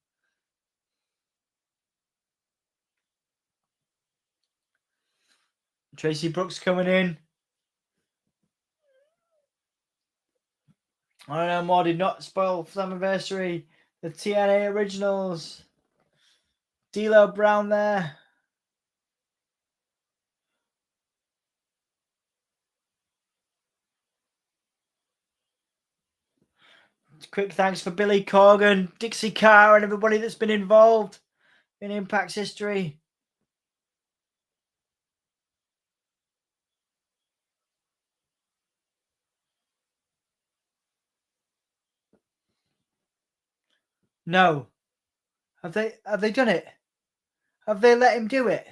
Tracy Brooks coming in. I don't know more. Did not spoil Slammiversary. The TNA originals. D'Lo Brown there. Quick thanks for Billy Corgan, Dixie Carr, and everybody that's been involved in Impact's history. No. Have they done it? Have they let him do it?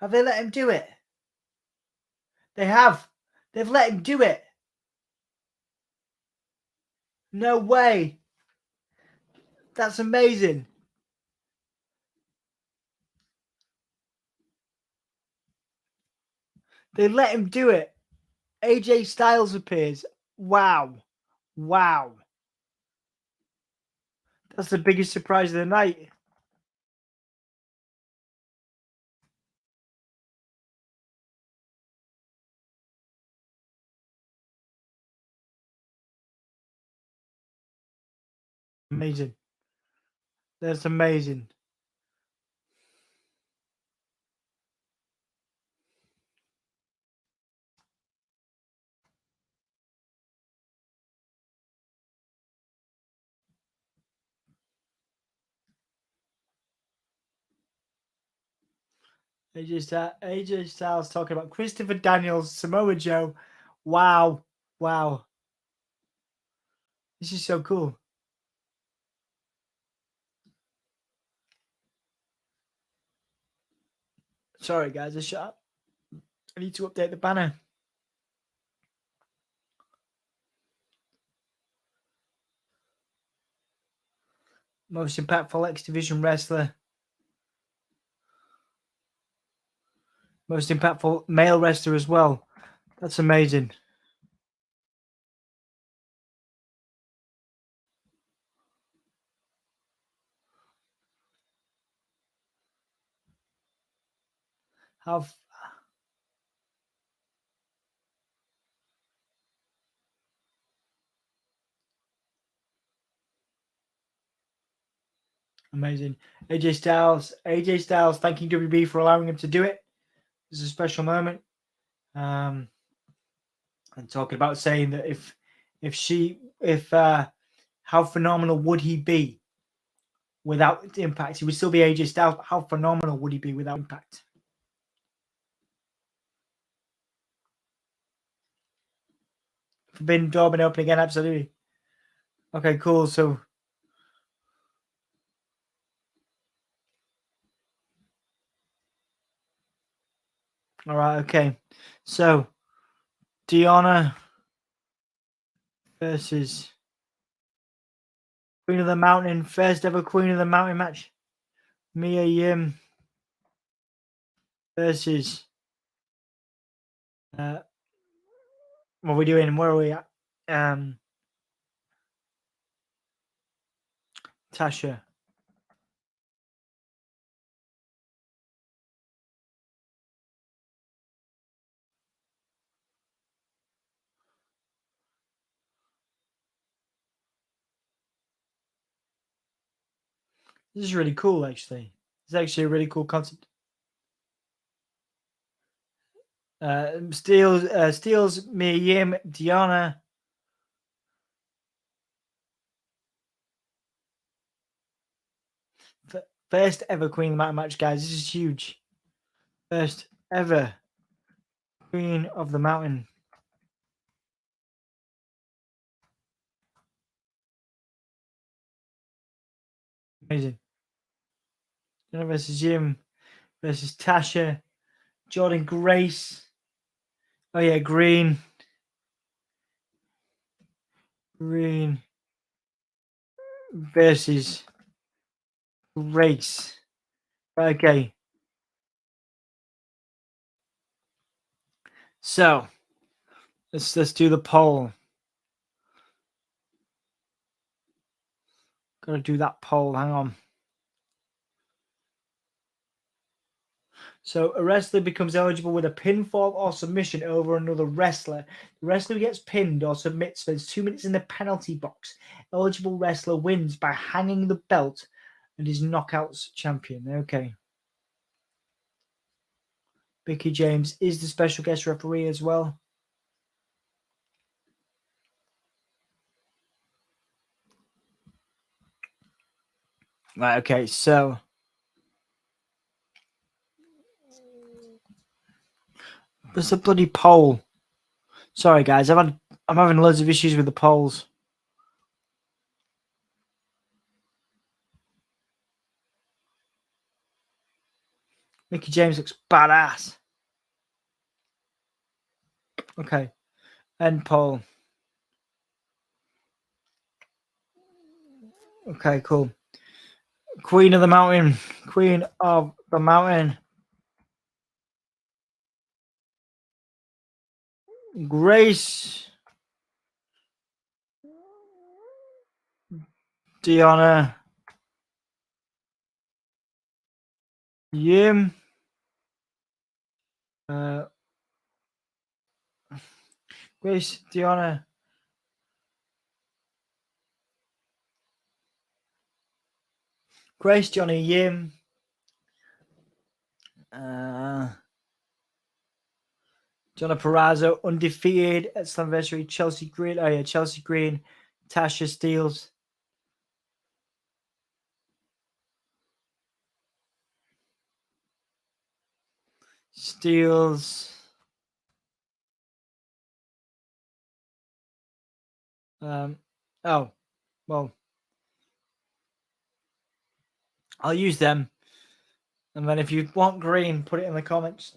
Have they let him do it? They have. They've let him do it. No way. That's amazing. They let him do it. AJ Styles appears. Wow. Wow. That's the biggest surprise of the night. Amazing. That's amazing. AJ Styles talking about Christopher Daniels, Samoa Joe. Wow. Wow. This is so cool. Sorry, guys. I need to update the banner. Most impactful X-Division wrestler. Most impactful male wrestler as well. That's amazing. How amazing. AJ Styles thanking WB for allowing him to do it. This is a special moment. And talking about saying that how phenomenal would he be without Impact? He would still be AJ Styles, but how phenomenal would he be without Impact? Forbidden Door been open again, absolutely. Okay, cool. So all right, okay. So Deonna versus Queen of the Mountain, first ever Queen of the Mountain match. Mia Yim versus what are we doing? Where are we at? Tasha. This is really cool, actually. It's actually a really cool concept. Steelz, Mia Yim, Deonna. First ever Queen of the Mountain match, guys. This is huge. First ever Queen of the Mountain. Amazing. Deonna versus Yim versus Tasha. Jordynne Grace. Oh, yeah, Green. Green versus Grace. Okay. So let's do the poll. Gotta do that poll. Hang on. So a wrestler becomes eligible with a pinfall or submission over another wrestler. The wrestler who gets pinned or submits spends 2 minutes in the penalty box. Eligible wrestler wins by hanging the belt and is knockouts champion. Okay. Mickie James is the special guest referee as well. Right, okay, so there's a bloody poll. Sorry guys, I'm having loads of issues with the polls. Mickie James looks badass. Okay. End poll. Okay, cool. Queen of the Mountain. Queen of the Mountain. Grace. Deonna. Yim. Grace. Deonna. Grace. Johnny. Yim. Deonna Purrazzo. Undefeated at Slammiversary. Chelsea Green. Oh, yeah. Chelsea Green. Tasha Steelz. Steelz. Oh, well, I'll use them. And then if you want green, put it in the comments.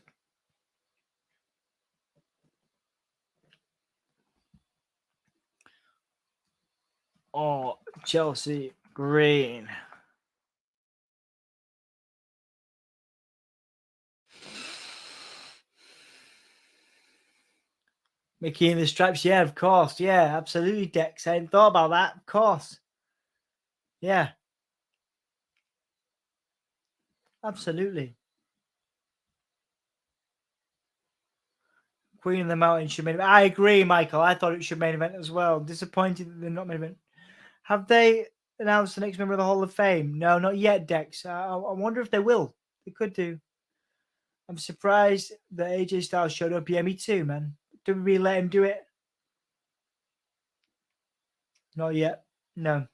Oh, Chelsea Green. Mickie in the stripes. Yeah, of course. Yeah, absolutely, Dex. I hadn't thought about that. Of course. Yeah. Absolutely. Queen of the Mountain should main event. I agree, Michael. I thought it should main event as well. Disappointed that they're not main event. Have they announced the next member of the Hall of Fame? No, not yet, Dex. I wonder if they will. They could do. I'm surprised that AJ Styles showed up. Yeah, me too, man. Do we let him do it? Not yet. No.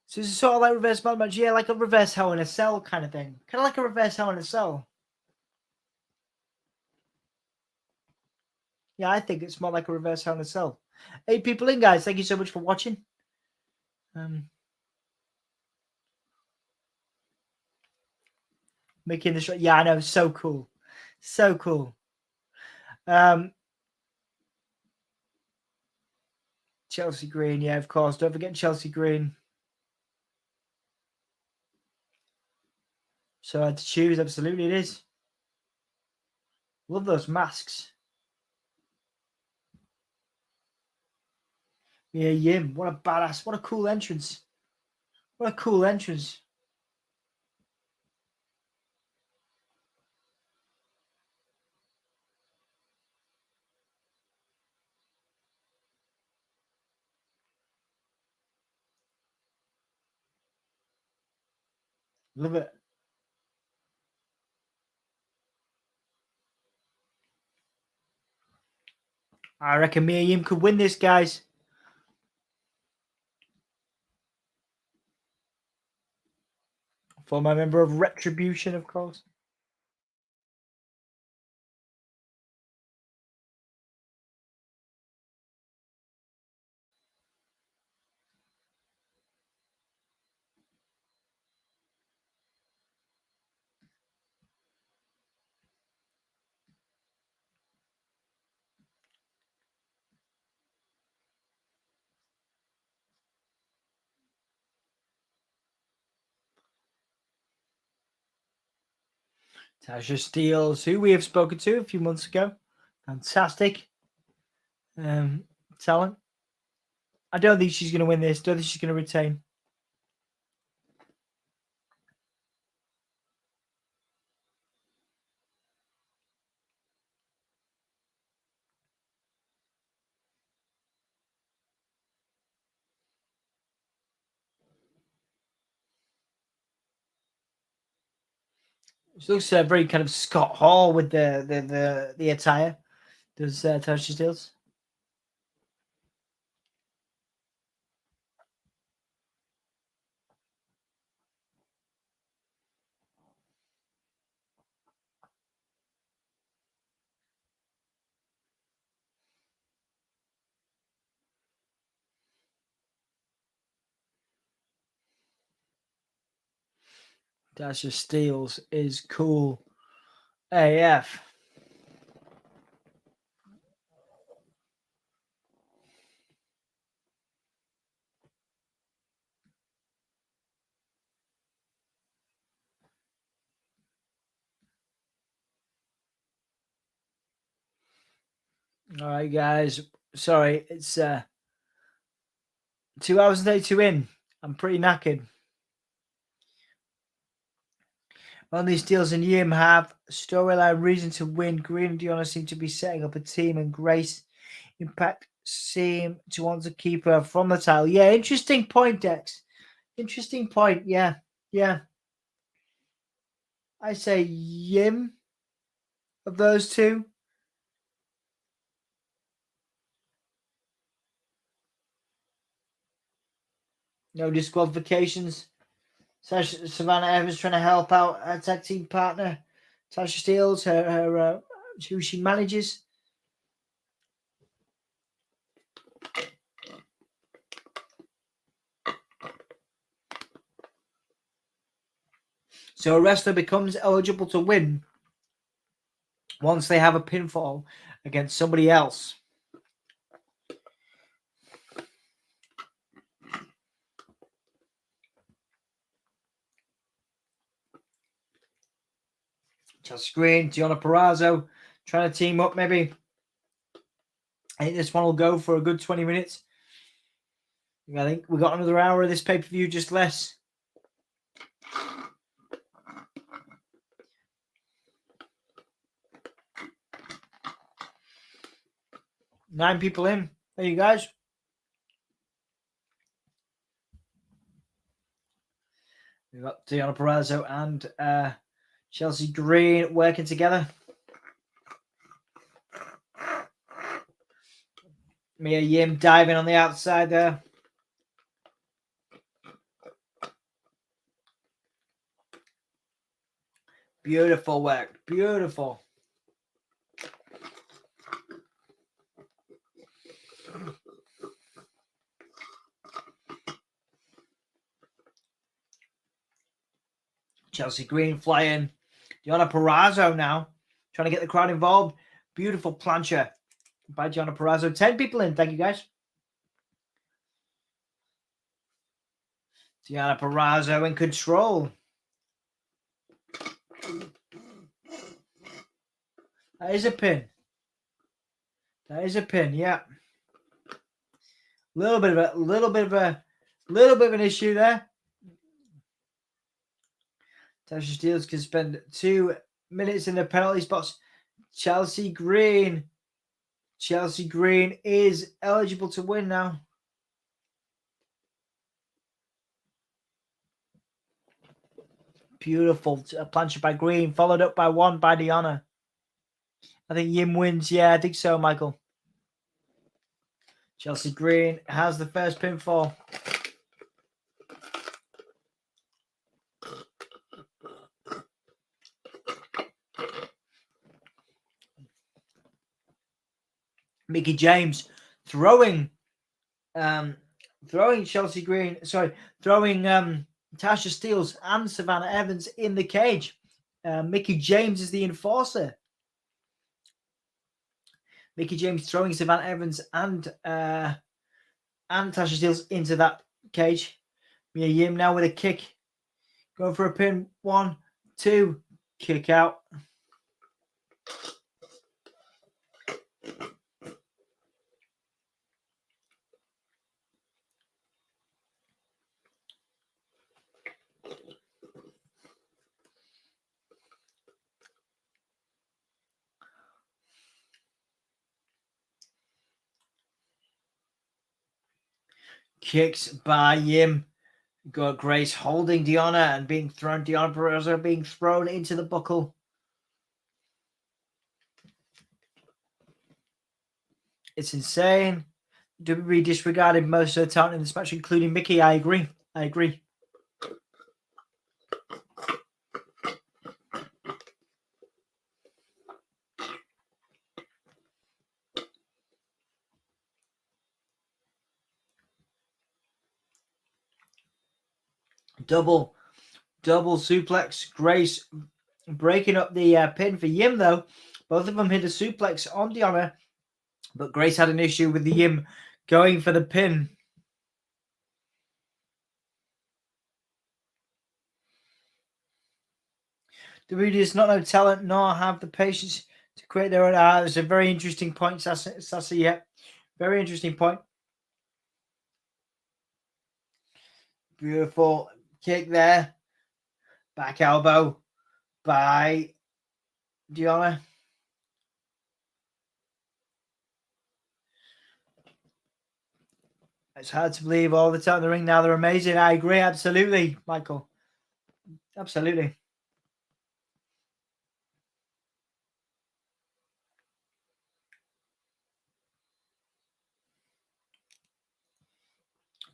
So it's sort of like reverse match. Yeah, like a reverse Hell in a Cell kind of thing. Kind of like a reverse Hell in a Cell. Yeah, I think it's more like a reverse Hell in a Cell. 8 people in, guys. Thank you so much for watching. Making the shot. Yeah, I know. So cool. So cool. Chelsea Green. Yeah, of course. Don't forget Chelsea Green. So I had to choose. Absolutely, it is. Love those masks. Yeah, Yim. What a badass. What a cool entrance. What a cool entrance. Love it. I reckon me and him could win this, guys. Former member of Retribution, of course. Tasha Steelz, who we have spoken to a few months ago. Fantastic talent. I don't think she's going to win this. Don't think she's going to retain. She looks very kind of Scott Hall with the attire. Does Tasha Steelz? Tasha Steelz is cool AF. All right, guys. Sorry, it's 2 hours and 32 in. I'm pretty knackered. Only Steelz and Yim have storyline reason to win. Green and Deonna seem to be setting up a team, and Grace Impact seem to want to keep her from the title. Yeah, interesting point, Dex. Interesting point. Yeah. I say Yim of those two. No disqualifications. Savannah Evans trying to help out her tag team partner, Tasha Steelz, her who she manages. So a wrestler becomes eligible to win once they have a pinfall against somebody else. Chelsea Green, Deonna Purrazzo trying to team up maybe. I think this one will go for a good 20 minutes. I think we got another hour of this pay-per-view, just less. Nine people in. There you guys. We've got Deonna Purrazzo and Chelsea Green working together. Mia Yim diving on the outside there. Beautiful work. Beautiful. Chelsea Green flying. Deonna Purrazzo now trying to get the crowd involved. Beautiful plancha by Deonna Purrazzo. 10 people in. Thank you, guys. Deonna Purrazzo in control. That is a pin. Yeah. Little bit of an issue there. Tasha Steelz can spend 2 minutes in the penalty spots. Chelsea Green is eligible to win now. Beautiful plancha by Green, followed up by one by Deonna. I think Yim wins. Yeah, I think so, Michael. Chelsea Green has the first pinfall. Mickie James throwing Chelsea Green, throwing Tasha Steelz and Savannah Evans in the cage. Mickie James is the enforcer. Mickie James throwing Savannah Evans and Tasha Steelz into that cage. Mia Yim now with a kick. Going for a pin. 1, 2. Kick out. Kicks by Yim. Got Grace holding Deonna and being thrown. Deonna Purrazzo being thrown into the buckle. It's insane. WWE disregarded most of the talent in this match, including Mickie. I agree. Double suplex. Grace breaking up the pin for Yim, though. Both of them hit a suplex on Deonna, but Grace had an issue with the Yim going for the pin. WWE does not know talent nor have the patience to create their own. It's a very interesting point, Sassy. Yeah, very interesting point. Beautiful kick there. Back elbow by Deonna. It's hard to believe all the time in the ring now. They're amazing. I agree. Absolutely, Michael. Absolutely.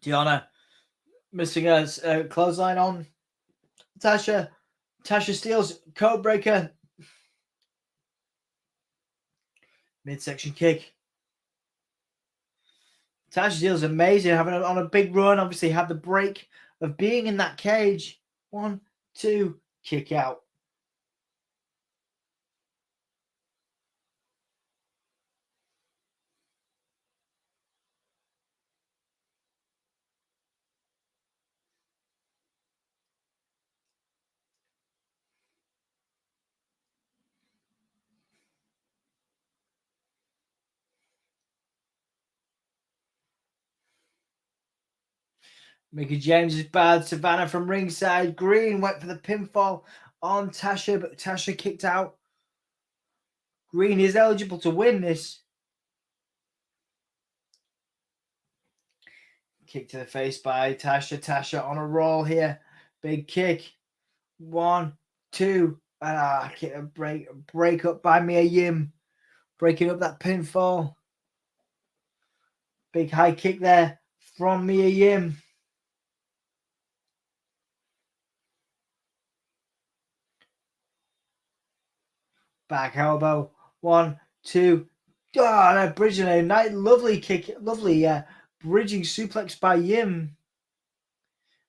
Deonna missing a clothesline on Tasha. Tasha Steelz code breaker. Midsection kick. Tasha Steelz amazing, having on a big run. Obviously, had the break of being in that cage. 1, 2, kick out. Mickie James is bad. Savannah from ringside. Green went for the pinfall on Tasha, but Tasha kicked out. Green is eligible to win this. Kick to the face by Tasha. Tasha on a roll here. Big kick. 1, 2. Break up by Mia Yim. Breaking up that pinfall. Big high kick there from Mia Yim. Back elbow. 1, 2. Oh, no, bridging a nice, lovely kick. Lovely bridging suplex by Yim.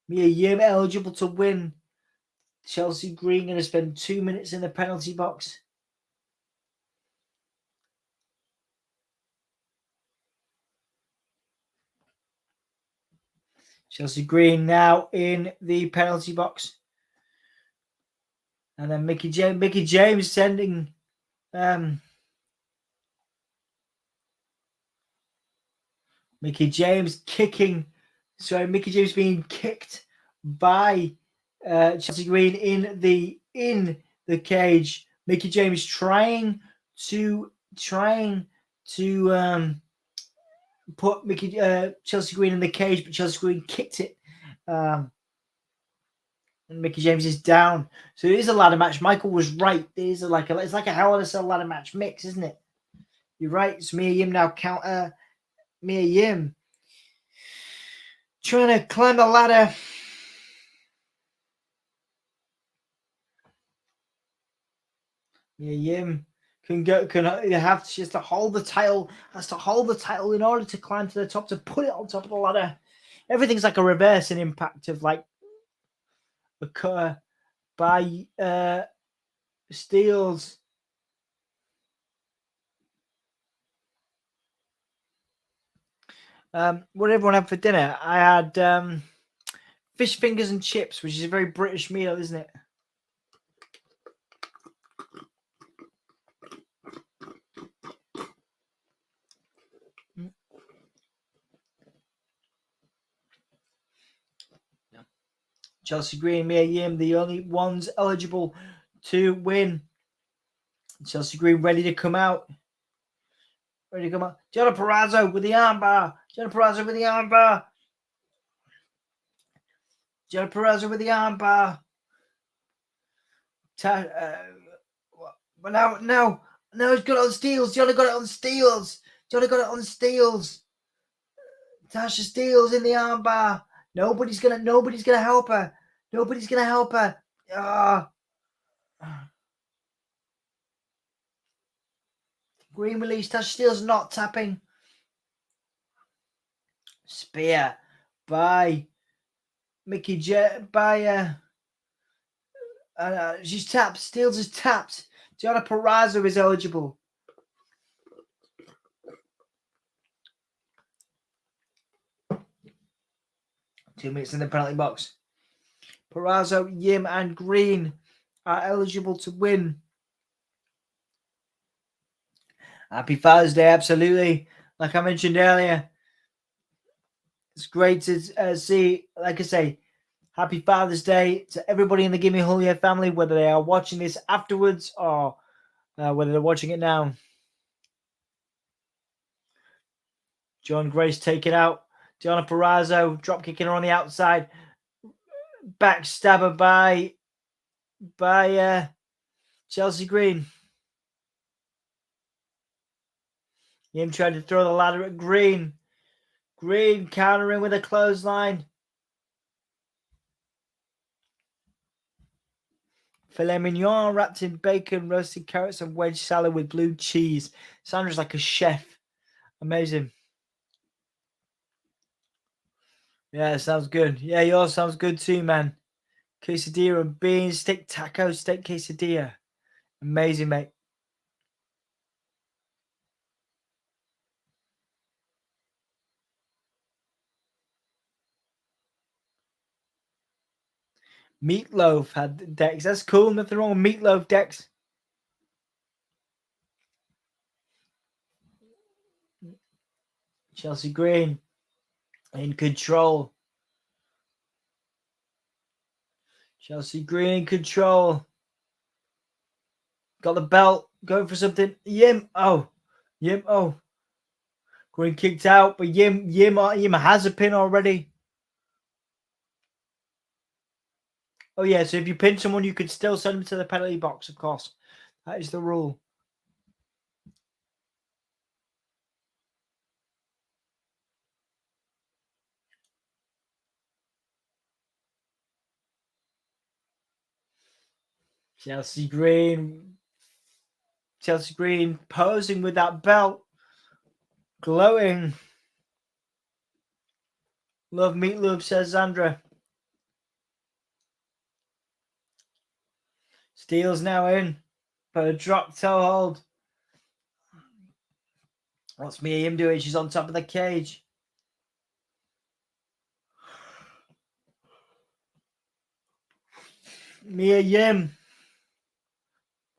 Mia Yim eligible to win. Chelsea Green going to spend 2 minutes in the penalty box. Chelsea Green now in the penalty box. And then Mickie James sending Mickie James kicking. Sorry, Mickie James being kicked by Chelsea Green in the cage. Mickie James trying to put Chelsea Green in the cage, but Chelsea Green kicked it. Mickie James is down. So it is a ladder match. Michael was right. It's like a Hell in a Cell ladder match mix, isn't it? You're right. It's Mia Yim now counter Mia Yim. Trying to climb the ladder. Mia Yim she has to hold the title. Has to hold the title in order to climb to the top, to put it on top of the ladder. Everything's like a reverse in Impact of like occur by Steelz. What did everyone have for dinner? I had fish fingers and chips, which is a very British meal, isn't it? Chelsea Green, Mia Yim, the only ones eligible to win. Chelsea Green ready to come out. Ready to come out. Deonna Purrazzo with the armbar. Deonna Purrazzo with the armbar. Deonna Purrazzo with the armbar. But now he's got it on Steelz. Deonna got it on Steelz. Deonna got it on Steelz. Tasha Steelz in the armbar. Nobody's gonna help her. Nobody's gonna help her. Green release. Tasha Steelz not tapping. Spear by Mickie she's tapped. Steelz is tapped. Deonna Purrazzo is eligible. Two minutes in the penalty box. Purrazzo, Yim, and Green are eligible to win. Happy Father's Day, absolutely. Like I mentioned earlier, it's great to see, like I say, happy Father's Day to everybody in the Gimme Julia family, whether they are watching this afterwards or whether they're watching it now. John Grace take it out. Deonna Purrazzo drop kicking her on the outside. Backstabber by Chelsea Green. Yim tried to throw the ladder at Green. Green countering with a clothesline. Filet mignon wrapped in bacon, roasted carrots, and wedge salad with blue cheese. Sandra's like a chef. Amazing. Yeah, sounds good. Yeah, yours sounds good too, man. Quesadilla and beans, steak taco, steak quesadilla. Amazing, mate. Meatloaf had Dex. That's cool. Nothing wrong with Meatloaf, Dex. Chelsea Green in control. Chelsea Green in control. Got the belt. Going for something. Yim. Oh. Green kicked out, but Yim has a pin already. Oh, yeah, so if you pin someone, you could still send them to the penalty box, of course. That is the rule. Chelsea Green posing with that belt. Glowing. Love Meatloaf, says Sandra. Steelz now in. But a drop toe hold. What's Mia Yim doing? She's on top of the cage. Mia Yim.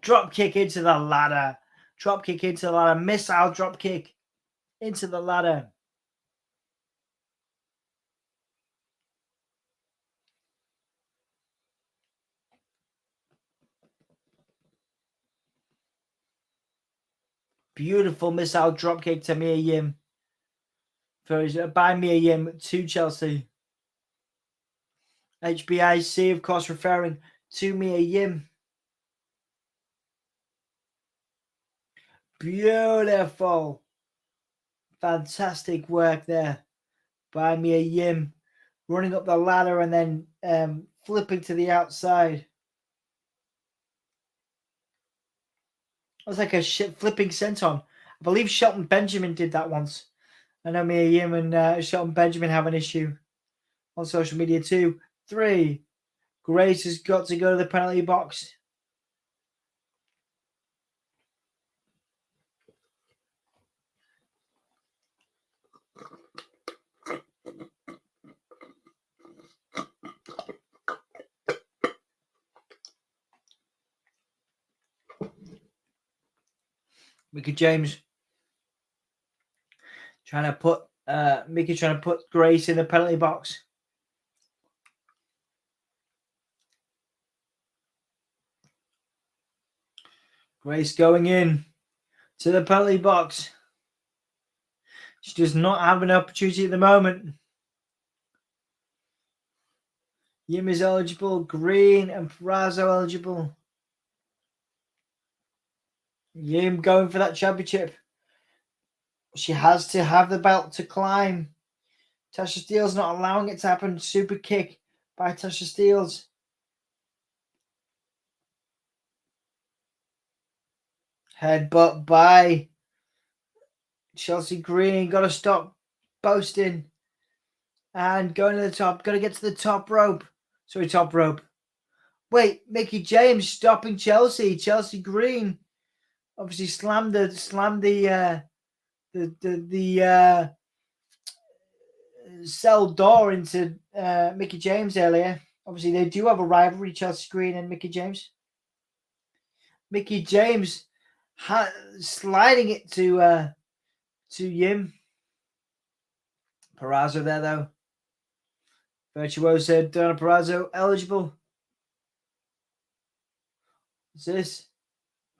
Drop kick into the ladder. Drop kick into the ladder. Missile drop kick into the ladder. Beautiful missile drop kick to Mia Yim. By Mia Yim to Chelsea. HBIC, of course, referring to Mia Yim. Beautiful. Fantastic work there by Mia Yim. Running up the ladder and then flipping to the outside. It was like a flipping senton. I believe Shelton Benjamin did that once. I know Mia Yim and Shelton Benjamin have an issue on social media too. 3. Grace has got to go to the penalty box. Mickie James trying to put Mickie trying to put Grace in the penalty box. Grace going in to the penalty box. She does not have an opportunity at the moment. Yim is eligible. Green and Purrazzo eligible. Yim going for that championship. She has to have the belt to climb. Tasha Steelz not allowing it to happen. Super kick by Tasha Steelz. Headbutt by Chelsea Green. Got to stop boasting. And going to the top. Got to get to the top rope. Sorry, top rope. Wait, Mickie James stopping Chelsea. Chelsea Green obviously slammed the cell door into Mickie James earlier. Obviously, they do have a rivalry, Chelsea Green and Mickie James. Mickie James sliding it to Yim. Purrazzo there, though. Virtuoso Deonna Purrazzo eligible. What's this?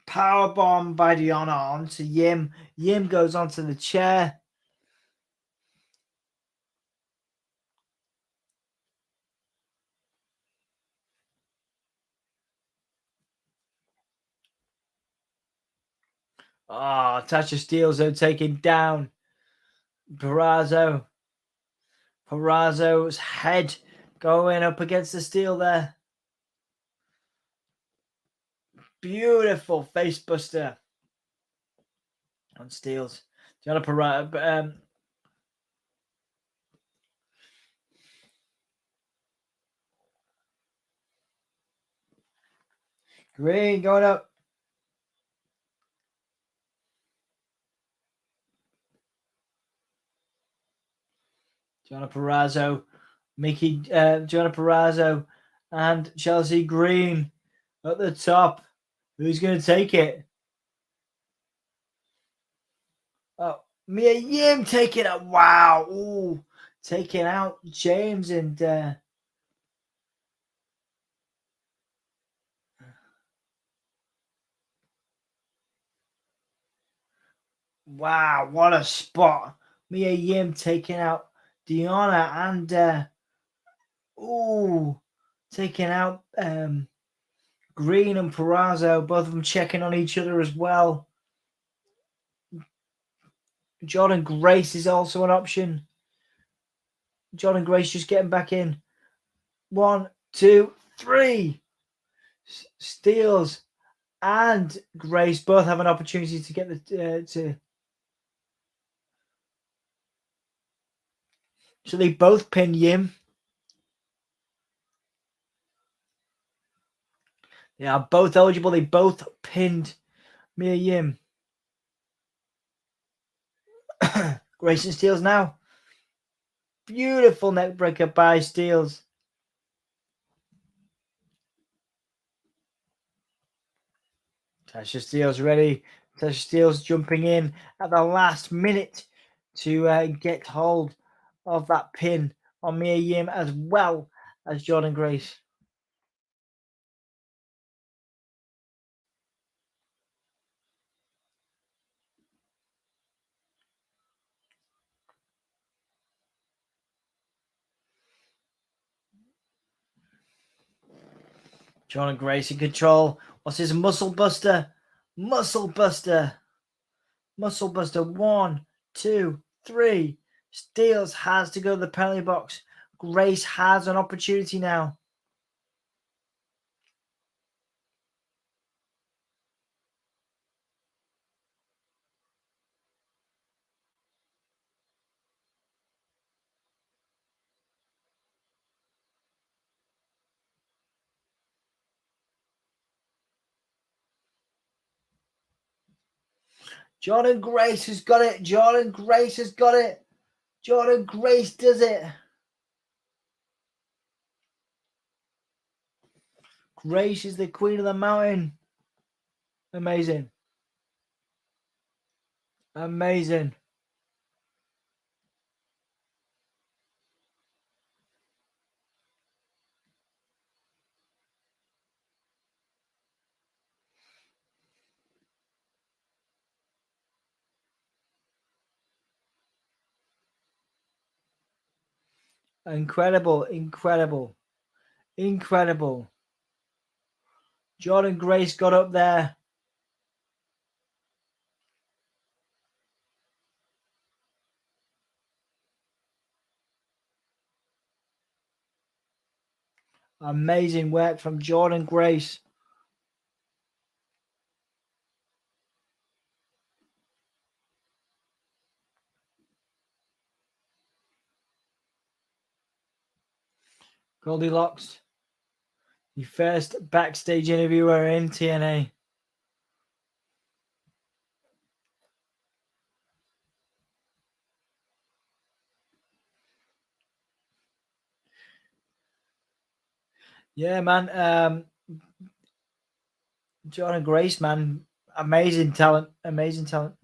Powerbomb by Deonna onto Yim. Yim goes onto the chair. Oh, Tasha Steelz though taking down Purrazzo. Purrazzo's head going up against the steel there. Beautiful face buster on Steelz. Deonna Purrazzo. Green going up. Deonna Purrazzo, Deonna Purrazzo, and Chelsea Green at the top. Who's going to take it? Oh, Mia Yim taking it. Wow. Ooh, taking out James and wow, what a spot. Mia Yim taking out Deonna and taking out Green and Purrazzo, both of them checking on each other as well. Jordynne Grace is also an option. Jordynne Grace just getting back in. 1, 2, 3. Steelz and Grace both have an opportunity to get the so they both pin Yim. They are both eligible. They both pinned Mia Yim. Grace and Steelz now. Beautiful neck breaker by Steelz. Tasha Steelz ready. Tasha Steelz jumping in at the last minute to get hold of that pin on Mia Yim as well as Jordynne Grace. Jordynne Grace in control. What's his muscle buster? Muscle buster. Muscle buster. 1, 2, 3. Steelz has to go to the penalty box. Grace has an opportunity now. Jordynne Grace has got it. Jordynne Grace has got it. Jordynne Grace does it. Grace is the queen of the mountain. Amazing. Amazing. Incredible, incredible, incredible. Jordynne Grace got up there. Amazing work from Jordynne Grace. Goldilocks, the first backstage interviewer in TNA. Yeah, man. Jordynne Grace, man. Amazing talent. Amazing talent.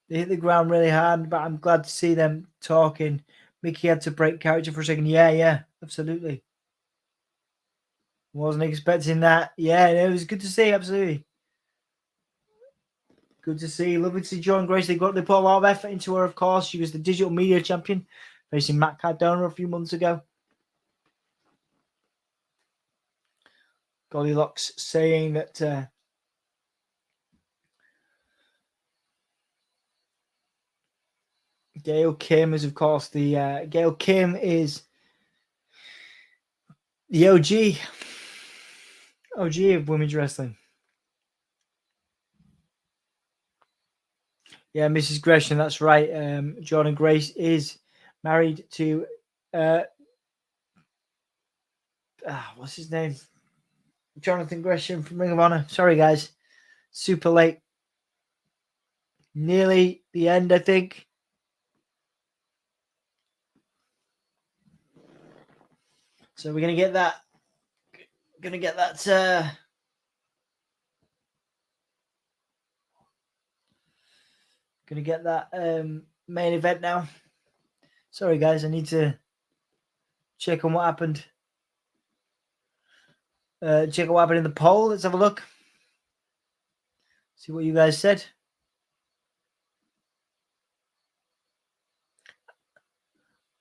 They hit the ground really hard, but I'm glad to see them talking. Mickie had to break character for a second. Yeah, absolutely. Wasn't expecting that. Yeah, it was good to see, absolutely. Good to see. Lovely to see Jordynne Grace. They put a lot of effort into her, of course. She was the digital media champion, facing Matt Cardona a few months ago. Goldilocks saying that Gail Kim is, of course, the Gail Kim is the OG of women's wrestling. Yeah, Mrs. Gresham, that's right. Jordynne Grace is married to what's his name? Jonathan Gresham from Ring of Honor. Sorry, guys. Super late. Nearly the end, I think. So we're gonna get that. Gonna get that. Gonna get that main event now. Sorry, guys. I need to check on what happened. Check on what happened in the poll. Let's have a look. See what you guys said.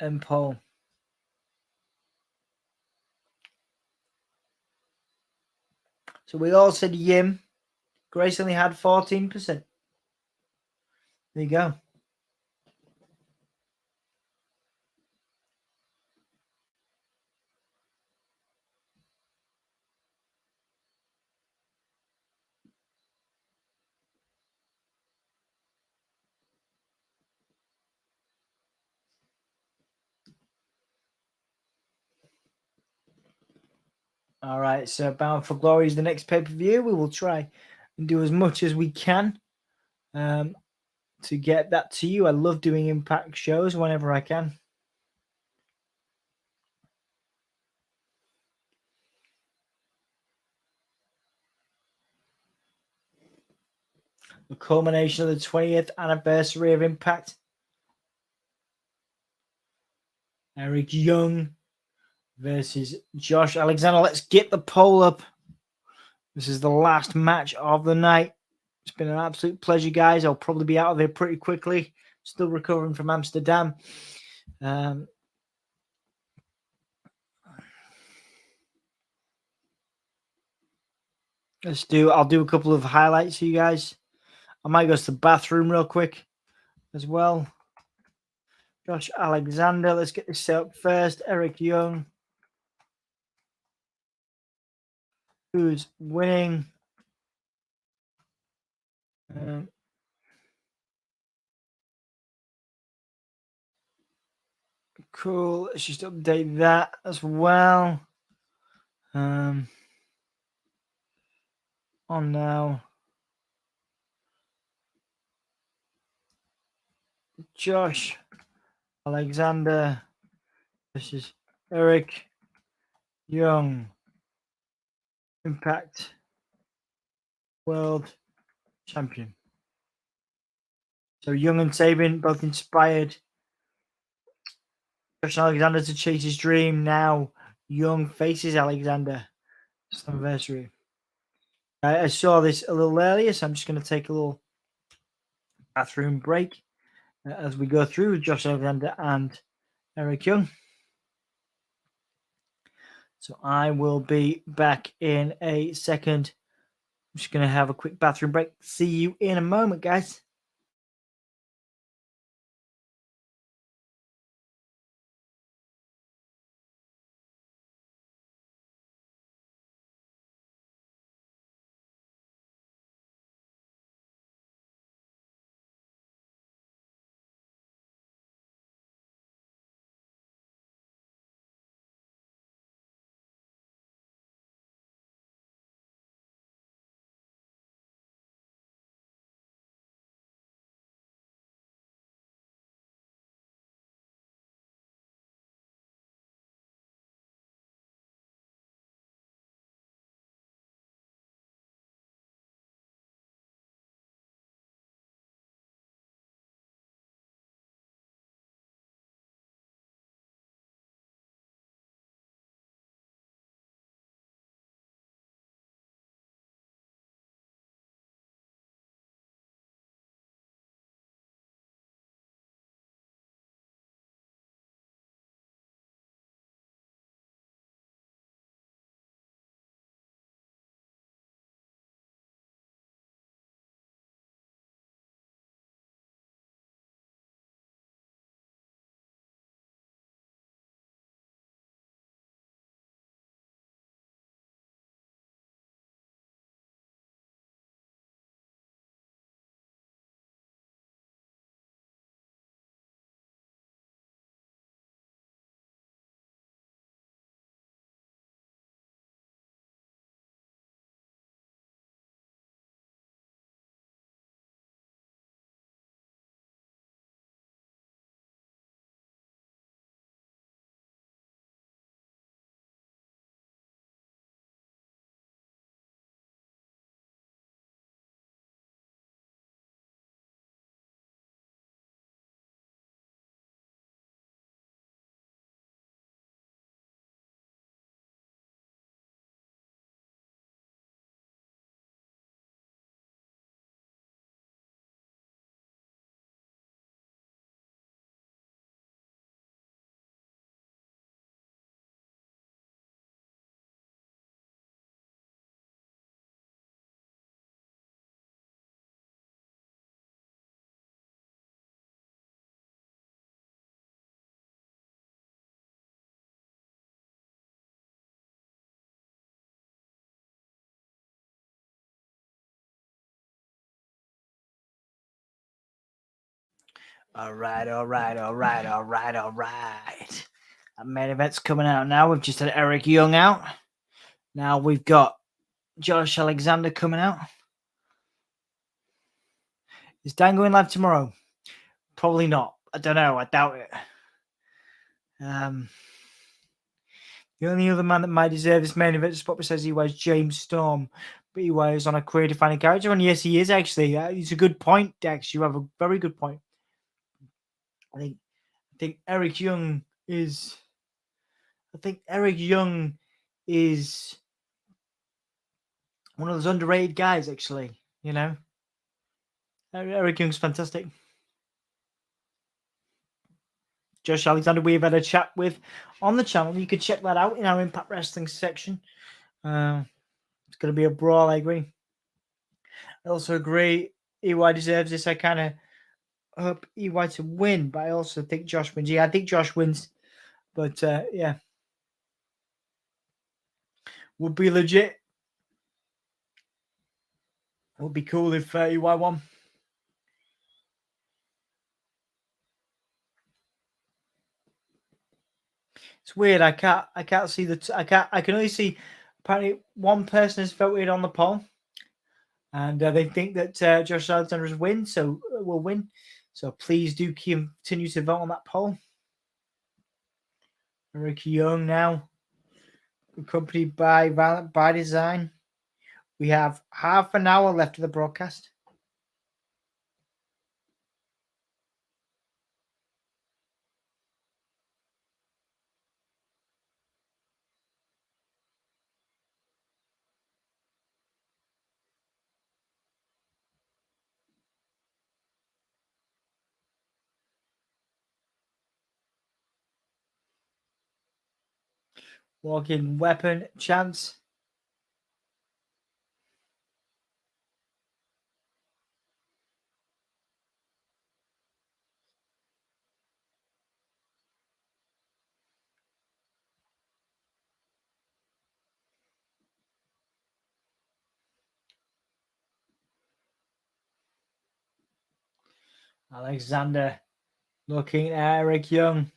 And poll. So we all said Yim. Grace only had 14%. There you go. All right, so Bound for Glory is the next pay-per-view. We will try and do as much as we can to get that to you. I love doing Impact shows whenever I can. The culmination of the 20th anniversary of Impact. Eric Young versus Josh Alexander. Let's get the poll up. This is the last match of the night. It's been an absolute pleasure, guys. I'll probably be out of here pretty quickly. Still recovering from Amsterdam. I'll do a couple of highlights for you guys. I might go to the bathroom real quick as well. Josh Alexander, let's get this set up first. Eric Young, who's winning. Cool. Let's just update that as well. On now. Josh Alexander. This is Eric Young. Impact World Champion. So Young and Sabin both inspired Josh Alexander to chase his dream. Now Young faces Alexander. Slammiversary. I saw this a little earlier, so I'm just going to take a little bathroom break as we go through Josh Alexander and Eric Young. So I will be back in a second. I'm just going to have a quick bathroom break. See you in a moment, guys. All right. Main event's coming out now. We've just had Eric Young out. Now we've got Josh Alexander coming out. Is Dan going live tomorrow? Probably not. I don't know. I doubt it. The only other man that might deserve this main event spot says he was James Storm, but he was on a career-defining character, and yes, he is actually. It's a good point, Dex. You have a very good point. I think Eric Young is. I think Eric Young is one of those underrated guys, actually. You know, Eric Young's fantastic. Josh Alexander, we've had a chat with on the channel. You could check that out in our Impact Wrestling section. It's going to be a brawl, I agree. I also agree EY deserves this. I kind of hope EY to win, but I also think Josh wins. Yeah, I think Josh wins. But yeah, would be legit. Would be cool if EY won. It's weird. I can't see I can only see apparently one person has voted on the poll, and they think that Josh Alexander will win. So please do continue to vote on that poll. Eric Young now, accompanied by Violent by Design. We have half an hour left of the broadcast. Walking weapon chance. Alexander looking at Eric Young.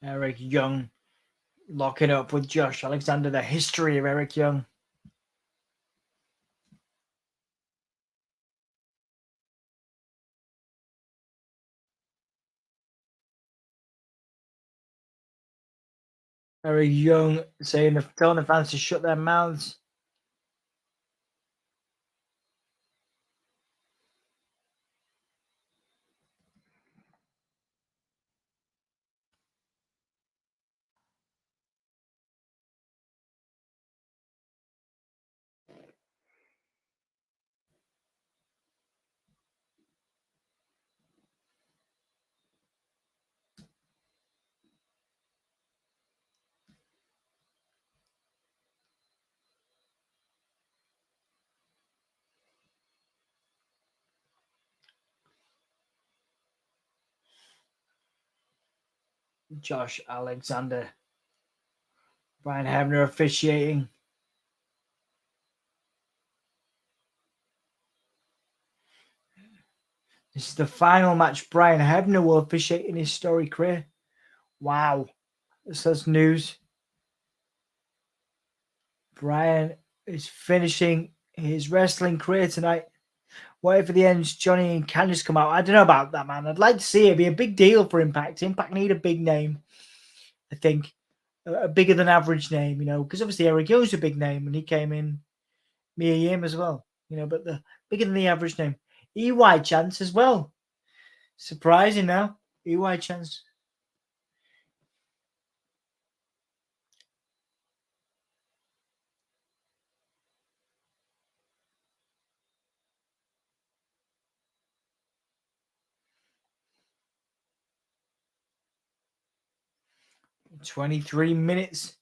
Eric Young locking up with Josh Alexander. The history of Eric Young. Eric Young telling the fans to shut their mouths. Josh Alexander. Brian Hebner officiating. This is the final match Brian Hebner will officiate in his storied career. Wow. That's news. Brian is finishing his wrestling career tonight. What if at the end Johnny and Candice come out? I don't know about that, man. I'd like to see it. It'd be a big deal for Impact. Impact need a big name, I think. A bigger than average name, because obviously Eric Young's a big name and he came in Mia Yim as well, but the bigger than the average name. EY chance as well. Surprising now. EY chance. $23 minutes.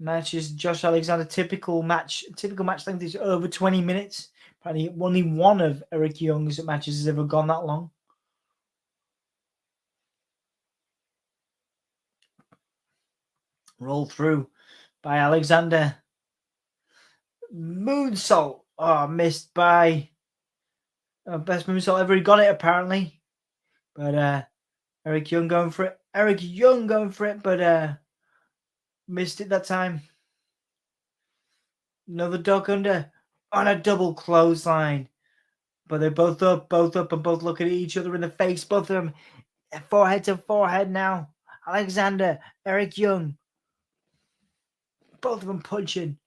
Matches Josh Alexander typical match length is over 20 minutes. Probably only one of Eric Young's matches has ever gone that long. Roll through by Alexander. Moonsault. Oh, missed by best moonsault ever. He got it apparently. But Eric Young going for it. But missed it that time. Another dog under on a double clothesline. But they're both up and both looking at each other in the face. Both of them forehead to forehead now. Alexander, Eric Young. Both of them punching.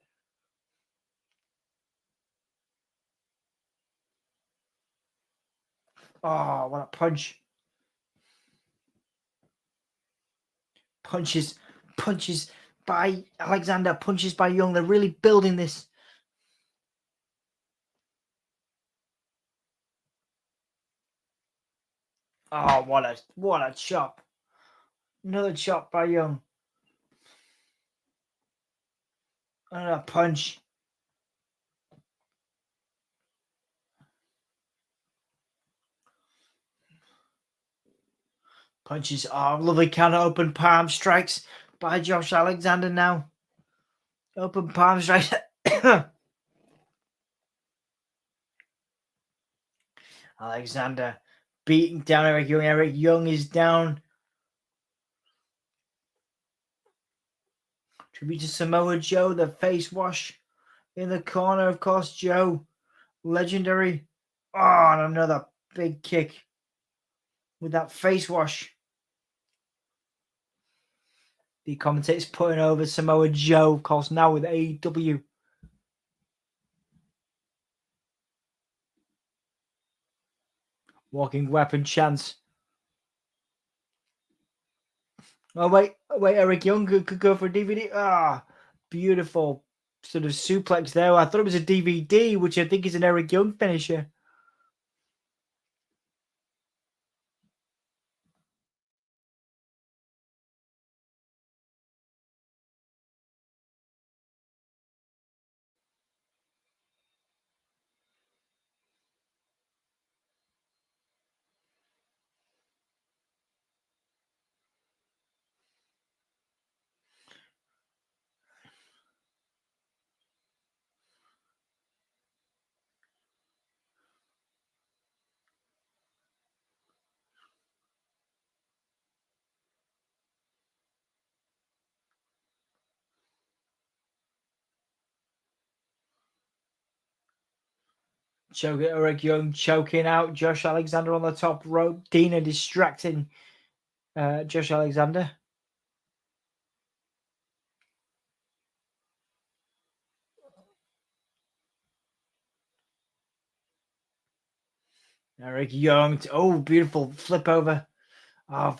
Oh, what a punch. Punches by Alexander, punches by Young. They're really building this. Oh, what a chop. Another chop by Young. Another punch. Punches. Oh, lovely counter open palm strikes by Josh Alexander now. Open palm strikes. Alexander beating down Eric Young. Eric Young is down. Tribute to Samoa Joe, the face wash in the corner, of course. Joe, legendary. Oh, and another big kick with that face wash. The commentator's putting over Samoa Joe, of course, now with AEW. Walking weapon chance. Oh, wait, Eric Young could go for a DVD. Ah, beautiful sort of suplex there. I thought it was a DVD, which I think is an Eric Young finisher. Eric Young choking out Josh Alexander on the top rope. Deonna distracting Josh Alexander. Eric Young. Oh, beautiful flip over. Oh,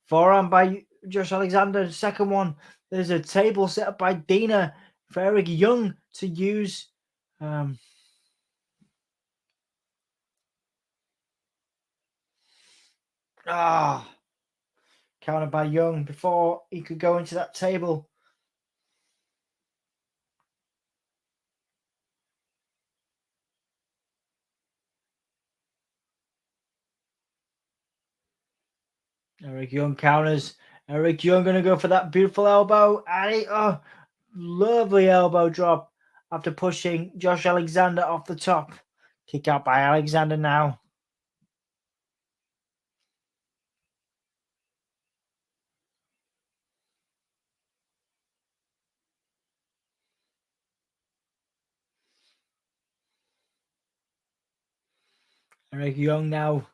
forearm by Josh Alexander. Second one. There's a table set up by Deonna for Eric Young to use. Countered by Young before he could go into that table. Eric Young counters. Eric Young going to go for that beautiful elbow. And lovely elbow drop after pushing Josh Alexander off the top. Kick out by Alexander now. Eric Young now.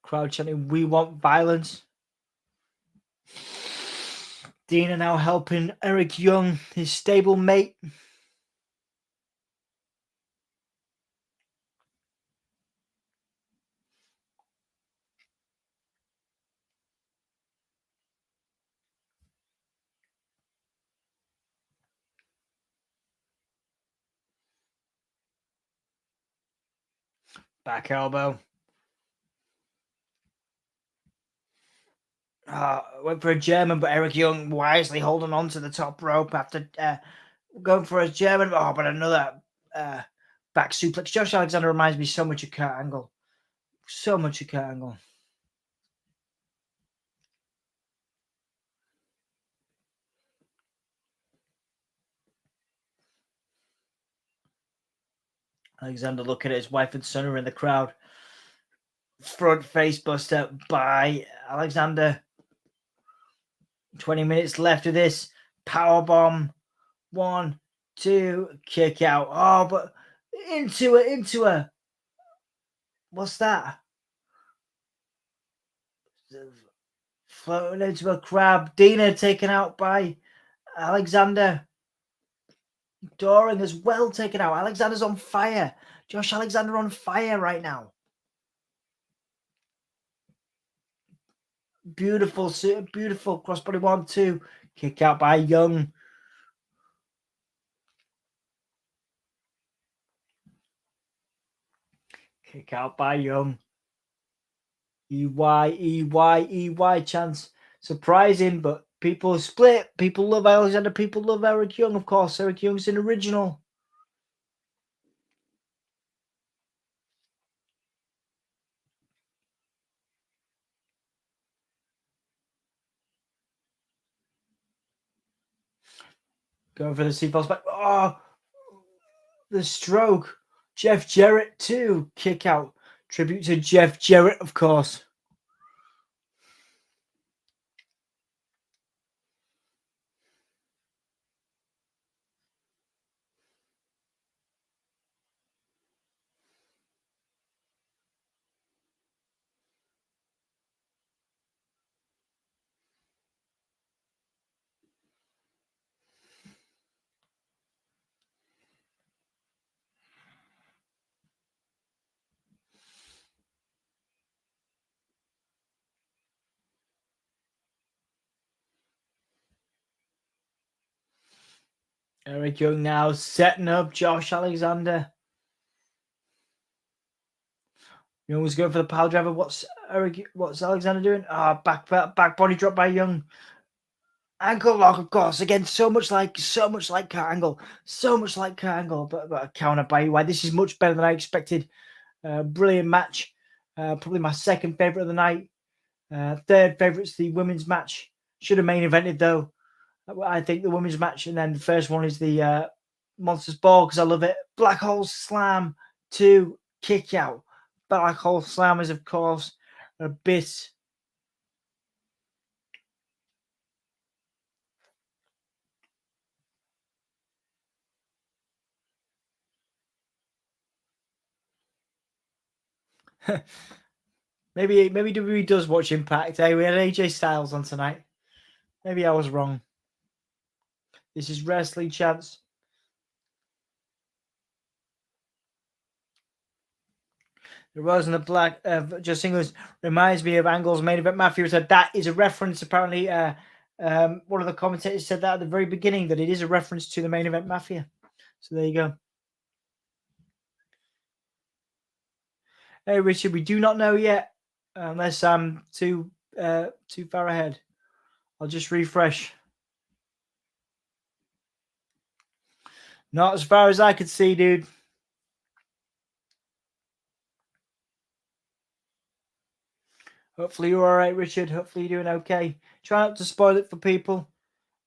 Crowd chanting, "We want violence." Deonna now helping Eric Young, his stable mate. Back elbow. Went for a German, but Eric Young wisely holding on to the top rope after going for a German. Oh, but another back suplex. Josh Alexander reminds me so much of Kurt Angle. So much of Kurt Angle. Alexander looking at his wife and son who are in the crowd. Front face buster by Alexander. 20 minutes left of this. Power bomb. 1, 2, kick out. Oh, but into her. What's that? Floating into a crab. Deonna taken out by Alexander. Doring is well taken out. Alexander's on fire. Josh Alexander on fire right now. Beautiful, beautiful crossbody 1-2. Kick out by Young. Kick out by Young. EY chance. Surprising, but people split. People love Alexander. People love Eric Young, of course. Eric Young's an original. Going for the C-false back. Oh, the stroke. Jeff Jarrett too. Kick out. Tribute to Jeff Jarrett, of course. Eric Young now setting up Josh Alexander. Young was going for the pile driver. What's Alexander doing? Back body drop by Young. Ankle lock, of course. Again, so much like Kurt Angle. So much like Kurt Angle, but a counter by EY. This is much better than I expected. Brilliant match. Probably my second favorite of the night. Third favorite's the women's match. Should have main evented though. I think the women's match, and then the first one is the Monsters Ball because I love it. Black Hole Slam 2 kick out. Black Hole Slam is, of course, Abyss. Maybe WWE does watch Impact. Hey, we had AJ Styles on tonight. Maybe I was wrong. This is Wrestling Chance. The Rose and the Black just singles reminds me of Angle's main event. Matthew said that is a reference. Apparently, one of the commentators said that at the very beginning, that it is a reference to the main event Mafia. So there you go. Hey, Richard, we do not know yet, unless I'm too far ahead. I'll just refresh. Not as far as I could see, dude. Hopefully you're all right, Richard. Hopefully you're doing okay. Try not to spoil it for people,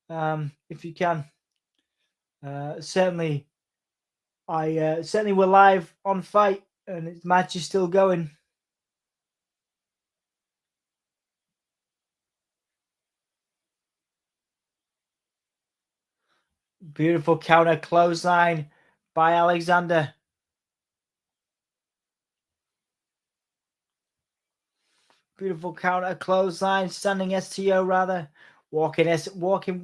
if you can. Certainly, certainly we're live on Fight, and the match is still going. Beautiful counter clothesline by Alexander. Beautiful counter clothesline, standing STO rather. Walking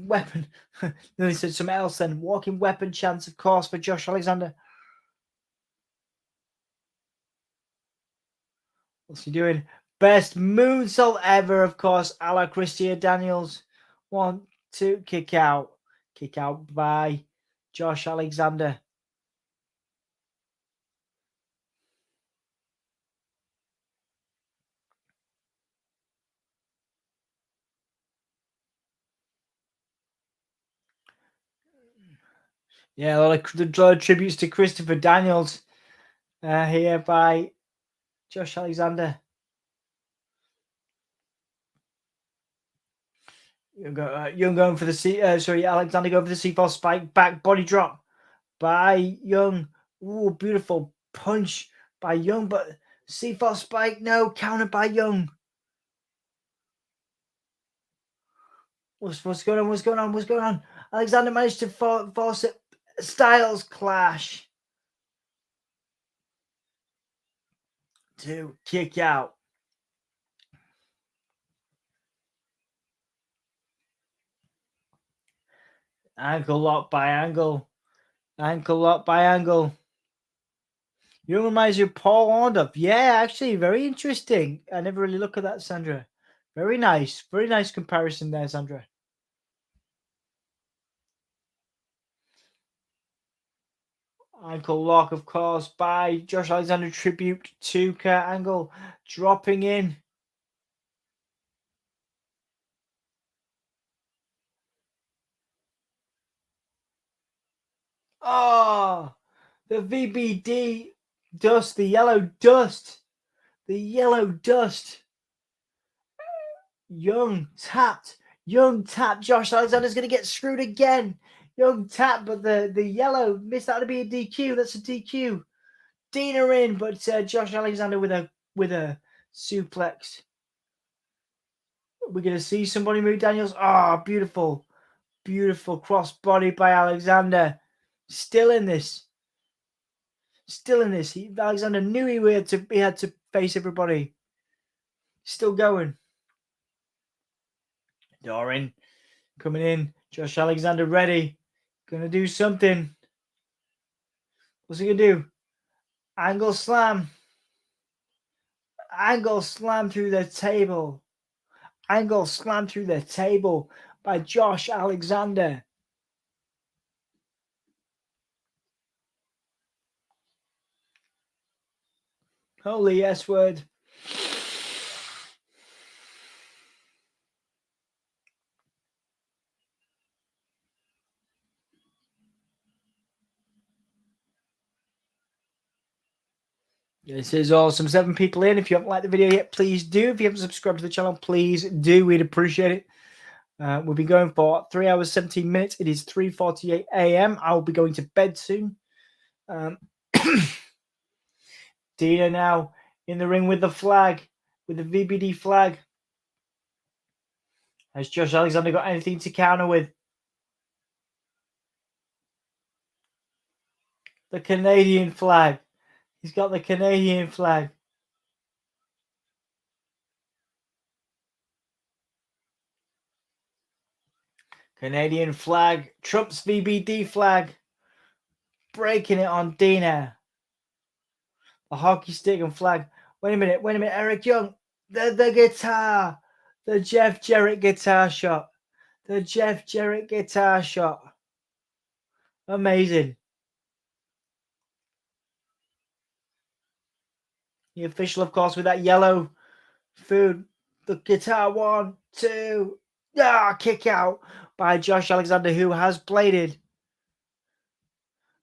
weapon. Then he said something else then. Walking weapon chance, of course, for Josh Alexander. What's he doing? Best moonsault ever, of course, a la Christia Daniels. 1, 2, kick out. Kick out by Josh Alexander. Yeah, a lot of tributes to Christopher Daniels here by Josh Alexander. Young going for the Alexander going for the C4 spike, back body drop by Young. Ooh, beautiful punch by Young, but C4 spike, no, counter by Young. What's going on? What's going on? What's going on? Alexander managed to force it. Styles clash. 2, kick out. Ankle lock by Angle. Ankle lock by Angle. You reminds you of Paul Orndorff. Yeah, actually, very interesting. I never really look at that, Sandra. Very nice. Very nice comparison there, Sandra. Ankle lock, of course, by Josh Alexander. Tribute to Kurt Angle. Dropping in. Oh, the VBD dust. The yellow dust. The yellow dust. Young tapped. Josh Alexander's going to get screwed again. Young tap, but the yellow missed out to be a DQ. That's a DQ. Deonna in, but Josh Alexander with a suplex. We're going to see somebody move Daniels. Ah, beautiful. Beautiful crossbody by Alexander. Still in this. Alexander knew he had to face everybody. Still going. Doran coming in. Josh Alexander ready. Gonna do something. What's he gonna do? Angle slam. Angle slam through the table. Angle slam through the table by Josh Alexander. Holy S word. This is awesome. 7 people in. If you haven't liked the video yet, please do. If you haven't subscribed to the channel, please do. We'd appreciate it. We'll be going for 3 hours, 17 minutes. It is 3:48 a.m. I will be going to bed soon. Deonna now in the ring with the flag, with the VBD flag. Has Josh Alexander got anything to counter with? The Canadian flag. He's got the Canadian flag. Canadian flag. Trump's VBD flag. Breaking it on Deonna. The hockey stick and flag. Wait a minute. Eric Young. The guitar. The Jeff Jarrett guitar shot. Amazing. The official, of course, with that yellow food. The guitar. 1, 2. Kick out by Josh Alexander, who has bladed.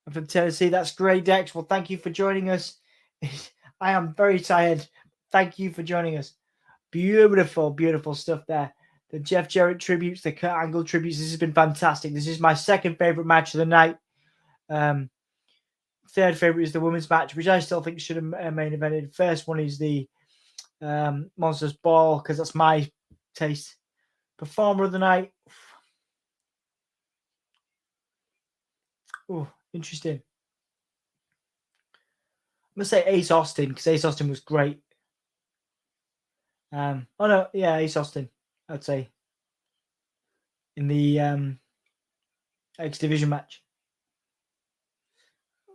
And from Tennessee, that's great, Dex. Well, thank you for joining us. I am very tired. Thank you for joining us. Beautiful, beautiful stuff there. The Jeff Jarrett tributes, the Kurt Angle tributes. This has been fantastic. This is my second favorite match of the night. Third favorite is the women's match, which I still think should have main evented. First one is the Monsters Ball, because that's my taste. Performer of the night. Oh, interesting. I'm going to say Ace Austin, because Ace Austin was great. Ace Austin, I'd say. In the X-Division match.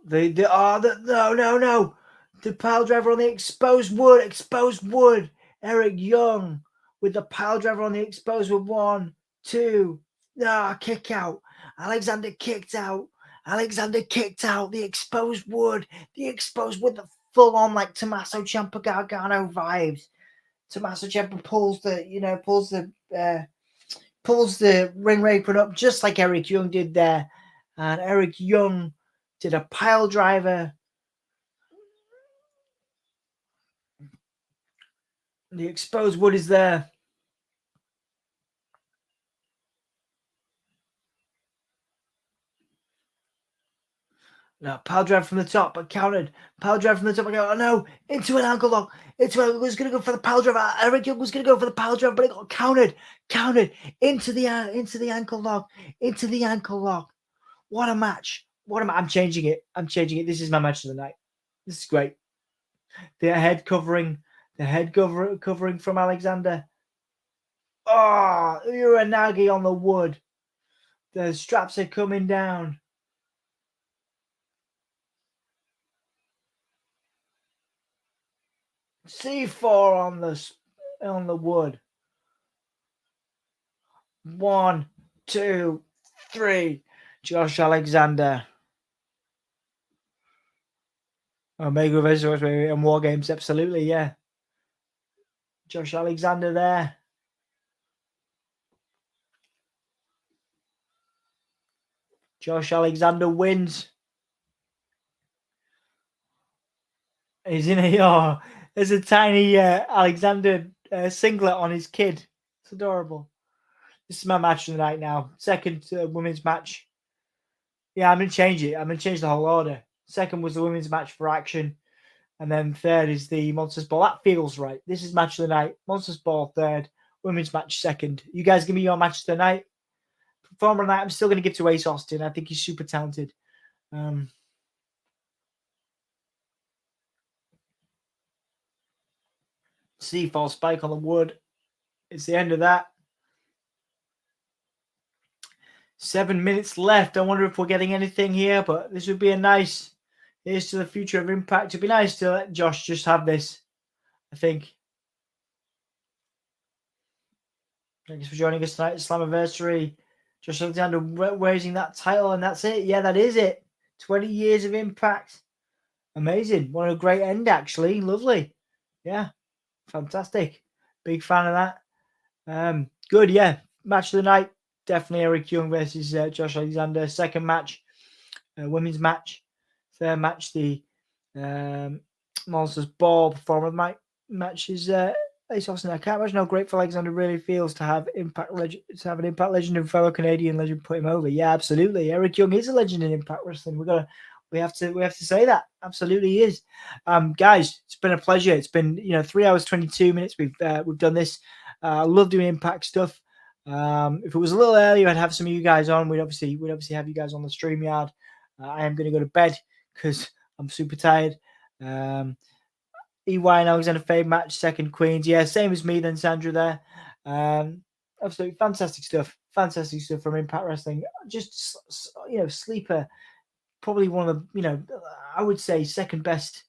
No. The pile driver on the exposed wood. Eric Young with the pile driver on the exposed wood. 1, 2. Kick out. Alexander kicked out. The exposed wood. The full on like Tommaso Ciampa Gargano vibes. Tommaso Ciampa pulls the ring apron up just like Eric Young did there. And Eric Young did a pile driver. The exposed wood is there. No, pile driver from the top, but countered. Pile driver from the top. Oh no, into an ankle lock. Was going to go for the pile driver. Eric Young was going to go for the pile driver, but it got countered. Into the ankle lock. What a match. I'm changing it. This is my match of the night. This is great. The head covering from Alexander. Oh, Uranagi on the wood. The straps are coming down. C4 on the wood. 1, 2, 3. Josh Alexander. Omega versus Rosemary and War Games, absolutely, yeah. Josh Alexander there. Josh Alexander wins. He's in there's a tiny Alexander singlet on his kid. It's adorable. This is my match of the night now. Second women's match. Yeah, I'm going to change it. I'm going to change the whole order. Second was the women's match for action. And then third is the Monsters Ball. That feels right. This is match of the night. Monsters Ball third. Women's match second. You guys give me your match of the night. Performer of the night, I'm still going to give to Ace Austin. I think he's super talented. C4 spike on the wood. It's the end of that. 7 minutes left. I wonder if we're getting anything here, but this would be a nice... Here's to the future of Impact. It'd be nice to let Josh just have this, I think. Thanks for joining us tonight at Slammiversary. Josh Alexander raising that title, and that's it. Yeah, that is it. 20 years of Impact. Amazing. What a great end, actually. Lovely. Yeah. Fantastic. Big fan of that. Good, yeah. Match of the night. Definitely Eric Young versus Josh Alexander. Second match. Women's match. Third match, the Monsters Ball Performer of the Night match is Ace Austin. I can't imagine how grateful Alexander really feels to have an Impact legend and fellow Canadian legend put him over. Yeah, absolutely. Eric Young is a legend in Impact Wrestling. We have to say that. Absolutely he is. Guys, it's been a pleasure. It's been 3 hours 22 minutes. We've done this. I love doing Impact stuff. If it was a little earlier, I'd have some of you guys on. We'd obviously have you guys on the StreamYard. I am going to go to bed because I'm super tired. EY and Alexander Fade match, second Queens. Yeah, same as me then, Sandra there. Absolutely fantastic stuff. Fantastic stuff from Impact Wrestling. Just, sleeper. Probably one of the, I would say second best,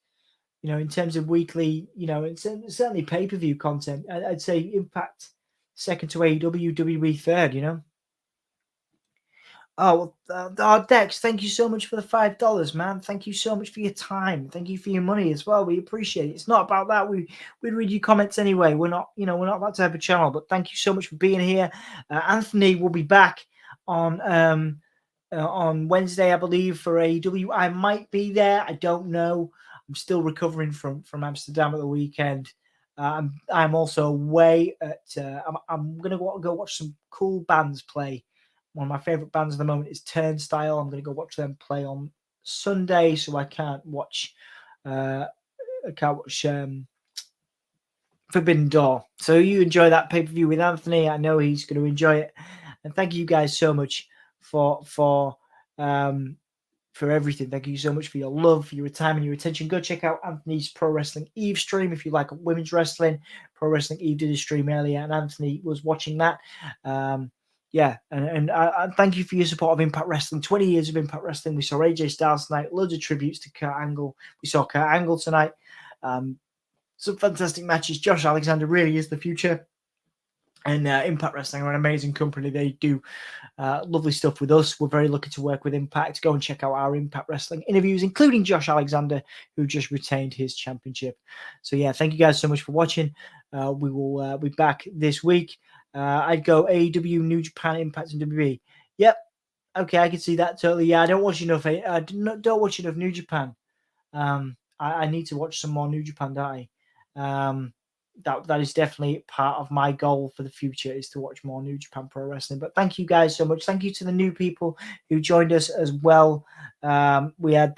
in terms of weekly, it's certainly pay-per-view content. I'd say Impact second to AEW, WWE third, Oh, Dex, thank you so much for the $5, man. Thank you so much for your time. Thank you for your money as well. We appreciate it. It's not about that. We read your comments anyway. We're not that type of channel, but thank you so much for being here. Anthony will be back on Wednesday, I believe, for AEW. I might be there. I don't know. I'm still recovering from Amsterdam at the weekend. I'm also away at. I'm gonna go watch some cool bands play. One of my favorite bands at the moment is Turnstile. I'm going to go watch them play on Sunday, so I can't watch. Forbidden Door. So you enjoy that pay-per-view with Anthony. I know he's going to enjoy it. And thank you guys so much for everything. Thank you so much for your love, for your time and your attention. Go check out Anthony's Pro Wrestling Eve stream if you like women's wrestling. Pro Wrestling Eve did a stream earlier, and Anthony was watching that. Yeah, and thank you for your support of Impact Wrestling. 20 years of Impact Wrestling. We saw AJ Styles tonight. Loads of tributes to Kurt Angle. We saw Kurt Angle tonight. Some fantastic matches. Josh Alexander really is the future. And Impact Wrestling are an amazing company. They do lovely stuff with us. We're very lucky to work with Impact. Go and check out our Impact Wrestling interviews, including Josh Alexander, who just retained his championship. So, yeah, thank you guys so much for watching. We will be back this week. I'd go AEW, New Japan, Impact, and WWE. Yep. Okay, I can see that totally. Yeah, I don't watch enough. I don't watch enough New Japan. I need to watch some more New Japan, don't I? That is definitely part of my goal for the future, is to watch more New Japan Pro Wrestling. But thank you guys so much. Thank you to the new people who joined us as well. We had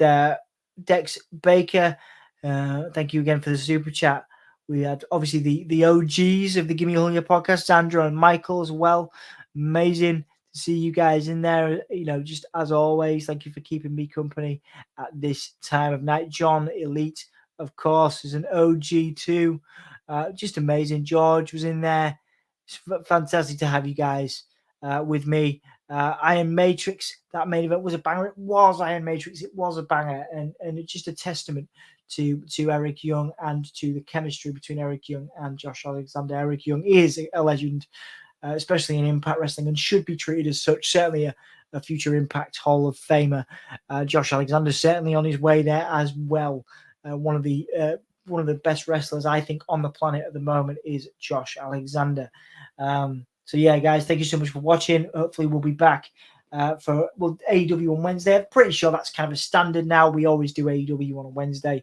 Dex Baker. Thank you again for the super chat. We had obviously the OGs of the Gimme All Your podcast, Sandra and Michael as well. Amazing to see you guys in there. Just as always, thank you for keeping me company at this time of night. John Elite, of course, is an OG too. Just amazing. George was in there. It's fantastic to have you guys with me. Iron Matrix, that main event was a banger. It was Iron Matrix. It was a banger, and it's just a testament to Eric Young and to the chemistry between Eric Young and Josh Alexander. Eric Young is a legend, especially in Impact Wrestling, and should be treated as such. Certainly a future Impact Hall of Famer. Josh Alexander certainly on his way there as well. One of the best wrestlers I think on the planet at the moment is Josh Alexander. So yeah, guys, thank you so much for watching. Hopefully we'll be back for AEW on Wednesday. I'm pretty sure that's kind of a standard now. We always do AEW on a Wednesday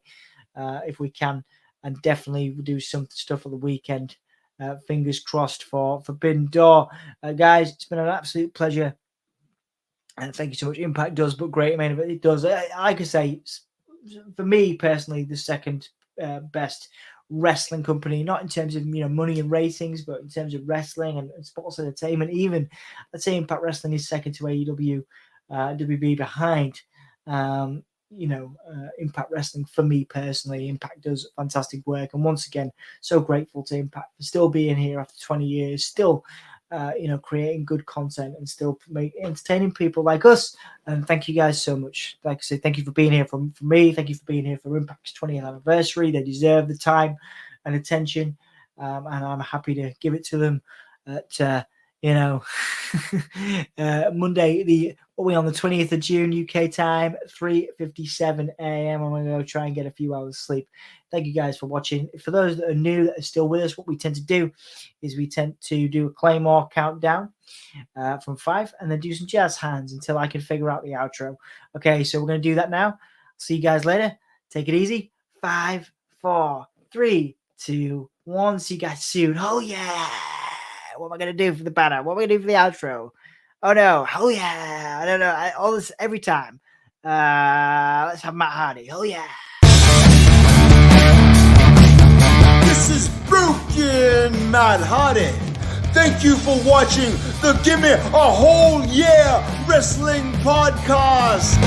if we can, and definitely we'll do some stuff for the weekend. Fingers crossed for Forbidden Door. Guys, it's been an absolute pleasure. And thank you so much. Impact does, but great main event. It does. Like I say, for me personally, the second best wrestling company, not in terms of money and ratings, but in terms of wrestling and sports entertainment. Even I'd say Impact Wrestling is second to AEW, WB behind. Impact Wrestling for me personally. Impact does fantastic work, and once again, so grateful to Impact for still being here after 20 years, still creating good content and still entertaining people like us. And thank you guys so much. Like I said, thank you for being here for me. Thank you for being here for Impact's 20th anniversary. They deserve the time and attention, and I'm happy to give it to them at Monday, on the 20th of June UK time, 3:57 a.m. I'm going to go try and get a few hours sleep. Thank you guys for watching. For those that are new, that are still with us, what we tend to do is we tend to do a Claymore countdown from 5 and then do some jazz hands until I can figure out the outro. Okay, so we're going to do that now. See you guys later. Take it easy. 5, 4, 3, 2, 1. See you guys soon. Oh, yeah. What am I going to do for the banner? What am I going to do for the outro? Oh, no. Oh, yeah. I don't know. All this every time. Let's have Matt Hardy. Oh, yeah. This is Broken Matt Hardy. Thank you for watching the Gimme a Whole Year Wrestling Podcast.